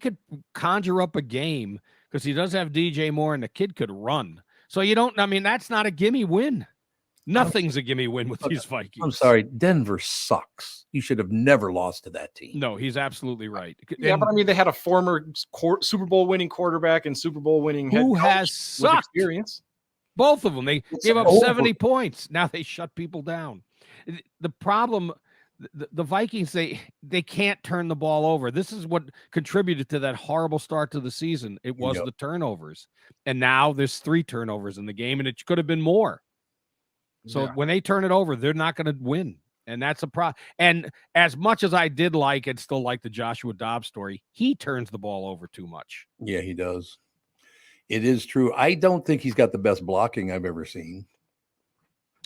could conjure up a game because he does have DJ Moore and the kid could run. So that's not a gimme win. Nothing's a gimme win with these Vikings.
I'm sorry. Denver sucks. You should have never lost to that team.
No, he's absolutely right.
Yeah, but I mean, they had a former Super Bowl winning quarterback and Super Bowl winning head
who
coach
has
with
sucked.
Experience.
Both of them. They gave up 70 points. Now they shut people down. The problem, the Vikings, they can't turn the ball over. This is what contributed to that horrible start to the season. It was the turnovers. And now there's 3 turnovers in the game, and it could have been more. So when they turn it over, they're not going to win. And that's a problem. And as much as I did like and still like the Joshua Dobbs story, he turns the ball over too much.
Yeah, he does. It is true. I don't think he's got the best blocking I've ever seen.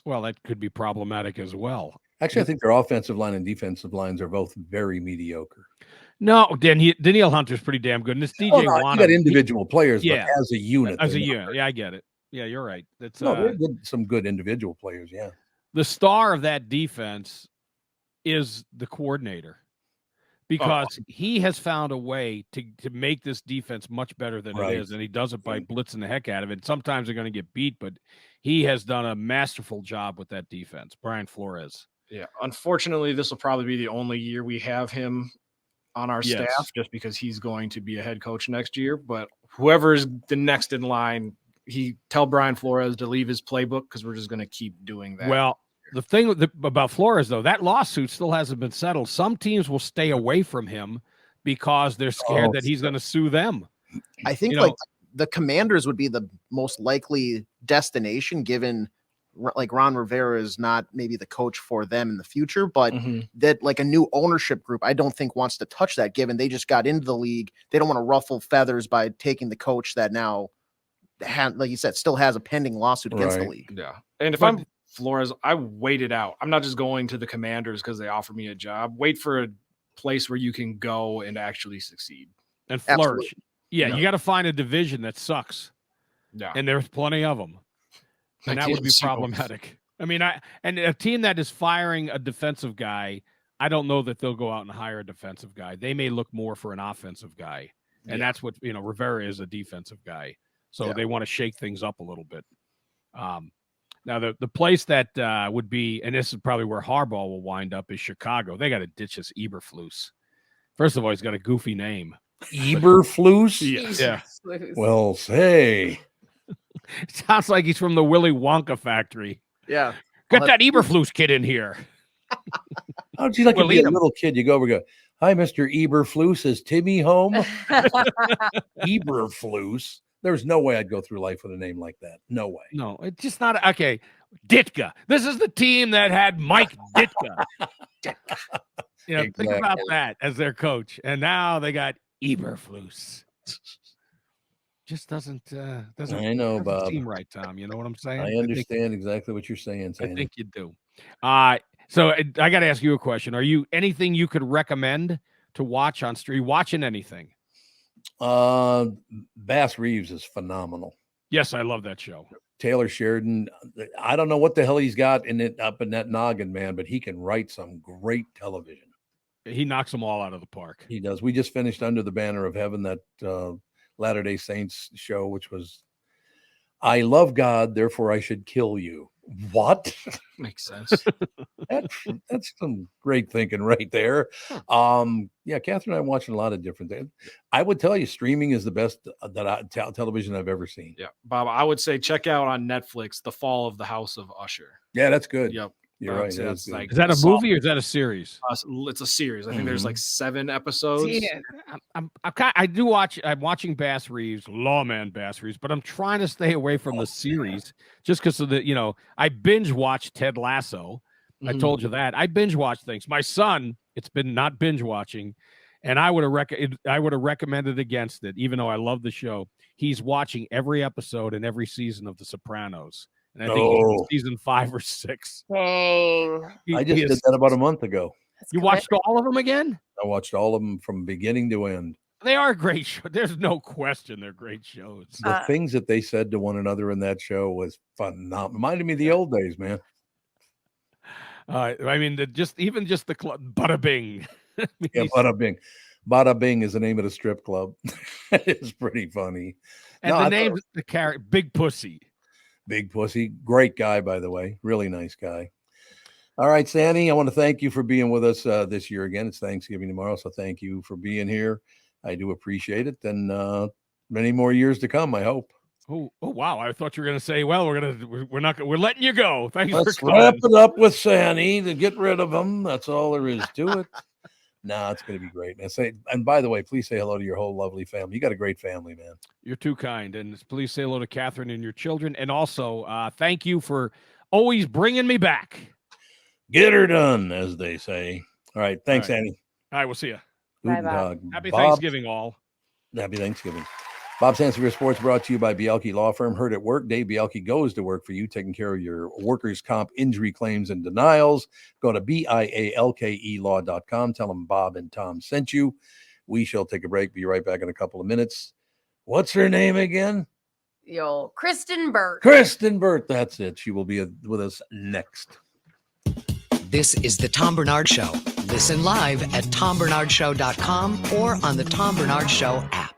Well, that could be problematic as well.
Actually, I think their offensive line and defensive lines are both very mediocre.
No, Danielle Hunter's pretty damn good. And this DJ
you got individual players, but as a unit.
Yeah, I get it. Yeah, you're right. That's
they're some good individual players. Yeah.
The star of that defense is the coordinator because he has found a way to make this defense much better than it is. And he does it by blitzing the heck out of it. Sometimes they're going to get beat, but he has done a masterful job with that defense. Brian Flores.
Yeah. Unfortunately, this will probably be the only year we have him on our staff just because he's going to be a head coach next year. But whoever is the next in line, tell Brian Flores to leave his playbook because we're just going to keep doing that.
Well, the thing about Flores, though, that lawsuit still hasn't been settled. Some teams will stay away from him because they're scared that he's going to sue them.
I think the Commanders would be the most likely destination given like Ron Rivera is not maybe the coach for them in the future, but that like a new ownership group, I don't think wants to touch that given they just got into the league. They don't want to ruffle feathers by taking the coach that now like you said, still has a pending lawsuit against the league.
Yeah. And if I'm Flores, I wait it out. I'm not just going to the Commanders because they offer me a job. Wait for a place where you can go and actually succeed.
And flourish. Yeah, you got to find a division that sucks.
Yeah.
And there's plenty of them. And that would be problematic. I mean, and a team that is firing a defensive guy I don't know that they'll go out and hire a defensive guy. They may look more for an offensive guy. And that's what, Rivera is a defensive guy. So they want to shake things up a little bit. Now, the place that would be, and this is probably where Harbaugh will wind up, is Chicago. They got to ditch this Eberflus. First of all, he's got a goofy name.
Eberflus?
Yes. Yeah.
Well, say.
Sounds like he's from the Willy Wonka factory.
Yeah.
Get that Eberflus kid in here.
How'd you like to be a little kid? You go over and go, hi, Mr. Eberflus. Is Timmy home? Eberflus. There's no way I'd go through life with a name like that. No way.
No, it's just not. Okay. Ditka. This is the team that had Mike Ditka. Think about that as their coach. And now they got Eberflus. Just doesn't
I know, Bob.
seem right, Tom. You know what I'm saying?
I understand exactly what you're saying, Sandy.
I think you do. So I got to ask you a question. Are you anything you could recommend to watch on stream? Watching anything?
Bass Reeves is phenomenal.
Yes, I love that show.
Taylor Sheridan. I don't know what the hell he's got up in that noggin, man, but he can write some great television.
He knocks them all out of the park.
He does. We just finished Under the Banner of Heaven, that Latter-day Saints show, which was, I love God, therefore I should kill you. What?
Makes sense.
That's some great thinking right there. Yeah, Catherine and I are watching a lot of different things. I would tell you streaming is the best television I've ever seen.
Yeah, Bob, I would say check out on Netflix The Fall of the House of Usher.
Yeah, that's good.
Yep.
You're right.
That's like,
is that a movie or is that a series?
It's a series. I think there's like 7 episodes.
See, I'm watching Bass Reeves, Lawman Bass Reeves, but I'm trying to stay away from the series just because of the, I binge watched Ted Lasso. I told you that. I binge watch things. My son, it's been not binge watching, and I would have recommended against it, even though I love the show. He's watching every episode and every season of The Sopranos. And I think he's in season 5 or 6.
Dang.
I just did that about a month ago.
You watched all of them again?
I watched all of them from beginning to end.
They are great shows. There's no question they're great shows.
The things that they said to one another in that show was phenomenal. Reminded me of the old days, man.
I mean, even the club, Bada Bing.
Yeah, Bada Bing. Bada Bing is the name of the strip club. It's pretty funny.
And the name, the character, Big Pussy.
Big Pussy. Great guy, by the way. Really nice guy. All right, Sandy, I want to thank you for being with us this year again. It's Thanksgiving tomorrow, so thank you for being here. I do appreciate it. And many more years to come, I hope.
Oh wow. I thought you were going to say, well, we're letting you go. Thanks
Let's
for coming.
wrap it up with Sandy to get rid of him. That's all there is to it. Nah, it's going to be great. And by the way, please say hello to your whole lovely family. You got a great family, man.
You're too kind. And please say hello to Catherine and your children. And also, thank you for always bringing me back.
Get her done, as they say. All right. Thanks, Annie.
All right. We'll see you.
Bye, Bob.
Happy Thanksgiving, all.
Happy Thanksgiving. Bob Sansevier Sports brought to you by Bielke Law Firm. Heard at work. Dave Bielke goes to work for you, taking care of your workers' comp injury claims and denials. Go to BIALKElaw.com. Tell them Bob and Tom sent you. We shall take a break. Be right back in a couple of minutes. What's her name again?
Kristen Burt.
Kristen Burt. That's it. She will be with us next.
This is the Tom Barnard Show. Listen live at tombernardshow.com or on the Tom Barnard Show app.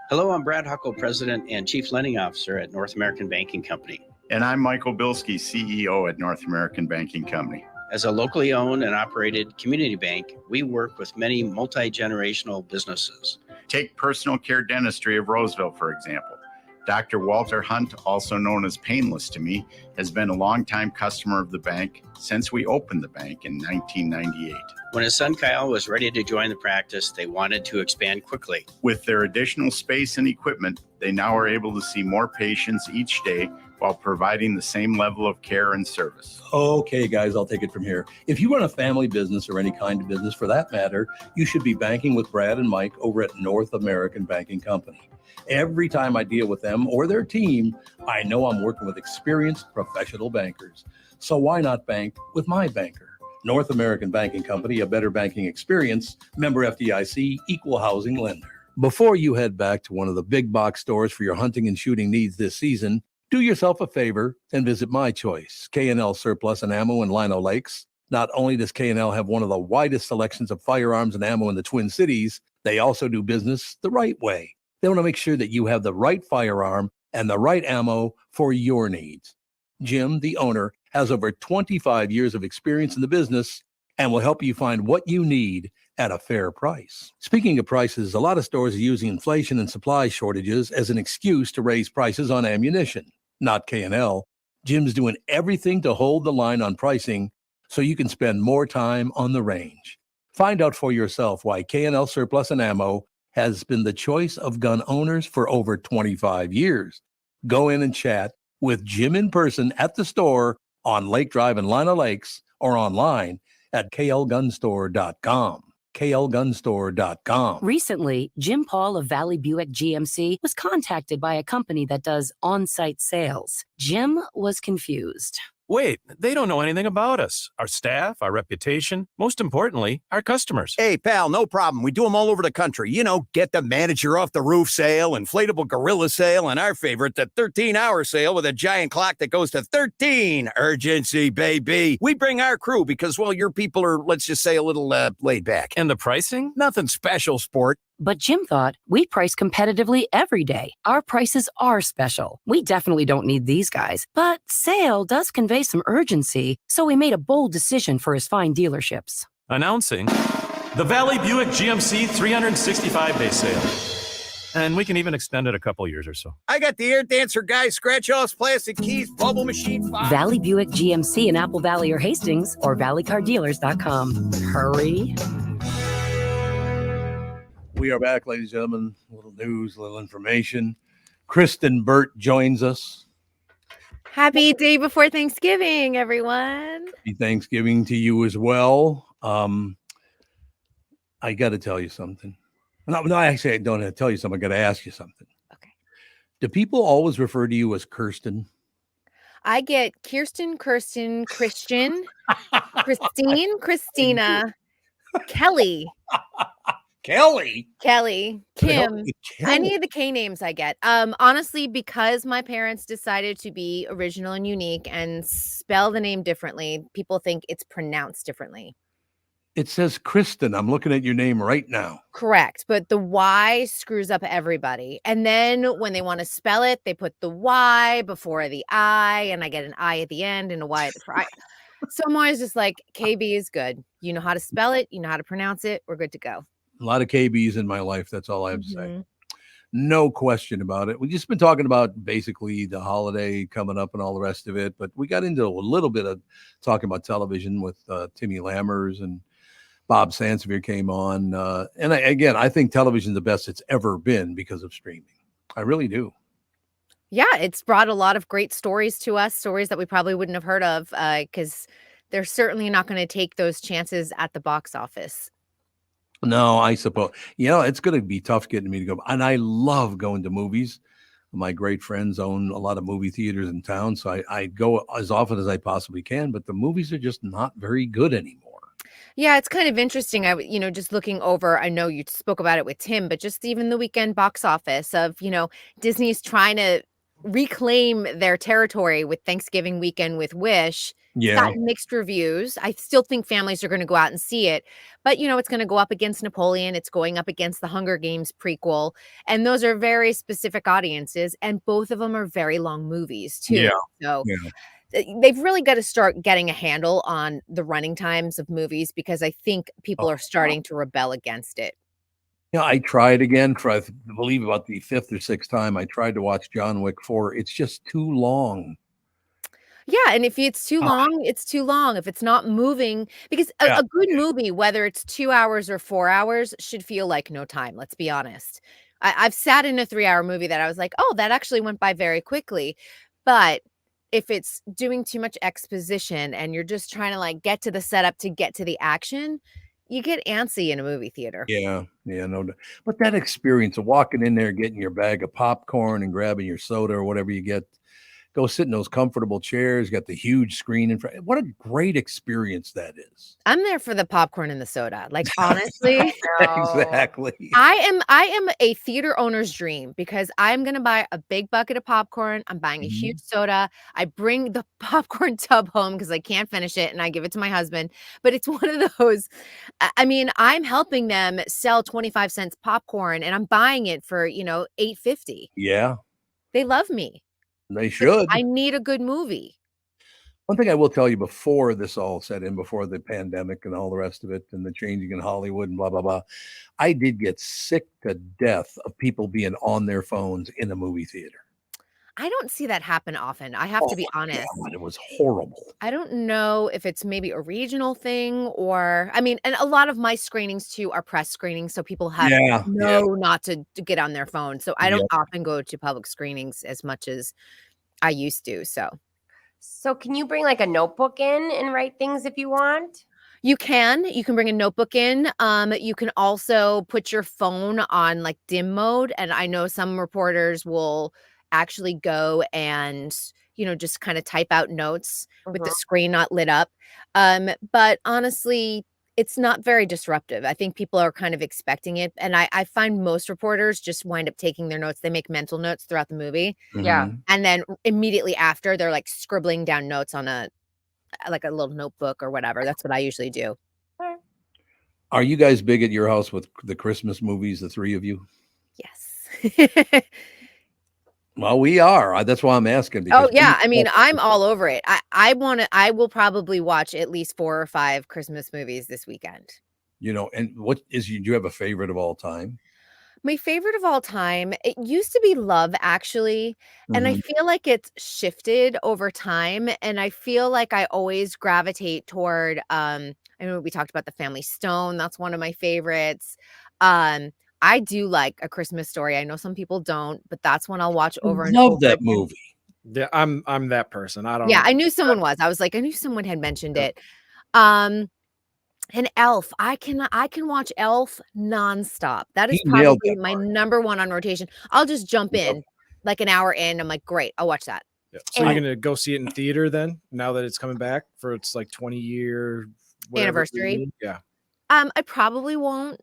Hello, I'm Brad Huckle, President and Chief Lending Officer at North American Banking Company.
And I'm Michael Bilski, CEO at North American Banking Company.
As a locally owned and operated community bank, we work with many multi-generational businesses.
Take Personal Care Dentistry of Roseville, for example. Dr. Walter Hunt, also known as Painless to Me, has been a longtime customer of the bank since we opened the bank in 1998.
When his son Kyle was ready to join the practice, they wanted to expand quickly.
With their additional space and equipment, they now are able to see more patients each day while providing the same level of care and service.
Okay, guys, I'll take it from here. If you run a family business or any kind of business for that matter, you should be banking with Brad and Mike over at North American Banking Company. Every time I deal with them or their team, I know I'm working with experienced professional bankers. So why not bank with my banker? North American Banking Company, a better banking experience, member FDIC, equal housing lender. Before you head back to one of the big box stores for your hunting and shooting needs this season, do yourself a favor and visit my choice, K&L Surplus and Ammo in Lino Lakes. Not only does K&L have one of the widest selections of firearms and ammo in the Twin Cities, they also do business the right way. They want to make sure that you have the right firearm and the right ammo for your needs. Jim, the owner, has over 25 years of experience in the business and will help you find what you need at a fair price. Speaking of prices, a lot of stores are using inflation and supply shortages as an excuse to raise prices on ammunition. Not K&L. Jim's doing everything to hold the line on pricing so you can spend more time on the range. Find out for yourself why K&L Surplus and Ammo has been the choice of gun owners for over 25 years. Go in and chat with Jim in person at the store on Lake Drive in Lina Lakes or online at klgunstore.com. klgunstore.com.
Recently, Jim Paul of Valley Buick GMC was contacted by a company that does on-site sales. Jim was confused.
Wait, they don't know anything about us, our staff, our reputation, most importantly, our customers.
Hey, pal, no problem. We do them all over the country. You know, get the manager off the roof sale, inflatable gorilla sale, and our favorite, the 13-hour sale with a giant clock that goes to 13. Urgency, baby. We bring our crew because, well, your people are, let's just say, a little laid back.
And the pricing?
Nothing special, sport.
But Jim thought, we price competitively every day. Our prices are special. We definitely don't need these guys. But sale does convey some urgency, so we made a bold decision for his fine dealerships.
Announcing the Valley Buick GMC 365-day sale. And we can even extend it a couple years or so.
I got the air dancer guy, scratch-offs, plastic keys, bubble machine.
Valley Buick GMC in Apple Valley or Hastings or valleycardealers.com. Hurry.
We are back, ladies and gentlemen. A little news, a little information. Kristen Burt joins us.
Happy day before Thanksgiving, everyone.
Happy Thanksgiving to you as well. I got to tell you something. No, actually, I don't have to tell you something. I got to ask you something.
Okay.
Do people always refer to you as Kirsten?
I get Kirsten, Christian, Christine, Christina, Kelly.
Kelly,
Kim, any of the K names I get. Honestly, because my parents decided to be original and unique and spell the name differently, people think it's pronounced differently.
It says Kristen. I'm looking at your name right now.
Correct. But the Y screws up everybody. And then when they want to spell it, they put the Y before the I, and I get an I at the end and a Y at the front. So I'm always just like, KB is good. You know how to spell it. You know how to pronounce it. We're good to go.
A lot of KBs in my life. That's all I have to say. No question about it. We've just been talking about basically the holiday coming up and all the rest of it. But we got into a little bit of talking about television with Timmy Lammers and Bob Sansevier came on. And I think television is the best it's ever been because of streaming. I really do.
Yeah, it's brought a lot of great stories to us, stories that we probably wouldn't have heard of because they're certainly not going to take those chances at the box office.
No, I suppose, it's going to be tough getting me to go. And I love going to movies. My great friends own a lot of movie theaters in town. So I go as often as I possibly can, but the movies are just not very good anymore.
Yeah, it's kind of interesting. Just looking over, I know you spoke about it with Tim, but just even the weekend box office of, Disney's trying to reclaim their territory with Thanksgiving weekend with Wish.
Yeah.
Got mixed reviews. I still think families are going to go out and see it, but it's going to go up against Napoleon. It's going up against the Hunger Games prequel. And those are very specific audiences. And both of them are very long movies too.
Yeah.
So they've really got to start getting a handle on the running times of movies because I think people are starting to rebel against it.
I tried again for, I believe, about the fifth or sixth time. I tried to watch John Wick 4. It's just too long.
Yeah, and if it's too long, it's too long. If it's not moving, because a good movie, whether it's 2 hours or 4 hours, should feel like no time. Let's be honest. I've sat in a 3-hour movie that I was like, oh, that actually went by very quickly. But if it's doing too much exposition and you're just trying to get to the setup to get to the action, you get antsy in a movie theater.
Yeah, no doubt. But that experience of walking in there, getting your bag of popcorn and grabbing your soda or whatever you get, go sit in those comfortable chairs, got the huge screen in front. What a great experience that is.
I'm there for the popcorn and the soda. Like, honestly,
Exactly.
I am a theater owner's dream because I'm gonna buy a big bucket of popcorn. I'm buying a huge soda. I bring the popcorn tub home because I can't finish it, and I give it to my husband. But it's one of those. I mean, I'm helping them sell 25 cents popcorn, and I'm buying it for $8.50.
Yeah,
They love me.
they should.
I need a good movie.
One thing I will tell you before this all set in, before the pandemic and all the rest of it and the changing in Hollywood and blah, blah, blah, I did get sick to death of people being on their phones in a movie theater.
I don't see that happen often. I have to be honest.
God, it was horrible.
I don't know if it's maybe a regional thing or, I mean, and a lot of my screenings too are press screenings. So people have not to get on their phone. So I don't often go to public screenings as much as I used to.
So can you bring like a notebook in and write things if you want?
You can bring a notebook in. You can also put your phone on like dim mode. And I know some reporters will actually go and, just kind of type out notes with the screen not lit up. But honestly, it's not very disruptive. I think people are kind of expecting it. And I find most reporters just wind up taking their notes. They make mental notes throughout the movie.
Yeah.
And then immediately after, they're like scribbling down notes on a little notebook or whatever. That's what I usually do.
Are you guys big at your house with the Christmas movies, the three of you?
Yes.
Well, we are. That's why I'm asking.
Oh yeah. I mean, I'm all over it. I will probably watch at least 4 or 5 Christmas movies this weekend.
And do you have a favorite of all time?
My favorite of all time, it used to be Love, actually. And I feel like it's shifted over time. And I feel like I always gravitate toward, I know we talked about The Family Stone. That's one of my favorites. I do like A Christmas Story. I know some people don't, but that's one I'll watch over and over.
Love that movie.
Yeah, I'm that person. I don't.
Yeah, I knew someone was. I was like, I knew someone had mentioned it. And Elf, I can watch Elf nonstop. That is probably my number one on rotation. I'll just jump in like an hour in. I'm like, great, I'll watch that.
Yeah. So you're gonna go see it in theater then? Now that it's coming back for its like 20-year
anniversary?
Yeah.
I probably won't.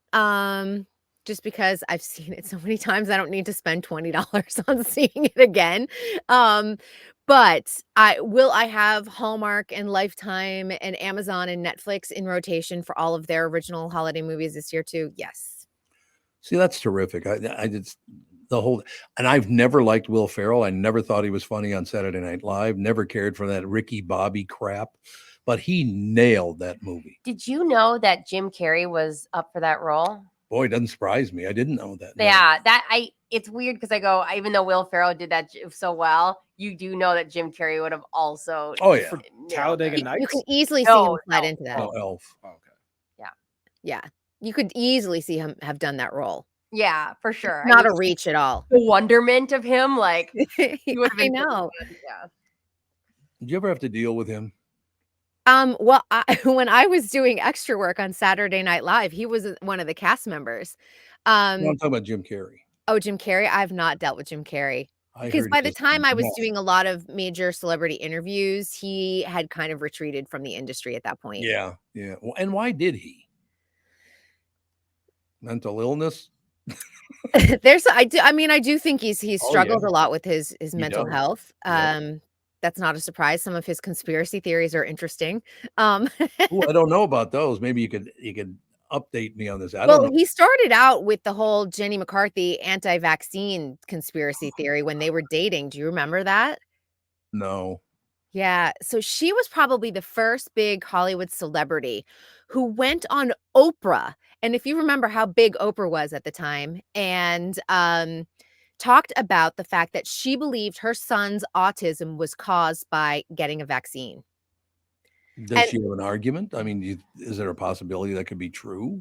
Just because I've seen it so many times, I don't need to spend $20 on seeing it again. But I have Hallmark and Lifetime and Amazon and Netflix in rotation for all of their original holiday movies this year too. Yes.
See, that's terrific. I just and I've never liked Will Ferrell. I never thought he was funny on Saturday Night Live. Never cared for that Ricky Bobby crap, but he nailed that movie.
Did you know that Jim Carrey was up for that role?
Boy, it doesn't surprise me. I didn't know that.
Yeah, it's weird because even though Will Ferrell did that so well, you do know that Jim Carrey would have also.
Oh yeah,
Talladega Nights.
You can easily see him slide into that.
Oh, Elf.
Oh, okay.
Yeah. You could easily see him have done that role.
Yeah, for sure.
Not a reach at all.
The wonderment of him, like he would have been.
I know.
Yeah.
Did you ever have to deal with him?
Well, when I was doing extra work on Saturday Night Live, he was one of the cast members.
No, I'm talking about Jim Carrey.
Oh, Jim Carrey. I've not dealt with Jim Carrey because by the time I was doing a lot of major celebrity interviews, he had kind of retreated from the industry at that point.
Yeah. Well, and why did he? Mental illness.
I do think he's struggled a lot with his mental health. That's not a surprise. Some of his conspiracy theories are interesting.
Ooh, I don't know about those. Maybe you could update me on this. I
Well,
don't know.
he started out with the whole Jenny McCarthy anti-vaccine conspiracy theory when they were dating. Do you remember that?
No.
Yeah. So she was probably the first big Hollywood celebrity who went on Oprah. And if you remember how big Oprah was at the time, and talked about the fact that she believed her son's autism was caused by getting a vaccine.
Does she have an argument? I mean, is there a possibility that could be true?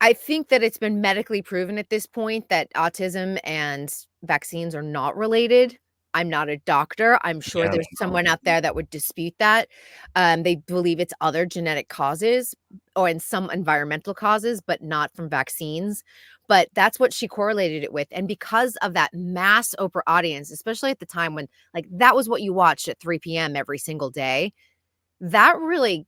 I think that it's been medically proven at this point that autism and vaccines are not related. I'm not a doctor. I'm sure
Yeah,
there's someone out there that would dispute that. They believe it's other genetic causes or in some environmental causes, but not from vaccines. But that's what she correlated it with. And because of that mass Oprah audience, especially at the time when like that was what you watched at 3 p.m. every single day, that really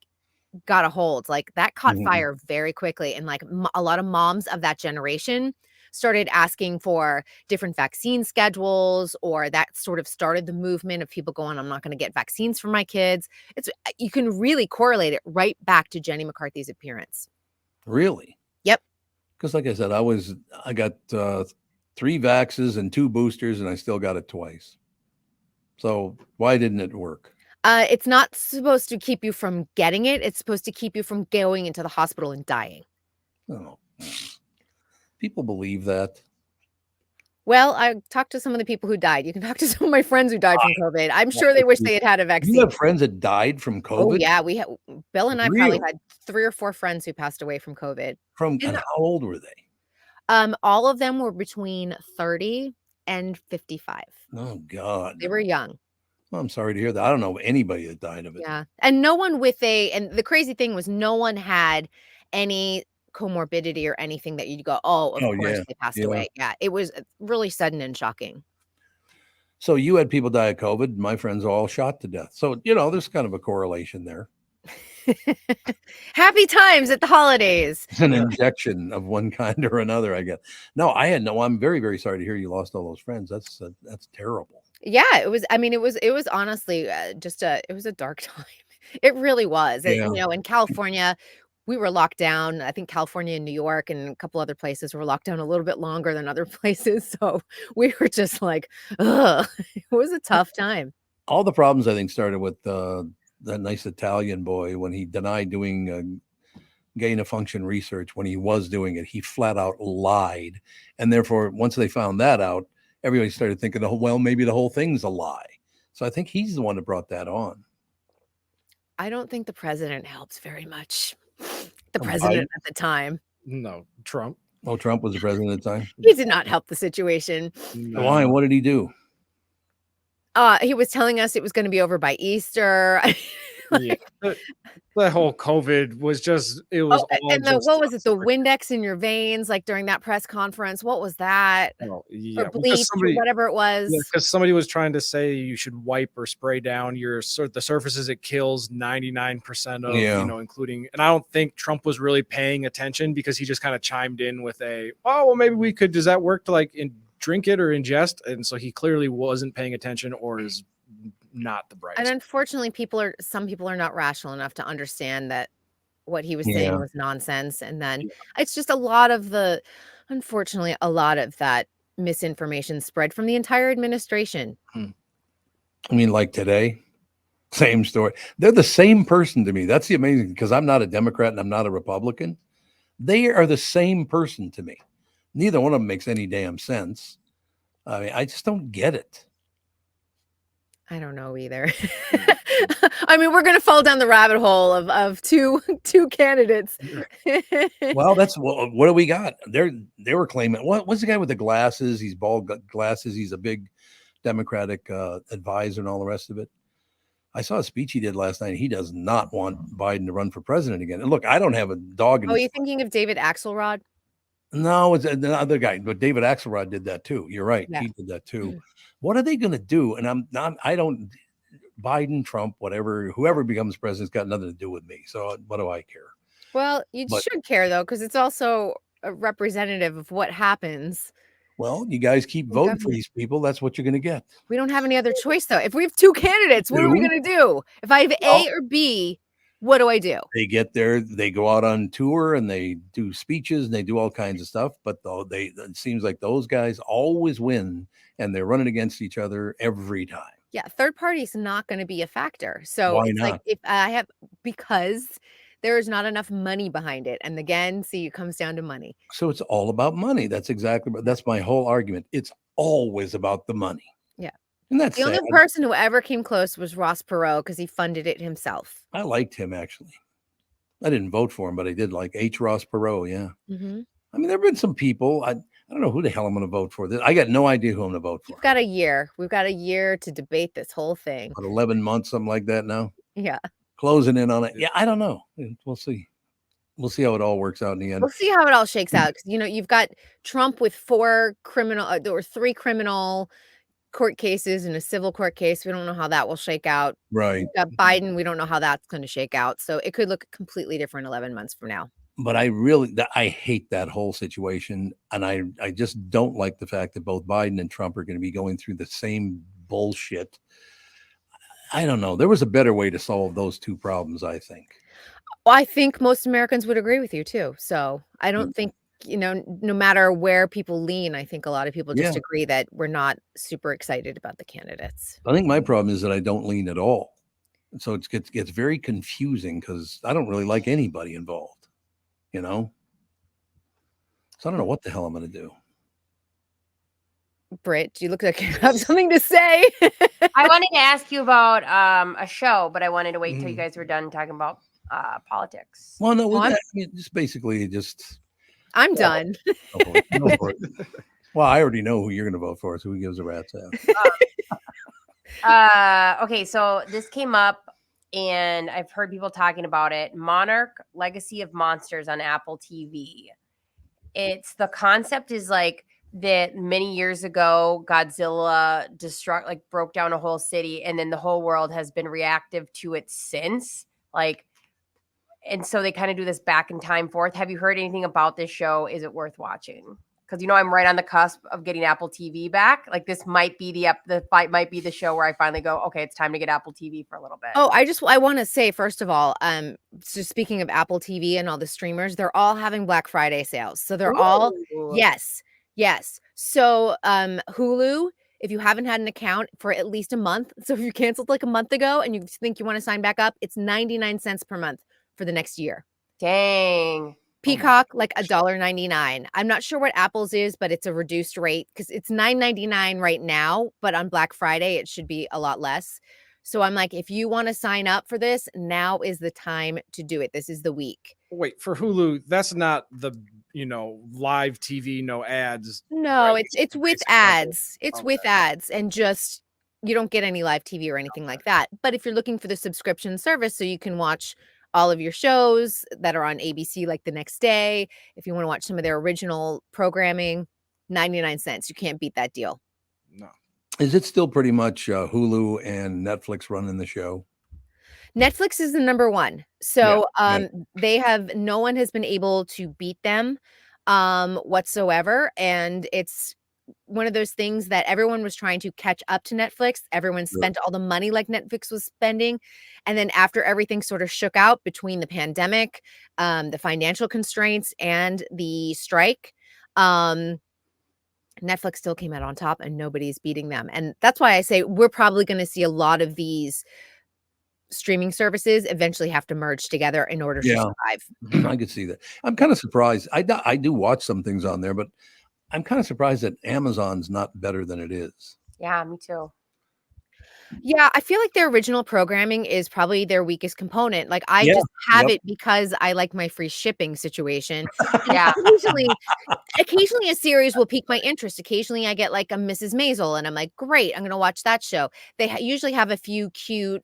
got a hold. Like that caught fire very quickly. And like a lot of moms of that generation started asking for different vaccine schedules, or that sort of started the movement of people going, I'm not going to get vaccines for my kids. It's you can really correlate it right back to Jenny McCarthy's appearance.
Really?
Yep.
Because like I said, I got 3 vaxes and 2 boosters, and I still got it twice. So why didn't it work?
It's not supposed to keep you from getting it. It's supposed to keep you from going into the hospital and dying.
Oh, people believe that.
Well, I talked to some of the people who died. You can talk to some of my friends who died from COVID. I'm sure they wish they had had a vaccine.
You have friends that died from COVID?
Oh yeah, we have Bill and I
Really?
probably had 3 or 4 friends who passed away from COVID.
And how old were they?
All of them were between 30 and 55.
Oh God.
They were young.
Well, I'm sorry to hear that. I don't know anybody that died of it.
Yeah. And no one and the crazy thing was no one had any comorbidity or anything that you'd go, oh, of course
yeah.
they passed
Yeah.
away. Yeah. It was really sudden and shocking.
So you had people die of COVID. My friends are all shot to death. So, there's kind of a correlation there.
Happy times at the holidays.
An injection of one kind or another, I guess. No, I'm very, very sorry to hear you lost all those friends. That's terrible.
Yeah, it was. I mean, it was honestly it was a dark time. It really was.
Yeah.
In California, we were locked down. I think California and New York and a couple other places were locked down a little bit longer than other places. So we were just like, ugh, it was a tough time.
All the problems, I think, started with that nice Italian boy when he denied doing gain of function research. When he was doing it, he flat out lied. And therefore, once they found that out, everybody started thinking, oh, well, maybe the whole thing's a lie. So I think he's the one that brought that on.
I don't think the president helps very much. The president at the time.
No, Trump.
Oh, Trump was the president at the time?
He did not help the situation.
Why? What did he do?
He was telling us it was going to be over by Easter.
Yeah. The whole COVID was just, it was all
and
just
what was it? The Windex in your veins, like during that press conference. What was that?
yeah,
Or bleach or whatever it was.
because somebody was trying to say you should wipe or spray down the surfaces it kills 99% of,
Yeah.
including, and I don't think Trump was really paying attention because he just kind of chimed in with maybe we could, does that work to drink it or ingest? And so he clearly wasn't paying attention or is not the brightest.
And unfortunately, some people are not rational enough to understand that what he was saying was nonsense. And then it's just unfortunately, a lot of that misinformation spread from the entire administration.
I mean, like today, same story. They're the same person to me. That's the amazing, because I'm not a Democrat and I'm not a Republican. They are the same person to me. Neither one of them makes any damn sense. I mean, I just don't get it.
I don't know either. I mean, we're going to fall down the rabbit hole of two candidates.
Well, what do we got? They were claiming, what's the guy with the glasses? He's bald glasses. He's a big Democratic advisor and all the rest of it. I saw a speech he did last night. He does not want Biden to run for president again. And look, I don't have a dog in
Oh,
this.
you thinking of David Axelrod?
No, it's another guy, but David Axelrod did that too. You're right.
Yeah.
He did that too. What are they going to do? And Biden, Trump, whoever becomes president's got nothing to do with me. So what do I care?
Well, you should care though, because it's also a representative of what happens.
Well, you guys keep voting for these people. That's what you're going to get.
We don't have any other choice though. If we have 2 candidates, what are we going to do? If I have A or B, what do I do?
They get there, they go out on tour and they do speeches and they do all kinds of stuff. But it seems like those guys always win and they're running against each other every time.
Yeah, third party is not going to be a factor. So
Why
it's
not?
like because there is not enough money behind it. And again, see, it comes down to money.
So it's all about money. That's my whole argument. It's always about the money.
Yeah.
And that's
the only person who ever came close was Ross Perot because he funded it himself.
I liked him, actually. I didn't vote for him, but I did like Ross Perot. Yeah.
Mm-hmm.
I mean, there have been some people.
I don't know who the hell I'm going to vote for. I got no idea who I'm going to vote for.
You've got a year. We've got a year to debate this whole thing.
About 11 months, something like that now.
Yeah.
Closing in on it. Yeah, I don't know. We'll see. We'll see how it all works out in the end.
We'll see how it all shakes out. Because, you've got Trump with 3 criminal court cases and a civil court case. We don't know how that will shake out.
Right.
We've got Biden. We don't know how that's going to shake out. So it could look completely different 11 months from now.
But I hate that whole situation. And I just don't like the fact that both Biden and Trump are going to be going through the same bullshit. I don't know. There was a better way to solve those two problems, I think.
Well, I think most Americans would agree with you too. So I don't think, no matter where people lean, I think a lot of people just agree that we're not super excited about the candidates.
I think my problem is that I don't lean at all. So it gets very confusing because I don't really like anybody involved. So I don't know what the hell I'm going to do.
Britt, do you look like you have something to say?
I wanted to ask you about a show, but I wanted to wait till you guys were done talking about politics.
Well, no, just basically
I'm done.
Go for it. Well, I already know who you're going to vote for, so who gives a rat's
ass? Okay, so this came up. And I've heard people talking about it. Monarch: Legacy of Monsters on Apple TV. The concept is like that many years ago, Godzilla broke down a whole city, and then the whole world has been reactive to it since. And so they kind of do this back in time forth. Have you heard anything about this show? Is it worth watching? Because I'm right on the cusp of getting Apple TV back. This might be might be the show where I finally go, okay, it's time to get Apple TV for a little bit.
Oh, I want to say, first of all, so speaking of Apple TV and all the streamers, they're all having Black Friday sales. So they're all, yes. So Hulu, if you haven't had an account for at least a month, so if you canceled a month ago and you think you want to sign back up, it's 99 cents per month for the next year.
Dang.
Peacock, $1.99. I'm not sure what Apple's is, but it's a reduced rate because it's $9.99 right now, but on Black Friday it should be a lot less. So I'm like, if you want to sign up for this, now is the time to do it. This is the week.
Wait, for Hulu, that's not the live TV, no ads.
No, right? it's with ads. It's with ads, and just you don't get any live TV or anything like that. But if you're looking for the subscription service, so you can watch all of your shows that are on ABC the next day. If you want to watch some of their original programming, 99 cents. You can't beat that deal.
No.
Is it still pretty much Hulu and Netflix running the show?
Netflix is the number one. So no one has been able to beat them whatsoever. And it's one of those things that everyone was trying to catch up to Netflix. Everyone spent all the money like Netflix was spending. And then after everything sort of shook out between the pandemic, the financial constraints, and the strike, Netflix still came out on top and nobody's beating them. And that's why I say we're probably going to see a lot of these streaming services eventually have to merge together in order to survive.
I could see that. I'm kind of surprised. I do watch some things on there, but I'm kind of surprised that Amazon's not better than it is.
Yeah, me too.
Yeah, I feel like their original programming is probably their weakest component. I just have it because I like my free shipping situation. Yeah. Occasionally a series will pique my interest. Occasionally I get a Mrs. Maisel and I'm like, great, I'm going to watch that show. They usually have a few cute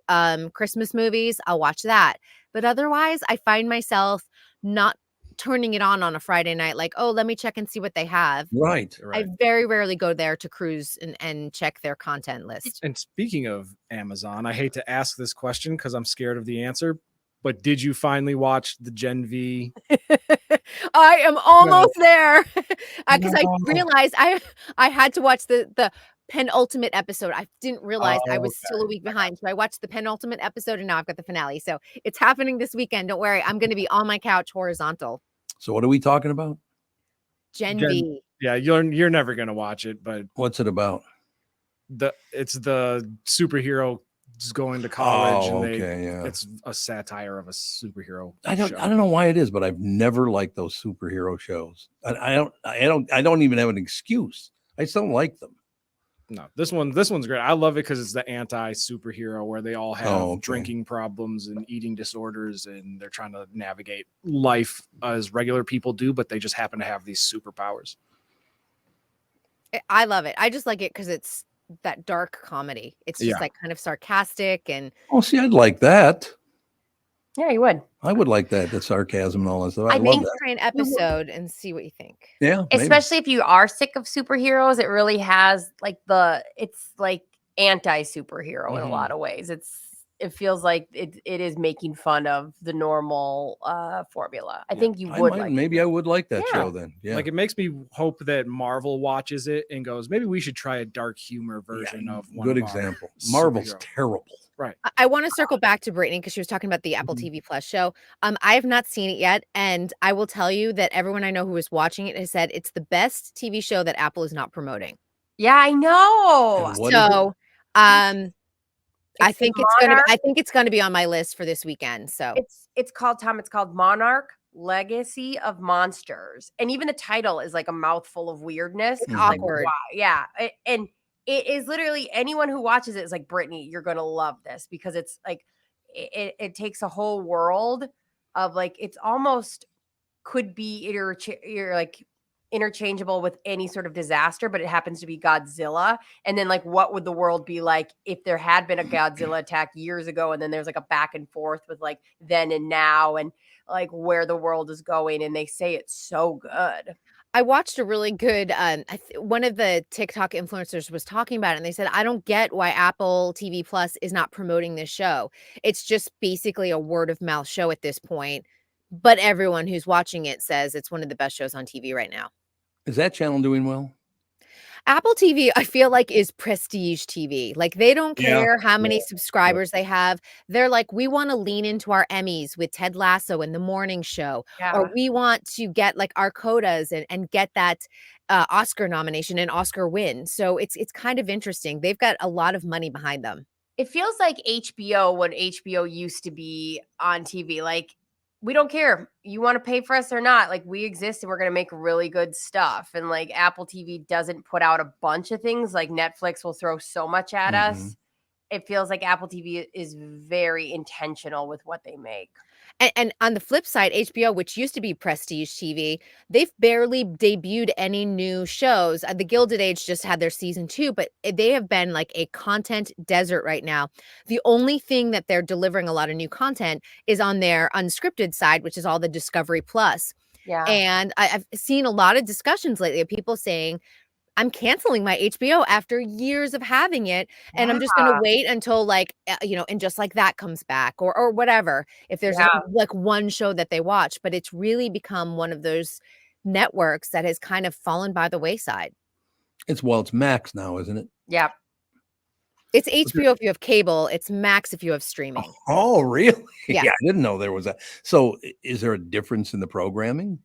Christmas movies. I'll watch that. But otherwise, I find myself not turning it on a Friday night, let me check and see what they have.
Right.
I very rarely go there to cruise and check their content list.
And speaking of Amazon, I hate to ask this question because I'm scared of the answer, but did you finally watch the Gen V?
I am almost there because I realized I had to watch the penultimate episode. I didn't realize I was still a week behind. So I watched the penultimate episode and now I've got the finale. So it's happening this weekend. Don't worry. I'm going to be on my couch horizontal.
So what are we talking about?
Gen V.
Yeah, you're never going to watch it, but
what's it about?
It's the superhero just going to college.
Oh,
and it's a satire of a superhero.
I don't know why it is, but I've never liked those superhero shows. I don't even have an excuse. I just don't like them.
No, this one's great. I love it because it's the anti-superhero where they all have drinking problems and eating disorders, and they're trying to navigate life as regular people do, but they just happen to have these superpowers.
I love it. I just like it because it's that dark comedy. It's just like kind of sarcastic and.
Oh, see, I'd like that.
Yeah, you would.
I would like that. The sarcasm and all that stuff. I love
think
that.
try an episode and see what you think.
Yeah, maybe.
Especially if you are sick of superheroes, it really has like it's like anti-superhero in a lot of ways. It feels like it is making fun of the normal formula. I think you would like
maybe I would like that show then. Yeah.
Like it makes me hope that Marvel watches it and goes, maybe we should try a dark humor version of one
good
of our
example. Marvel's
superhero.
terrible.
Right.
I want to circle back to Brittany because she was talking about the Apple TV Plus show. I have not seen it yet, and I will tell you that everyone I know who is watching it has said it's the best TV show that Apple is not promoting.
Yeah, I know.
So, I think it's gonna be on my list for this weekend. So
it's called It's called Monarch Legacy of Monsters, and even the title is like a mouthful of weirdness.
It's
Like,
awkward.
wow, yeah, and it is literally anyone who watches it is like, Brittany, you're gonna love this because it's like it takes a whole world of like it's almost could be interchangeable with any sort of disaster, but it happens to be Godzilla. And then like, what would the world be like if there had been a Godzilla attack years ago? And then there's like a back and forth with like then and now and like where the world is going. And they say it's so good.
I watched a really good one of the TikTok influencers was talking about it, and they said, I don't get why Apple TV Plus is not promoting this show. It's just basically a word of mouth show at this point. But everyone who's watching it says it's one of the best shows on TV right now.
Is that channel doing well?
Apple TV, I feel like, is prestige TV. Like they don't care how many subscribers they have. They're like, we want to lean into our Emmys with Ted Lasso and The Morning Show, or we want to get like our codas and get that Oscar nomination and Oscar win. So it's kind of interesting. They've got a lot of money behind them.
It feels like HBO when HBO used to be on TV. Like, we don't care. You want to pay for us or not. Like, we exist and we're going to make really good stuff. And like Apple TV doesn't put out a bunch of things. Like Netflix will throw so much at us. It feels like Apple TV is very intentional with what they make.
And on the flip side, HBO, which used to be prestige TV, they've barely debuted any new shows. The Gilded Age just had their season 2, but they have been like a content desert right now. The only thing that they're delivering a lot of new content is on their unscripted side, which is all the Discovery Plus.
Yeah.
And I've seen a lot of discussions lately of people saying, I'm canceling my HBO after years of having it. And I'm just going to wait until like, and Just Like That comes back or whatever. If there's like one show that they watch, but it's really become one of those networks that has kind of fallen by the wayside.
It's Max now, isn't it?
Yeah.
It's HBO if you have cable. It's Max if you have streaming.
Oh, really?
Yeah.
I didn't know there was that. So is there a difference in the programming?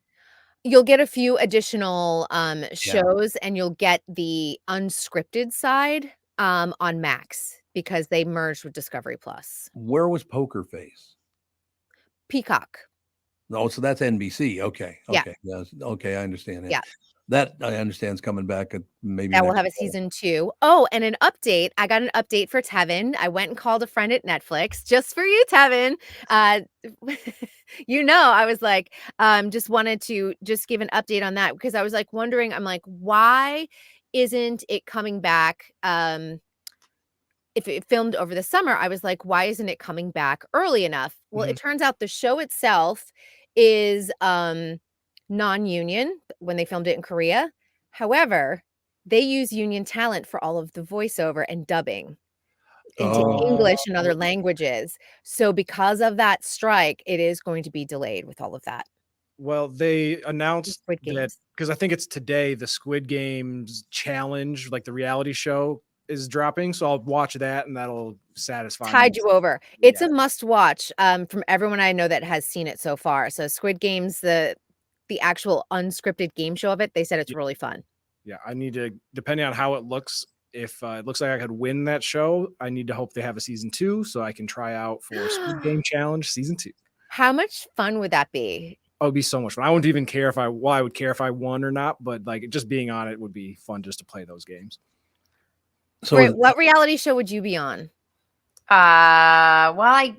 You'll get a few additional shows and you'll get the unscripted side on Max because they merged with Discovery Plus.
Where was Poker Face?
Peacock.
Oh, so that's NBC. Okay.
Yeah.
Yes. Okay. I understand it.
Yeah.
That I understand is coming back at maybe.
That will have a
fall.
season 2. Oh, and an update. I got an update for Tevin. I went and called a friend at Netflix just for you, Tevin. I was like, just wanted to just give an update on that because I was like wondering, I'm like, why isn't it coming back? If it filmed over the summer, I was like, why isn't it coming back early enough? Well, it turns out the show itself is non-union when they filmed it in Korea. However, they use union talent for all of the voiceover and dubbing into English and other languages. So because of that strike, it is going to be delayed with all of that.
Well, they announced
Squid
that
Games.
because I think it's today, the Squid Games challenge, like the reality show, is dropping. So I'll watch that and that'll satisfy
Tide
me.
you over. It's a must watch from everyone I know that has seen it so far. So Squid Games, the actual unscripted game show of it, they said it's really fun.
Yeah, I need to, depending on how it looks, if it looks like I could win that show, I need to hope they have a season 2 so I can try out for Squid Game Challenge season 2.
How much fun would that be?
Oh, it'd be so much fun. I wouldn't even care I would care if I won or not, but like just being on it would be fun just to play those games.
So
Wait, what reality show would you be on?
Well,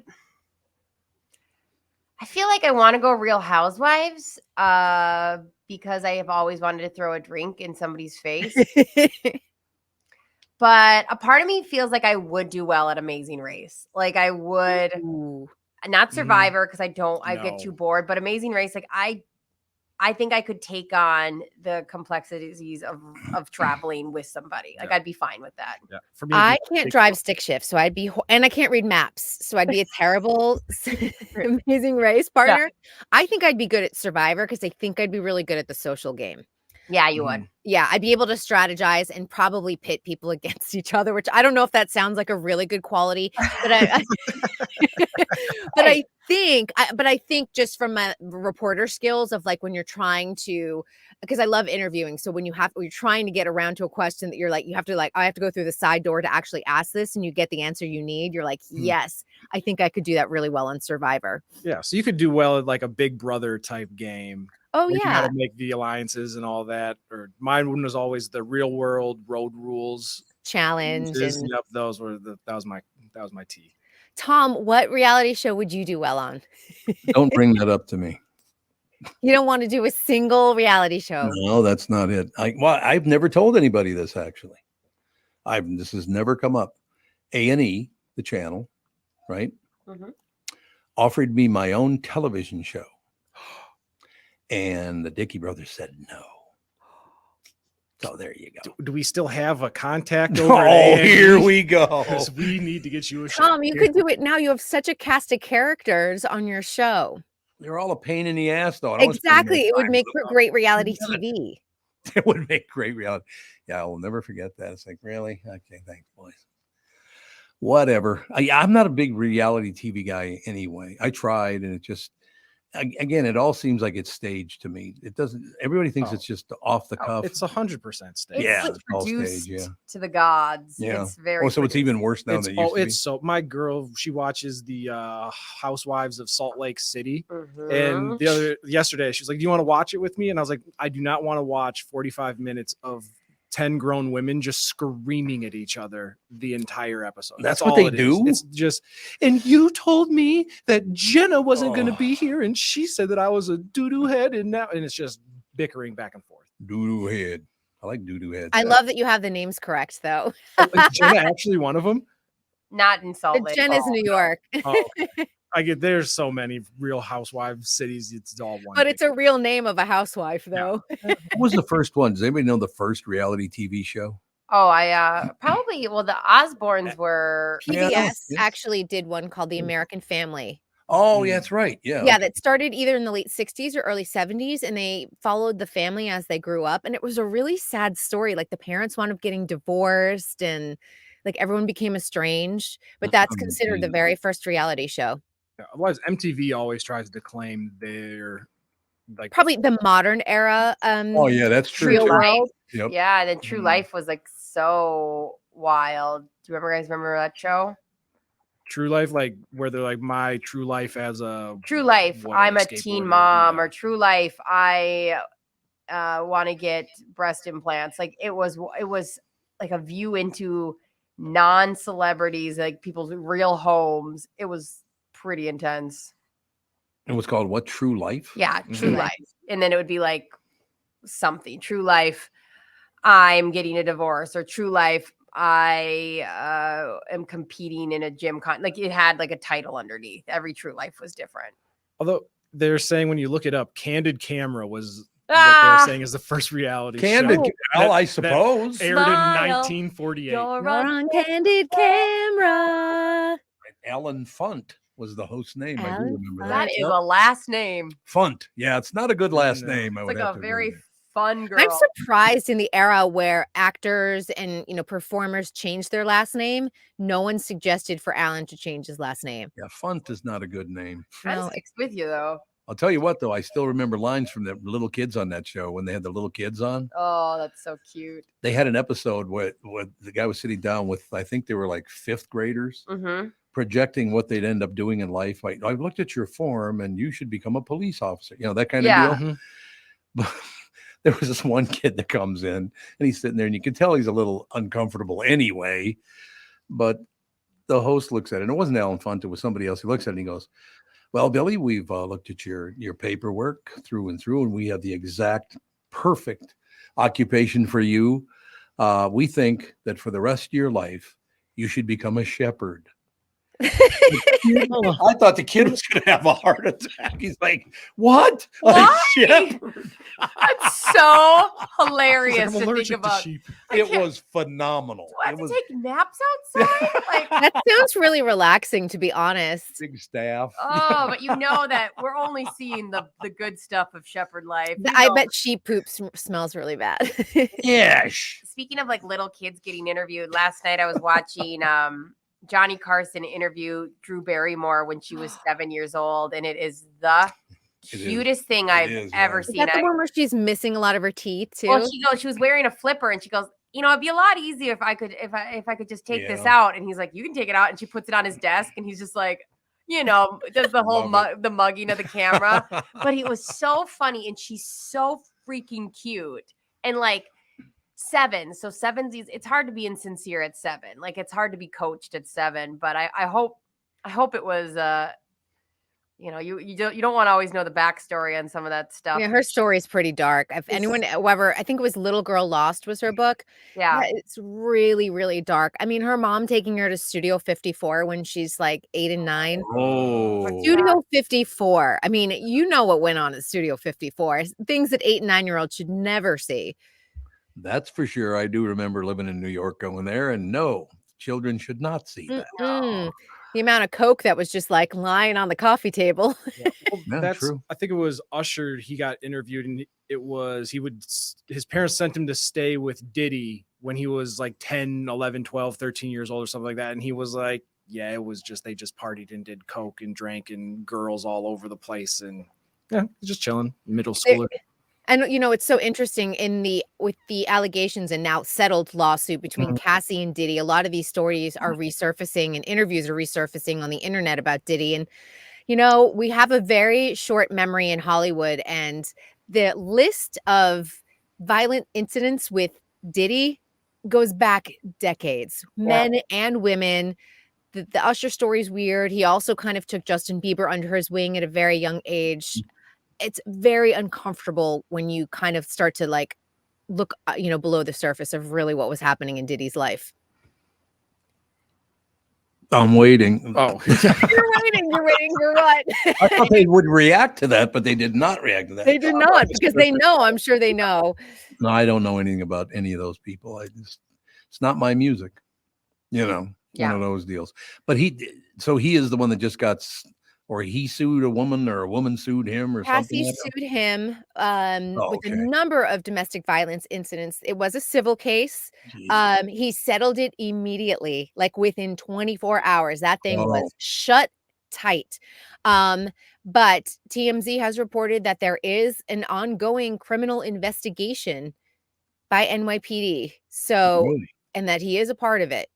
I feel like I want to go Real Housewives because I have always wanted to throw a drink in somebody's face. But a part of me feels like I would do well at Amazing Race. Like I would, not Survivor because I get too bored. But Amazing Race, like I think I could take on the complexities of traveling with somebody. Like I'd be fine with that.
Yeah, for me,
I can't drive stick shift, so I'd be, and I can't read maps, so I'd be a terrible Amazing Race partner. Yeah. I think I'd be good at Survivor because I think I'd be really good at the social game.
Yeah, you would.
Yeah, I'd be able to strategize and probably pit people against each other, which I don't know if that sounds like a really good quality, but I think just from my reporter skills of like when you're trying to, because I love interviewing. So when you're trying to get around to a question that you're like, you have to like, I have to go through the side door to actually ask this, and you get the answer you need. You're like, yes, I think I could do that really well on Survivor.
Yeah, so you could do well at like a Big Brother type game.
Oh,
you
yeah.
got to make the alliances and all that. Or mine was always the Real World Road Rules
challenge. And
yep, that was my tea.
Tom, what reality show would you do well on?
Don't bring that up to me.
You don't want to do a single reality show.
No, that's not it. I've never told anybody this actually. This has never come up. A&E, the channel, right? Mm-hmm. Offered me my own television show. And the Dickey brothers said no. So there you go.
Do we still have a contact over?
Oh, here we go.
Because we need to get you a show.
Tom, you could do it now. You have such a cast of characters on your show.
They're all a pain in the ass, though.
Exactly. It would make for great reality TV.
It would make great reality. Yeah, I will never forget that. It's like, really? Okay, thanks, boys. Whatever. I'm not a big reality TV guy anyway. I tried, and it just, again, it all seems like it's staged to me. It doesn't. Everybody thinks it's just off the cuff.
It's 100% staged.
It's produced to the gods.
Yeah.
It's very.
So it's even worse now than it used to be.
So my girl, she watches the Housewives of Salt Lake City, and yesterday she was like, "Do you want to watch it with me?" And I was like, "I do not want to watch 45 minutes of 10 grown women just screaming at each other the entire episode."
That's
all
what they
it
do?
Is. It's just, and you told me that Jenna wasn't going to be here, and she said that I was a doo-doo head, and it's just bickering back and forth.
Doo-doo head. I like doo-doo head.
I love that you have the names correct, though.
Is Jenna actually one of them?
Not in Salt Lake.
Jenna's New York.
Oh, okay. There's so many Real Housewives cities. It's all one.
But it's a real name of a housewife, though.
What was the first one? Does anybody know the first reality TV show?
Oh, I probably. Well, the Osbournes were.
PBS actually did one called The American Family.
Oh, yeah, that's right. Yeah.
Yeah, that started either in the late 60s or early 70s, and they followed the family as they grew up. And it was a really sad story. Like the parents wound up getting divorced, and like everyone became estranged. But that's considered the very first reality show.
Yeah, otherwise, MTV always tries to claim their like
probably the modern era.
Oh yeah, that's true.
Real world.
Yep.
Yeah, and then True Life was like so wild. Do you remember that show?
True Life, like where they're like my true life as a
True Life. I'm a teen mom, or True Life. I want to get breast implants. Like it was like a view into non-celebrities, like people's real homes. It was pretty intense.
It was called what? True Life?
Yeah, True Life. And then it would be like something. True Life, I'm getting a divorce, or True Life, I am competing in a gym like it had like a title underneath. Every True Life was different.
Although they're saying when you look it up, Candid Camera was what they're saying is the first reality
Candid
show.
Well, I suppose.
Aired in 1948.
You're on Candid Camera.
Alan Funt was the host name. I do remember
That is a last name.
Funt. Yeah, it's not a good last name. I
It's
would
like
have
a
to
very
agree.
fun girl.
I'm surprised in the era where actors and performers changed their last name. No one suggested for Alan to change his last name.
Yeah, Funt is not a good name.
I'm with you though.
I'll tell you what, though, I still remember lines from the little kids on that show when they had the little kids on.
Oh, that's so cute.
They had an episode where the guy was sitting down with, I think they were like fifth graders, projecting what they'd end up doing in life. Like, I've looked at your form and you should become a police officer, that kind of deal. But there was this one kid that comes in and he's sitting there and you can tell he's a little uncomfortable anyway. But the host looks at it, and it wasn't Alan Funt, it was somebody else. He looks at it and he goes, Well, Billy, we've looked at your paperwork through and through, and we have the exact perfect occupation for you. We think that for the rest of your life, you should become a shepherd. I thought the kid was going to have a heart attack. He's like, "What?
Why?
A shepherd?"
That's so hilarious to think about.
It was phenomenal.
Do I have
It was
to take naps outside? Like,
That sounds really relaxing, to be honest.
big staff.
oh, but you know that we're only seeing the good stuff of shepherd life. You
I
know.
bet sheep poop smells really bad.
Yes.
Speaking of like little kids getting interviewed, last night I was watching Johnny Carson interview Drew Barrymore when she was 7 years old, and it is the cutest thing I've ever
Is
seen.
that the one where she's missing a lot of her teeth too?
Well, she was wearing a flipper, and she goes, you know, it'd be a lot easier if I could just take this out. And he's like, you can take it out, and she puts it on his desk, and he's just like, you know, does the whole the mugging of the camera. But he was so funny, and she's so freaking cute, and like 7. So 7's it's hard to be insincere at 7. Like it's hard to be coached at 7. But I hope it was you know, you don't want to always know the backstory on some of that stuff.
Yeah, her story is pretty dark. If anyone ever, I think it was Little Girl Lost was her book.
Yeah.
It's really, really dark. I mean, her mom taking her to Studio 54 when she's like 8 and 9.
Oh.
Studio 54. I mean, you know what went on at Studio 54. Things that 8 and 9-year-olds should never see.
That's for sure. I do remember living in New York, going there, and no, children should not see that.
Mm-mm. The amount of coke that was just like lying on the coffee table.
Yeah,
That's
true.
I think it was Usher. He got interviewed, and his parents sent him to stay with Diddy when he was like 10, 11, 12, 13 years old or something like that. And he was like, yeah, it was just, they just partied and did coke and drank and girls all over the place. And yeah, just chilling, middle schooler.
And you know, it's so interesting with the allegations and now settled lawsuit between Cassie and Diddy. A lot of these stories are resurfacing and interviews are resurfacing on the internet about Diddy. And you know, we have a very short memory in Hollywood, and the list of violent incidents with Diddy goes back decades, men and women. The Usher story is weird. He also kind of took Justin Bieber under his wing at a very young age. It's very uncomfortable when you kind of start to like look, you know, below the surface of really what was happening in Diddy's life.
I'm waiting.
Oh, you're waiting for what?
I thought they would react to that, but they did not react to that.
They did not, because they know. I'm sure they know.
No, I don't know anything about any of those people. It's not my music, you know. One of those deals. But he is the one that just got. Or he sued a woman, or a woman sued him, or
Cassie
something.
sued him with a number of domestic violence incidents. It was a civil case. He settled it immediately, like within 24 hours. That thing was shut tight. But TMZ has reported that there is an ongoing criminal investigation by NYPD. So, and that he is a part of it.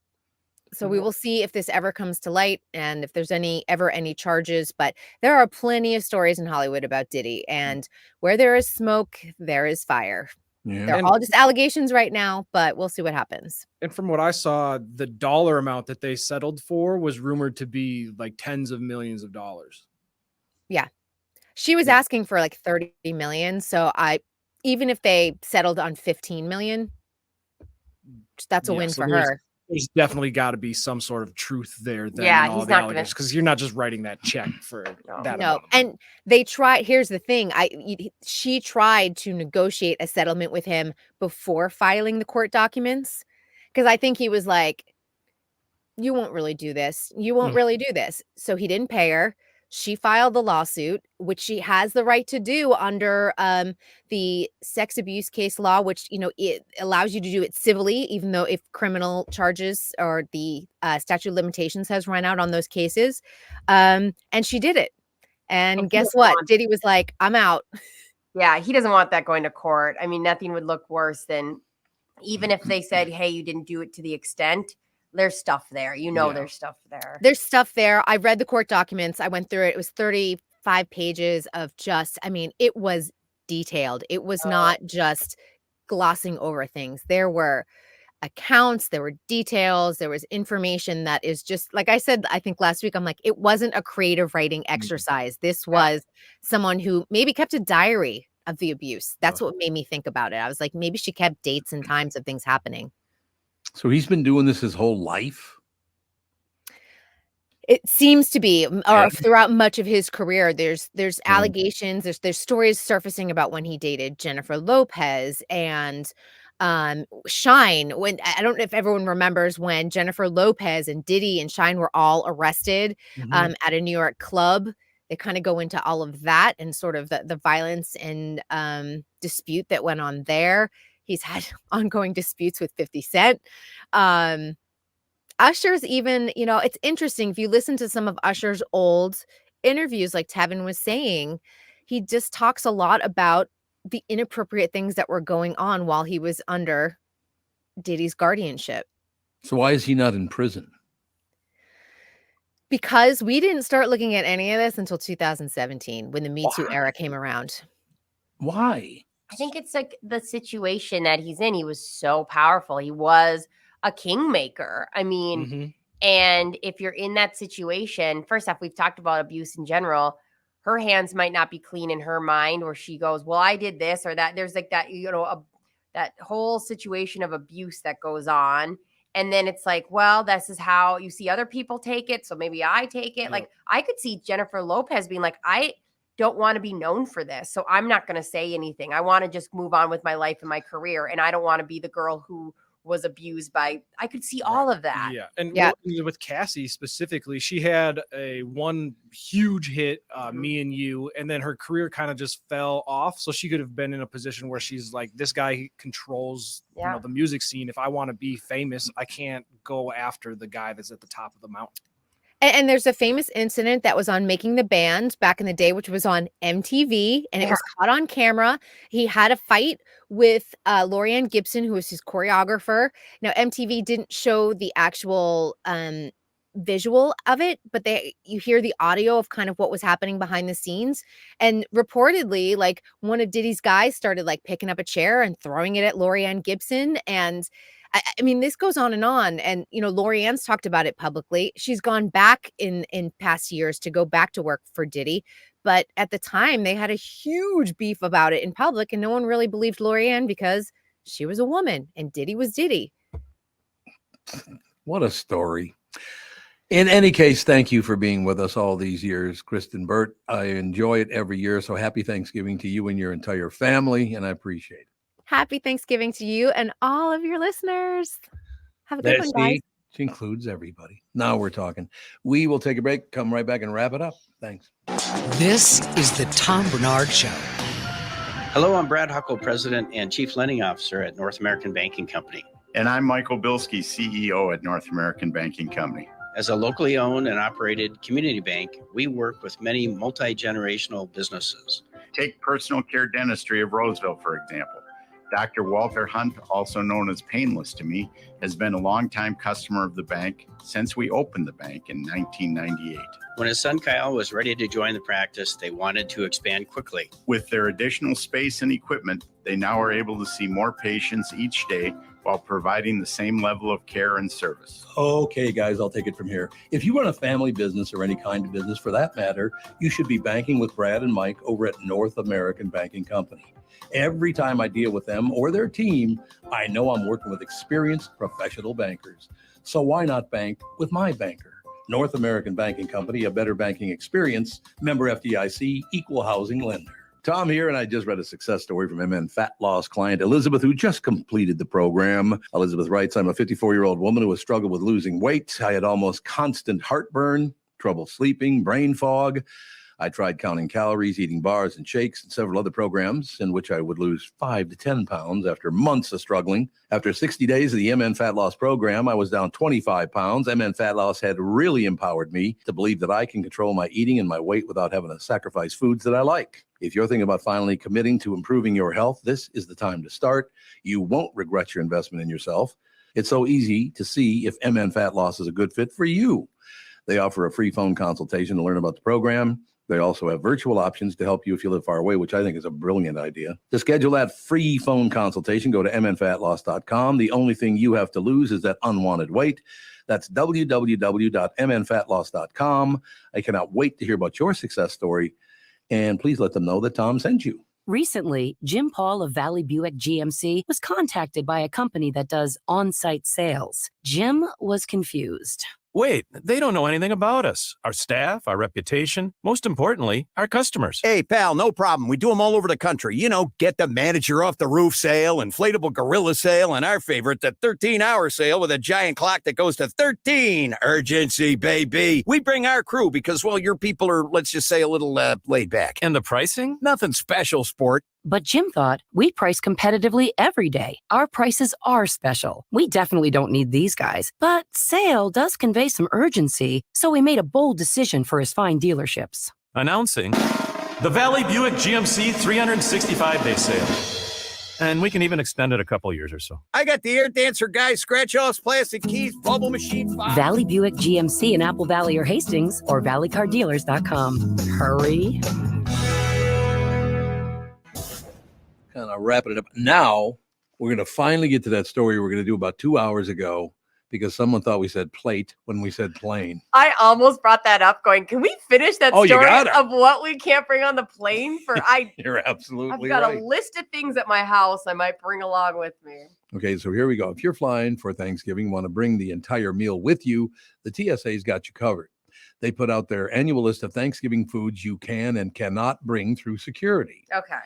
So we will see if this ever comes to light and if there's ever any charges. But there are plenty of stories in Hollywood about Diddy, and where there is smoke, there is fire.
Yeah.
They're all just allegations right now, but we'll see what happens.
And from what I saw, the dollar amount that they settled for was rumored to be like tens of millions of dollars.
Yeah. She was asking for like 30 million. So even if they settled on 15 million, that's a win for her.
There's definitely got to be some sort of truth there.
Yeah, he's not gonna,
because you're not just writing that check for that.
No, and they tried. Here's the thing: she tried to negotiate a settlement with him before filing the court documents, because I think he was like, "You won't really do this. You won't really do this." So he didn't pay her. She filed the lawsuit, which she has the right to do under the sex abuse case law, which, you know, it allows you to do it civilly, even though if criminal charges or the statute of limitations has run out on those cases. And she did it. And guess what? Diddy was like, I'm out.
Yeah, he doesn't want that going to court. I mean, nothing would look worse than even if they said, hey, you didn't do it to the extent. There's stuff there. You know, there's stuff there.
There's stuff there. I read the court documents. I went through it. It was 35 pages of it was detailed. It was not just glossing over things. There were accounts, there were details, there was information that is just, like I said, I think last week, I'm like, it wasn't a creative writing exercise. This was someone who maybe kept a diary of the abuse. That's what made me think about it. I was like, maybe she kept dates and times of things happening.
So he's been doing this his whole life?
It seems to be, or throughout much of his career, there's allegations, there's stories surfacing about when he dated Jennifer Lopez and Shine. When I don't know if everyone remembers when Jennifer Lopez and Diddy and Shine were all arrested at a New York club. They kind of go into all of that and sort of the violence and dispute that went on there. He's had ongoing disputes with 50 Cent. Usher's even, it's interesting. If you listen to some of Usher's old interviews, like Tevin was saying, he just talks a lot about the inappropriate things that were going on while he was under Diddy's guardianship.
So why is he not in prison?
Because we didn't start looking at any of this until 2017 when the Me Too era came around.
Why?
I think it's like the situation that he's in. He was so powerful. He was a kingmaker. I mean, and if you're in that situation, first off, we've talked about abuse in general. Her hands might not be clean in her mind where she goes, well, I did this or that. There's like that, that whole situation of abuse that goes on. And then it's like, well, this is how you see other people take it. So maybe I take it. Like I could see Jennifer Lopez being like, I don't want to be known for this. So I'm not going to say anything. I want to just move on with my life and my career. And I don't want to be the girl who was abused by, I could see all of that.
Yeah. And with Cassie specifically, she had one huge hit, Me and You, and then her career kind of just fell off. So she could have been in a position where she's like, this guy controls the music scene. If I want to be famous, I can't go after the guy that's at the top of the mountain.
And there's a famous incident that was on Making the Band back in the day, which was on MTV, and it was caught on camera. He had a fight with Lorianne Gibson, who was his choreographer. Now, MTV didn't show the actual visual of it, but you hear the audio of kind of what was happening behind the scenes. And reportedly, like one of Diddy's guys started like picking up a chair and throwing it at Lorianne Gibson. And I mean, this goes on. And, Lorianne's talked about it publicly. She's gone back in past years to go back to work for Diddy. But at the time, they had a huge beef about it in public. And no one really believed Lorianne because she was a woman and Diddy was Diddy.
What a story. In any case, thank you for being with us all these years, Kristen Burt. I enjoy it every year. So happy Thanksgiving to you and your entire family. And I appreciate it.
Happy Thanksgiving to you and all of your listeners. Have a good one, guys.
Which includes everybody. Now we're talking. We will take a break, come right back and wrap it up. Thanks.
This is the Tom Barnard Show.
Hello, I'm Brad Huckle, President and Chief Lending Officer at North American Banking Company.
And I'm Michael Bilski, CEO at North American Banking Company.
As a locally owned and operated community bank, we work with many multi-generational businesses.
Take personal care dentistry of Roseville, for example. Dr. Walter Hunt, also known as Painless to me, has been a longtime customer of the bank since we opened the bank in 1998.
When his son Kyle was ready to join the practice, they wanted to expand quickly.
With their additional space and equipment, they now are able to see more patients each day while providing the same level of care and service.
Okay, guys, I'll take it from here. If you run a family business or any kind of business for that matter, you should be banking with Brad and Mike over at North American Banking Company. Every time I deal with them or their team, I know I'm working with experienced professional bankers. So why not bank with my banker? North American Banking Company, a better banking experience, member FDIC, equal housing lender. Tom here, and I just read a success story from MN Fat Loss client Elizabeth, who just completed the program. Elizabeth writes, I'm a 54-year-old woman who has struggled with losing weight. I had almost constant heartburn, trouble sleeping, brain fog. I tried counting calories, eating bars and shakes, and several other programs in which I would lose 5 to 10 pounds after months of struggling. After 60 days of the MN Fat Loss program, I was down 25 pounds. MN Fat Loss had really empowered me to believe that I can control my eating and my weight without having to sacrifice foods that I like. If you're thinking about finally committing to improving your health, this is the time to start. You won't regret your investment in yourself. It's so easy to see if MN Fat Loss is a good fit for you. They offer a free phone consultation to learn about the program.
They also have virtual options to help you if you live far away, which I think is a brilliant idea. To schedule that free phone consultation, go to mnfatloss.com. The only thing you have to lose is that unwanted weight. That's www.mnfatloss.com. I cannot wait to hear about your success story. And please let them know that Tom sent you.
Recently, Jim Paul of Valley Buick GMC was contacted by a company that does on-site sales. Jim was confused.
Wait, they don't know anything about us, our staff, our reputation, most importantly, our customers.
Hey, pal, no problem. We do them all over the country. You know, get the manager off the roof sale, inflatable gorilla sale, and our favorite, the 13-hour sale with a giant clock that goes to 13. Urgency, baby. We bring our crew because, well, your people are, let's just say, a little laid back.
And the pricing?
Nothing special, sport.
But Jim thought, we price competitively every day. Our prices are special. We definitely don't need these guys. But sale does convey some urgency, so we made a bold decision for his fine dealerships.
Announcing the Valley Buick GMC 365-day sale. And we can even extend it a couple years or so.
I got the air dancer guy, scratch-offs, plastic keys, bubble machine.
Valley Buick GMC in Apple Valley or Hastings, or valleycardealers.com. Hurry.
Kind of wrapping it up. Now we're going to finally get to that story we're going to do about 2 hours ago because someone thought we said plate when we said plane.
I almost brought that up going, can we finish that
Oh, you
story
gotta.
of what we can't bring on the plane for
You're absolutely
I've got
right.
a list of things at my house I might bring along with me.
Okay, so here we go. If you're flying for Thanksgiving, want to bring the entire meal with you, the TSA's got you covered. They put out their annual list of Thanksgiving foods you can and cannot bring through security.
Okay.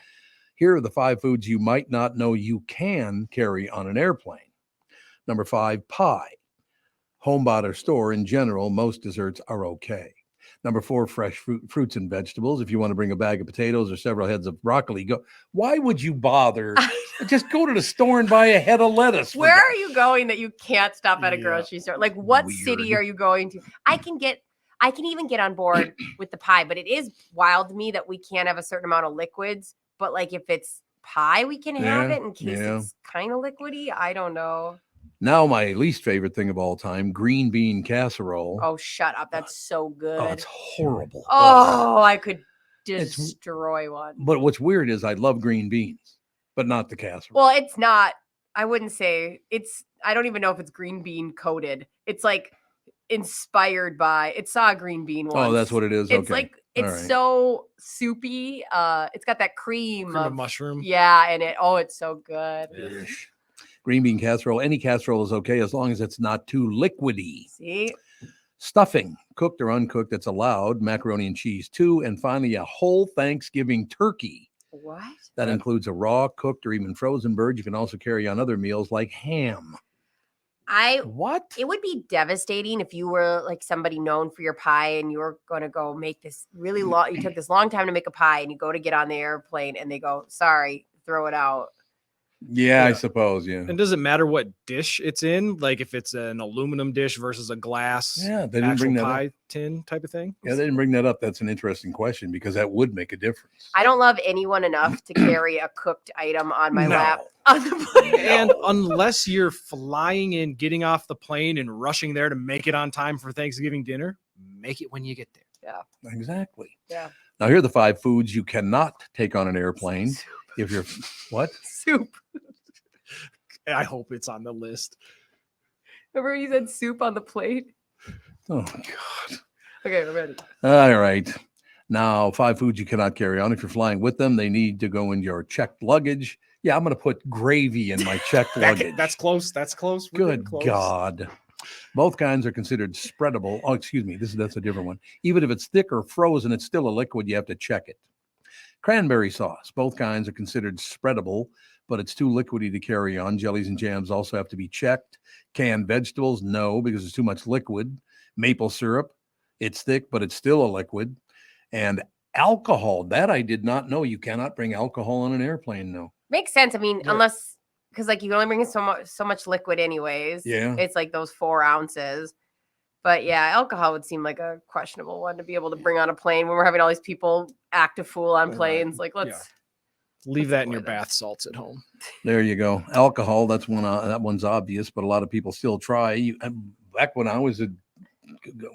Here are the 5 foods you might not know you can carry on an airplane. Number 5, pie. Home bought or store, in general, most desserts are okay. Number 4, fresh fruits and vegetables. If you want to bring a bag of potatoes or several heads of broccoli, go. Why would you bother? Just go to the store and buy a head of lettuce.
Where are you going that you can't stop at a grocery store? Like what city are you going to? I can even get on board with the pie, but it is wild to me that we can't have a certain amount of liquids. But like if it's pie, we can have it in case it's kind of liquidy. I don't know.
Now my least favorite thing of all time, green bean casserole.
Oh, shut up. That's so good.
Oh, it's horrible.
Oh, I could destroy one.
But what's weird is I love green beans, but not the casserole.
Well, it's not. I wouldn't say it's. I don't even know if it's green bean coated. It's like inspired by. It saw a green bean once.
Oh, that's what it is.
It's
okay.
like it's so soupy. It's got that cream
of mushroom.
Yeah, and it's so good.
Green bean casserole. Any casserole is okay as long as it's not too liquidy.
See?
Stuffing, cooked or uncooked, that's allowed. Macaroni and cheese too. And finally, a whole Thanksgiving turkey.
What?
That includes a raw, cooked, or even frozen bird. You can also carry on other meals like ham.
What? It would be devastating if you were like somebody known for your pie and you were going to go make this really long. You took this long time to make a pie and you go to get on the airplane and they go, sorry, throw it out.
Yeah, I suppose. Yeah.
And does it matter what dish it's in? Like if it's an aluminum dish versus a glass,
Yeah, they didn't
actual
bring that up.
pie tin type of thing?
Yeah, they didn't bring that up. That's an interesting question because that would make a difference.
I don't love anyone enough to carry a cooked item on my
No.
lap on the plane.
And unless you're flying in, getting off the plane and rushing there to make it on time for Thanksgiving dinner, make it when you get there.
Yeah.
Exactly.
Yeah.
Now, here are the 5 foods you cannot take on an airplane. If you're what?
Soup.
I hope it's on the list.
Remember you said soup on the plate?
Oh, God.
Okay, we're ready.
All right. Now, 5 foods you cannot carry on. If you're flying with them, they need to go in your checked luggage. Yeah, I'm going to put gravy in my checked luggage.
That's close. That's close. We're getting
Good
close.
God. Both kinds are considered spreadable. Oh, excuse me. That's a different one. Even if it's thick or frozen, it's still a liquid. You have to check it. Cranberry sauce. Both kinds are considered spreadable, but it's too liquidy to carry on. Jellies and jams also have to be checked. Canned vegetables, no, because it's too much liquid. Maple syrup, it's thick, but it's still a liquid. And alcohol, that I did not know. You cannot bring alcohol on an airplane, no.
Makes sense. I mean, unless because like you can only bring in so much liquid anyways.
Yeah.
It's like those 4 ounces. But yeah, alcohol would seem like a questionable one to be able to bring on a plane when we're having all these people act a fool on planes. Like let's
Leave that in your bath salts at home.
There you go. Alcohol, that's one. That one's obvious, but a lot of people still try. Back when I was a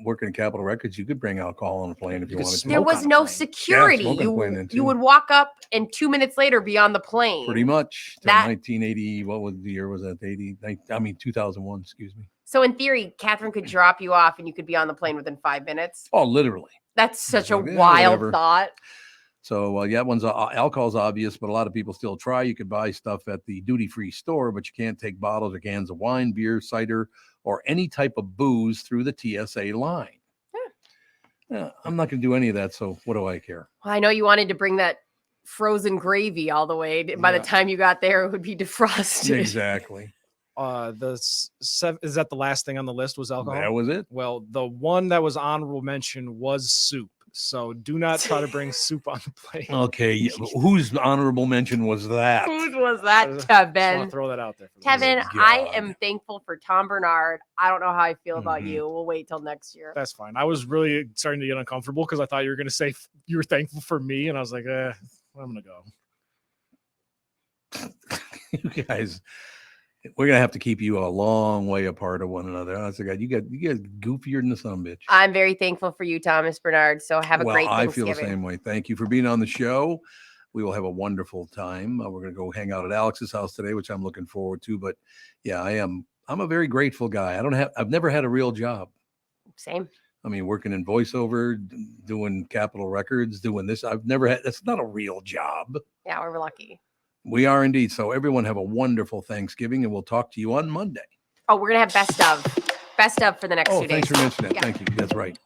working in Capitol Records, you could bring alcohol on a plane if you wanted to.
There was no security.
smoke on a plane then,
You
too.
would walk up and 2 minutes later be on the plane.
Pretty much. Till
That
1980. What was the year? Was that 2001? Excuse me.
so in theory, Catherine could drop you off and you could be on the plane within 5 minutes.
Oh, literally.
That's such a
Yeah,
wild
whatever.
thought.
So yeah, alcohol's obvious, but a lot of people still try. You could buy stuff at the duty-free store, but you can't take bottles or cans of wine, beer, cider, or any type of booze through the TSA line. Yeah, I'm not going to do any of that. So what do I care?
Well, I know you wanted to bring that frozen gravy all the way. By the time you got there, it would be defrosted.
Exactly.
Is that the last thing on the list was alcohol?
That was it.
Well, the one that was honorable mention was soup. So do not try to bring soup on the plane.
Okay, whose honorable mention was that?
Whose was that,
Just
Tevin?
wanna throw that out there.
Tevin, I am thankful for Tom Barnard. I don't know how I feel about you. We'll wait till next year.
That's fine. I was really starting to get uncomfortable because I thought you were going to say you were thankful for me, and I was like, I'm going to go.
You guys, we're gonna have to keep you a long way apart of one another. Honest to God, you guys goofier than the son bitch.
I'm very thankful for you, Thomas Bernard. So have a great
I
Thanksgiving.
feel the same way. Thank you for being on the show. We will have a wonderful time. We're going to go hang out at Alex's house today, which I'm looking forward to. But yeah, I'm a very grateful guy. I've never had a real job.
Same.
I mean, working in voiceover, doing Capitol Records, doing this. I've never had. That's not a real job.
Yeah, we're lucky.
We are indeed. So everyone have a wonderful Thanksgiving, and we'll talk to you on Monday.
Oh, we're gonna have best of for the next 2 days.
Thanks for mentioning that.
Yeah.
Thank you. That's right.